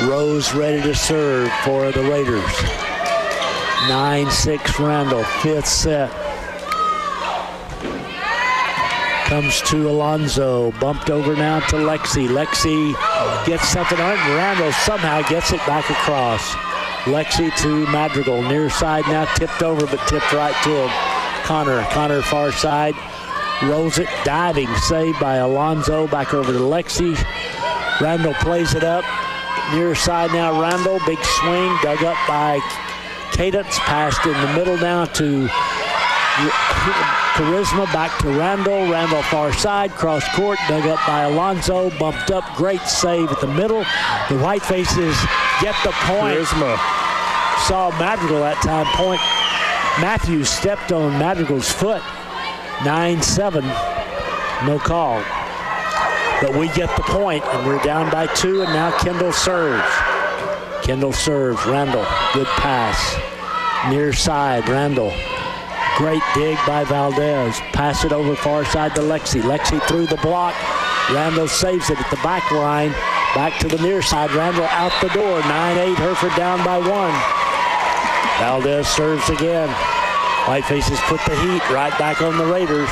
Rose ready to serve for the Raiders. 9-6 Randall, 5th set. Comes to Alonzo, bumped over now to Lexi. Lexi gets something on it, and Randall somehow gets it back across. Lexi to Madrigal, near side now, tipped over, but tipped right to him. Connor far side, rolls it, diving, saved by Alonzo, back over to Lexi. Randall plays it up, near side now, Randall, big swing, dug up by Cadence, passed in the middle now to Charisma, back to Randall. Randall far side, cross court, dug up by Alonzo, bumped up, great save at the middle. The Whitefaces get the point. Charisma. Saw Madrigal that time. Point. Matthews stepped on Madrigal's foot. 9-7. No call. But we get the point, and we're down by 2, and now Kendall serves. Kendall serves. Randall, good pass. Near side, Randall. Great dig by Valdez. Pass it over far side to Lexi. Lexi through the block. Randall saves it at the back line. Back to the near side. Randall out the door. 9-8. Hereford down by 1. Valdez serves again. Whitefaces put the heat right back on the Raiders.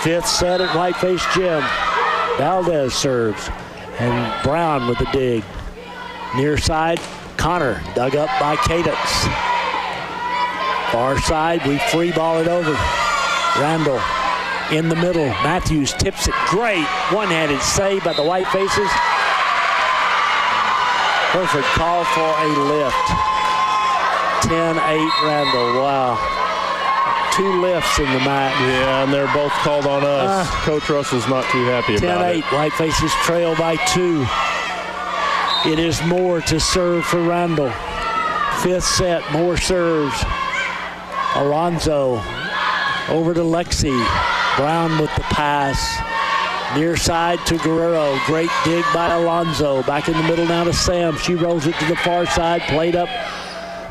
5th set at Whiteface Gym. Valdez serves. And Brown with the dig. Near side, Connor dug up by Cadence. Far side, we free ball it over. Randall in the middle. Matthews tips it. Great one-handed save by the Whitefaces. Hereford called for a lift. 10-8 Randall. Wow. 2 lifts in the match. Yeah, and they're both called on us. Coach Russell's not too happy about it. 10-8. Whitefaces trail by 2. It is Moore to serve for Randall. 5th set, Moore serves. Alonzo over to Lexi. Brown with the pass. Near side to Guerrero. Great dig by Alonzo. Back in the middle now to Sam. She rolls it to the far side. Played up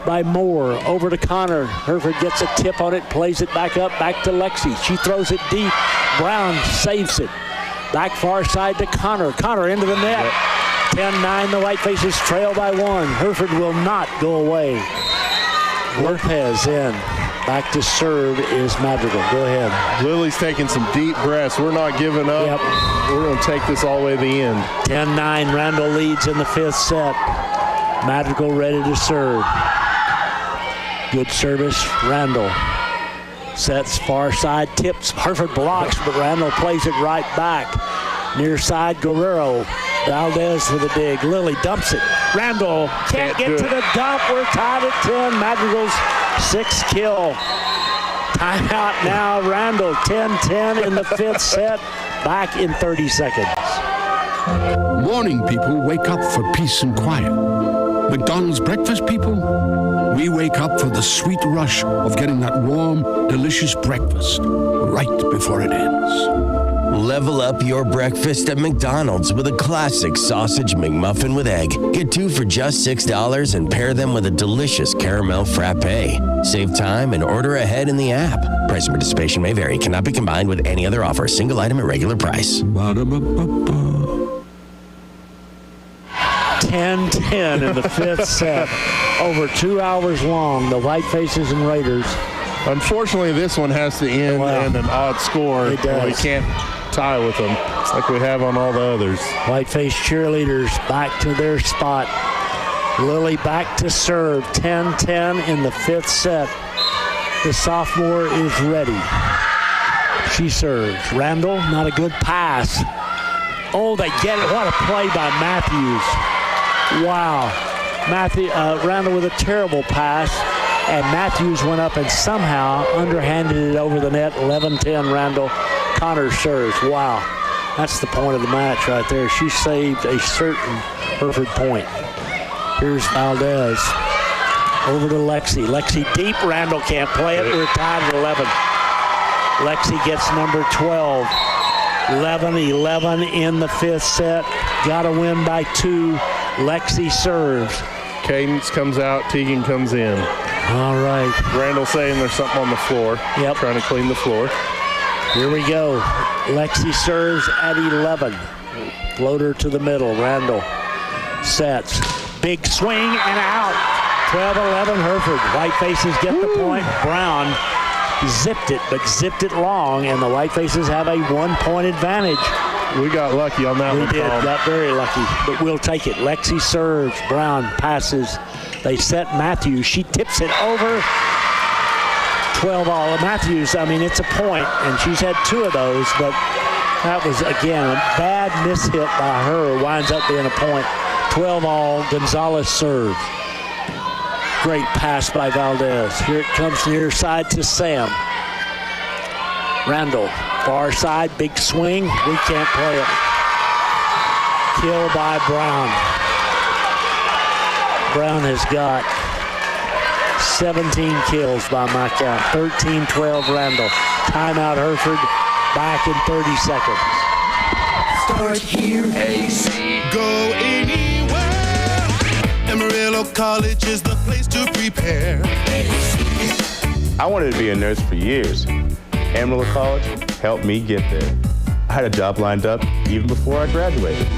by Moore. Over to Connor. Hereford gets a tip on it. Plays it back up. Back to Lexi. She throws it deep. Brown saves it. Back far side to Connor. Connor into the net. 10-9. The Whitefaces trail by 1. Hereford will not go away. Lopez in. Back to serve is Madrigal. Go ahead. Lily's taking some deep breaths. We're not giving up. Yep. We're going to take this all the way to the end. 10-9. Randall leads in the 5th set. Madrigal ready to serve. Good service. Randall sets far side. Tips. Hereford blocks, but Randall plays it right back. Near side, Guerrero. Valdez with a dig. Lily dumps it. Randall can't get to the dump. We're tied at 10. Madrigal's 6th kill. Timeout now. Randall 10-10 in the 5th set. Back in 30 seconds. Morning people wake up for peace and quiet. McDonald's breakfast people, we wake up for the sweet rush of getting that warm, delicious breakfast right before it ends. Level up your breakfast at McDonald's with a classic sausage McMuffin with egg. Get 2 for just $6 and pair them with a delicious caramel frappe. Save time and order ahead in the app. Price and participation may vary. Cannot be combined with any other offer. Single item at regular price. 10-10 in the 5th set. Over 2 hours long, the Whitefaces and Raiders. Unfortunately, this one has to end in an odd score. It does. We can't tie with them like we have on all the others. Whiteface cheerleaders back to their spot. Lily back to serve. 10-10 in the 5th set. The sophomore is ready. She serves. Randall, not a good pass. Oh, they get it. What a play by Matthews. Wow. Randall with a terrible pass. And Matthews went up and somehow underhanded it over the net. 11-10 Randall. Connor serves. Wow. That's the point of the match right there. She saved a certain Hereford point. Here's Valdez. Over to Lexi. Lexi deep. Randall can't play it. We're tied at 11. Lexi gets number 12. 11-11 in the 5th set. Got to win by 2. Lexi serves. Cadence comes out. Teagan comes in. All right. Randall saying there's something on the floor. Yep. Trying to clean the floor. Here we go. Lexi serves at 11. Floater to the middle. Randall sets. Big swing and out. 12-11 Hereford. Whitefaces get the point. Brown zipped it, but zipped it long, and the Whitefaces have a 1-point advantage. We got lucky on that one. We did. Got very lucky, but we'll take it. Lexi serves. Brown passes. They set Matthews. She tips it over. 12-all. Matthews, I mean, it's a point, and she's had 2 of those, but that was, again, a bad mishit by her. Winds up being a point. 12-all. Gonzalez serves. Great pass by Valdez. Here it comes near side to Sam. Randall, far side, big swing. We can't play it. Kill by Brown. Brown has got 17 kills by my count. 13-12 Randall. Timeout Hereford. Back in 30 seconds. Start here, AC. Go anywhere. Amarillo College is the place to prepare. AC. I wanted to be a nurse for years. Amarillo College helped me get there. I had a job lined up even before I graduated.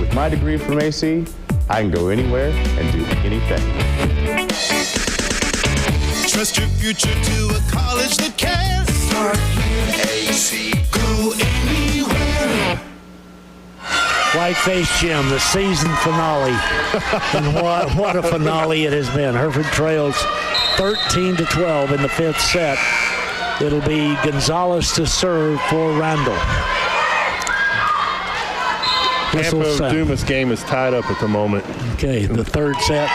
With my degree from AC, I can go anywhere and do anything. Trust your future to a college that cares. Start AC. Go anywhere. Whiteface Gym, the season finale. And what a finale it has been. Hereford trails 13-12 in the fifth set. It'll be Gonzalez to serve for Randall. Tampa Dumas game is tied up at the moment. Okay, the third set.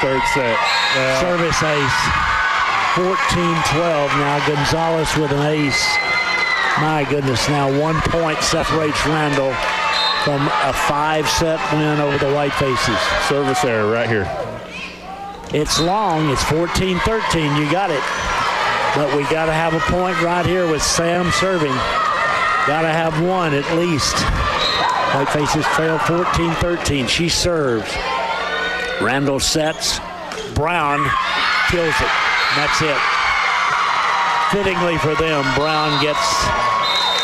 Service ace. 14-12 now. Gonzalez with an ace. My goodness, now 1 point separates Randall from a 5-set win over the Whitefaces. Service error right here. It's long. It's 14-13. You got it. But we got to have a point right here with Sam serving. Got to have one at least. Whitefaces trail 14-13. She serves. Randall sets. Brown kills it. That's it. Fittingly for them, Brown gets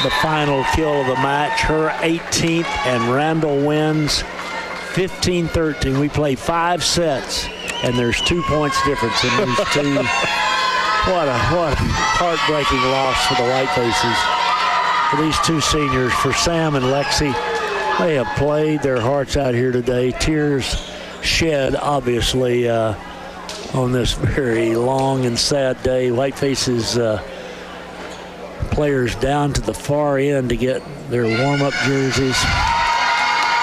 the final kill of the match. Her 18th, and Randall wins 15-13. We play 5 sets, and there's 2 points difference in these two. What a heartbreaking loss for the Whitefaces. For these two seniors, for Sam and Lexi, they have played their hearts out here today. Tears shed, obviously, on this very long and sad day. Whitefaces players down to the far end to get their warm-up jerseys.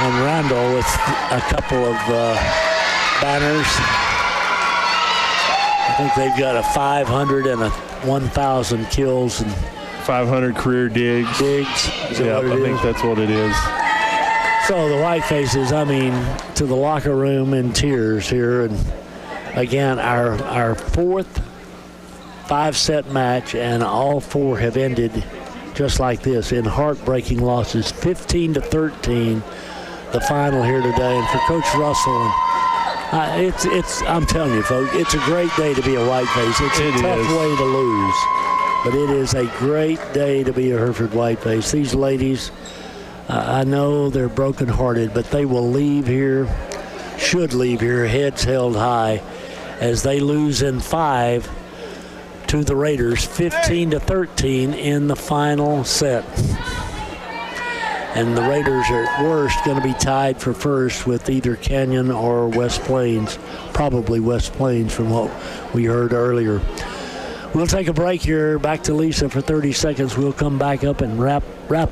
And Randall with a couple of banners. I think they've got a 500 and a 1,000 kills and 500 career digs. Yeah, I think that's what it is. So the Whitefaces, I mean, to the locker room in tears here. And again, our fourth 5-set match, and all 4 have ended just like this in heartbreaking losses. 15-13, the final here today. And for Coach Russell, I'm telling you, folks, it's a great day to be a Whiteface. It's a tough way to lose, but it is a great day to be a Hereford Whiteface. These ladies, I know they're brokenhearted, but they will leave here, should leave here, heads held high, as they lose in 5 to the Raiders, 15-13 in the final set. And the Raiders are at worst going to be tied for first with either Canyon or West Plains, probably West Plains from what we heard earlier. We'll take a break here. Back to Lisa for 30 seconds. We'll come back up and wrap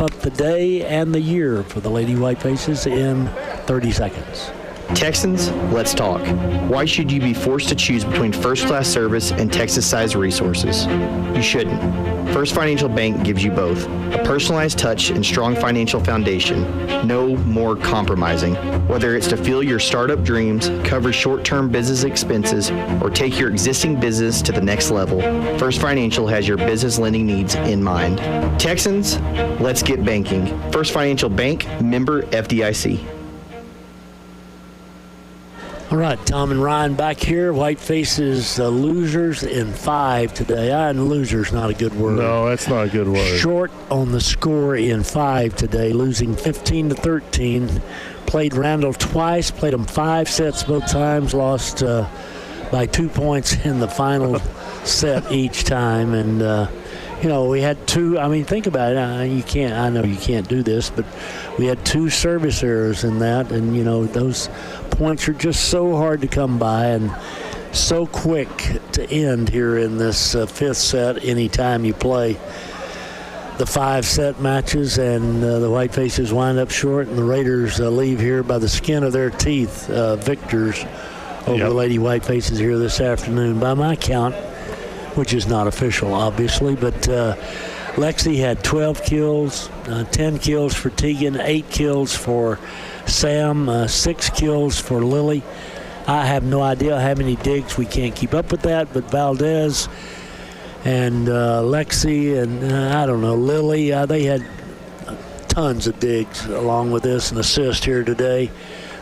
up the day and the year for the Lady Whitefaces in 30 seconds. Texans, let's talk. Why should you be forced to choose between first-class service and Texas-sized resources? You shouldn't. First Financial Bank gives you both, a personalized touch and strong financial foundation. No more compromising. Whether it's to fuel your startup dreams, cover short-term business expenses, or take your existing business to the next level, First Financial has your business lending needs in mind. Texans, let's get banking. First Financial Bank, member FDIC. All right, Tom and Ryan back here. Whitefaces losers in 5 today. And loser's not a good word. No, that's not a good word. Short on the score in 5 today, losing 15-13. Played Randall twice, played them 5 sets both times, lost by 2 points in the final set each time. And, we had 2, think about it. I know you can't do this, but we had 2 service errors in that. And, those points are just so hard to come by and so quick to end here in this 5th set anytime you play the 5-set matches. And the Whitefaces wind up short, and the Raiders leave here by the skin of their teeth, victors over the Lady Whitefaces here this afternoon. By my count, which is not official, obviously, but Lexi had 12 kills, 10 kills for Tegan, 8 kills for Sam, 6 kills for Lily. I have no idea how many digs. We can't keep up with that, but Valdez and Lexi and, Lily, they had tons of digs along with this, an assist here today.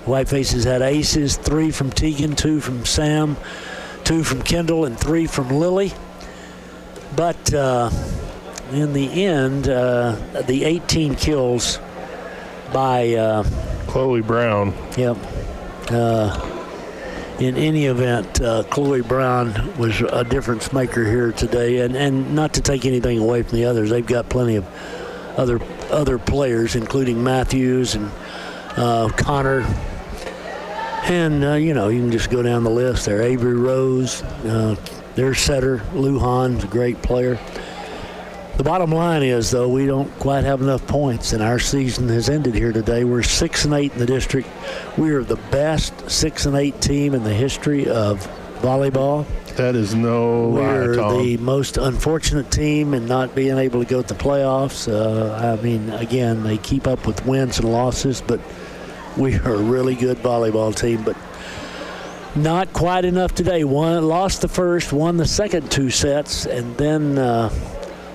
Whitefaces had aces, 3 from Tegan, 2 from Sam, 2 from Kendall, and 3 from Lily. But in the end, the 18 kills by Chloe Brown. Yep. In any event, Chloe Brown was a difference maker here today, and not to take anything away from the others, they've got plenty of other players, including Matthews and Connor, and you can just go down the list there. Avery Rose, their setter, Lou Hahn's a great player. The bottom line is, though, we don't quite have enough points, and our season has ended here today. We're 6-8 in the district. We are the best 6-8 team in the history of volleyball. That is no lie, Tom. We're the most unfortunate team in not being able to go to the playoffs. Again, they keep up with wins and losses, but we are a really good volleyball team. But not quite enough today. Lost the first, won the second 2 sets, and then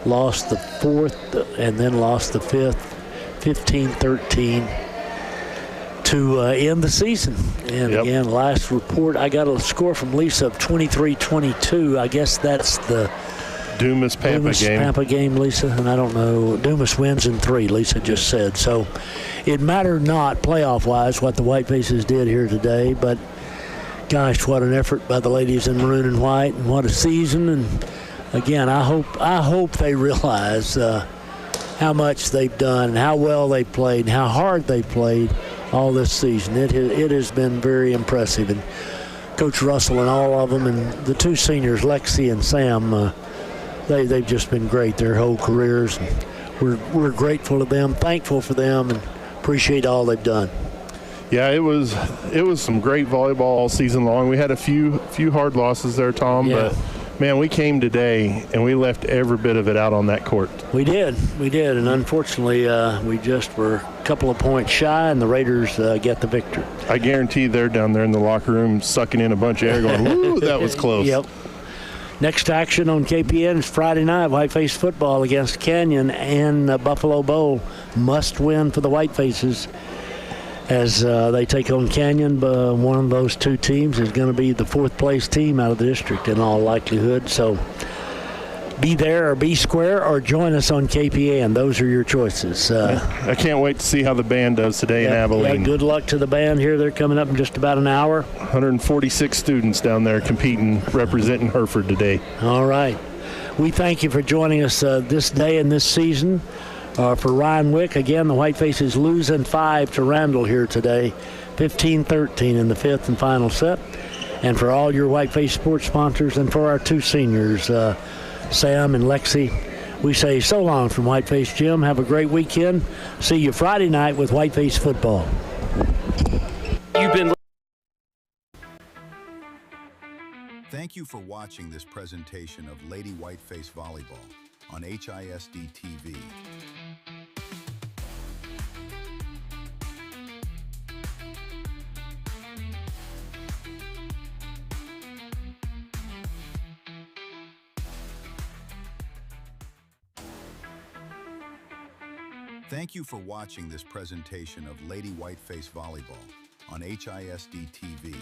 lost the fourth, and then lost the fifth, 15-13 to end the season. And again, last report, I got a score from Lisa of 23-22. I guess that's the Dumas-Pampa game, Lisa, and I don't know. Dumas wins in 3, Lisa just said. So it mattered not playoff-wise what the Whitefaces did here today, but gosh, what an effort by the ladies in maroon and white, and what a season. And again, I hope they realize how much they've done and how well they played and how hard they played all this season. It has been very impressive. And Coach Russell and all of them, and the 2 seniors, Lexi and Sam, they've just been great their whole careers. And we're grateful to them, thankful for them, and appreciate all they've done. Yeah, it was some great volleyball all season long. We had a few hard losses there, Tom, but man, we came today and we left every bit of it out on that court. We did, and unfortunately, we just were a couple of points shy, and the Raiders get the victory. I guarantee they're down there in the locker room sucking in a bunch of air going, woo, that was close. Yep. Next action on KPN is Friday night, Whiteface football against Canyon and Buffalo Bowl. Must win for the Whitefaces as they take on Canyon. One of those 2 teams is going to be the 4th place team out of the district in all likelihood. So be there or be square or join us on KPN. Those are your choices. I can't wait to see how the band does today in Abilene. Good luck to the band here. They're coming up in just about an hour. 146 students down there competing, representing Hereford today. All right. We thank you for joining us this day and this season. For Ryan Wick, again, the Whitefaces losing 5 to Randall here today, 15-13 in the 5th and final set. And for all your Whiteface sports sponsors and for our 2 seniors, Sam and Lexi, we say so long from Whiteface Gym. Have a great weekend. See you Friday night with Whiteface football. Thank you for watching this presentation of Lady Whiteface Volleyball on HISD TV. Thank you for watching this presentation of Lady Whiteface Volleyball on HISD TV.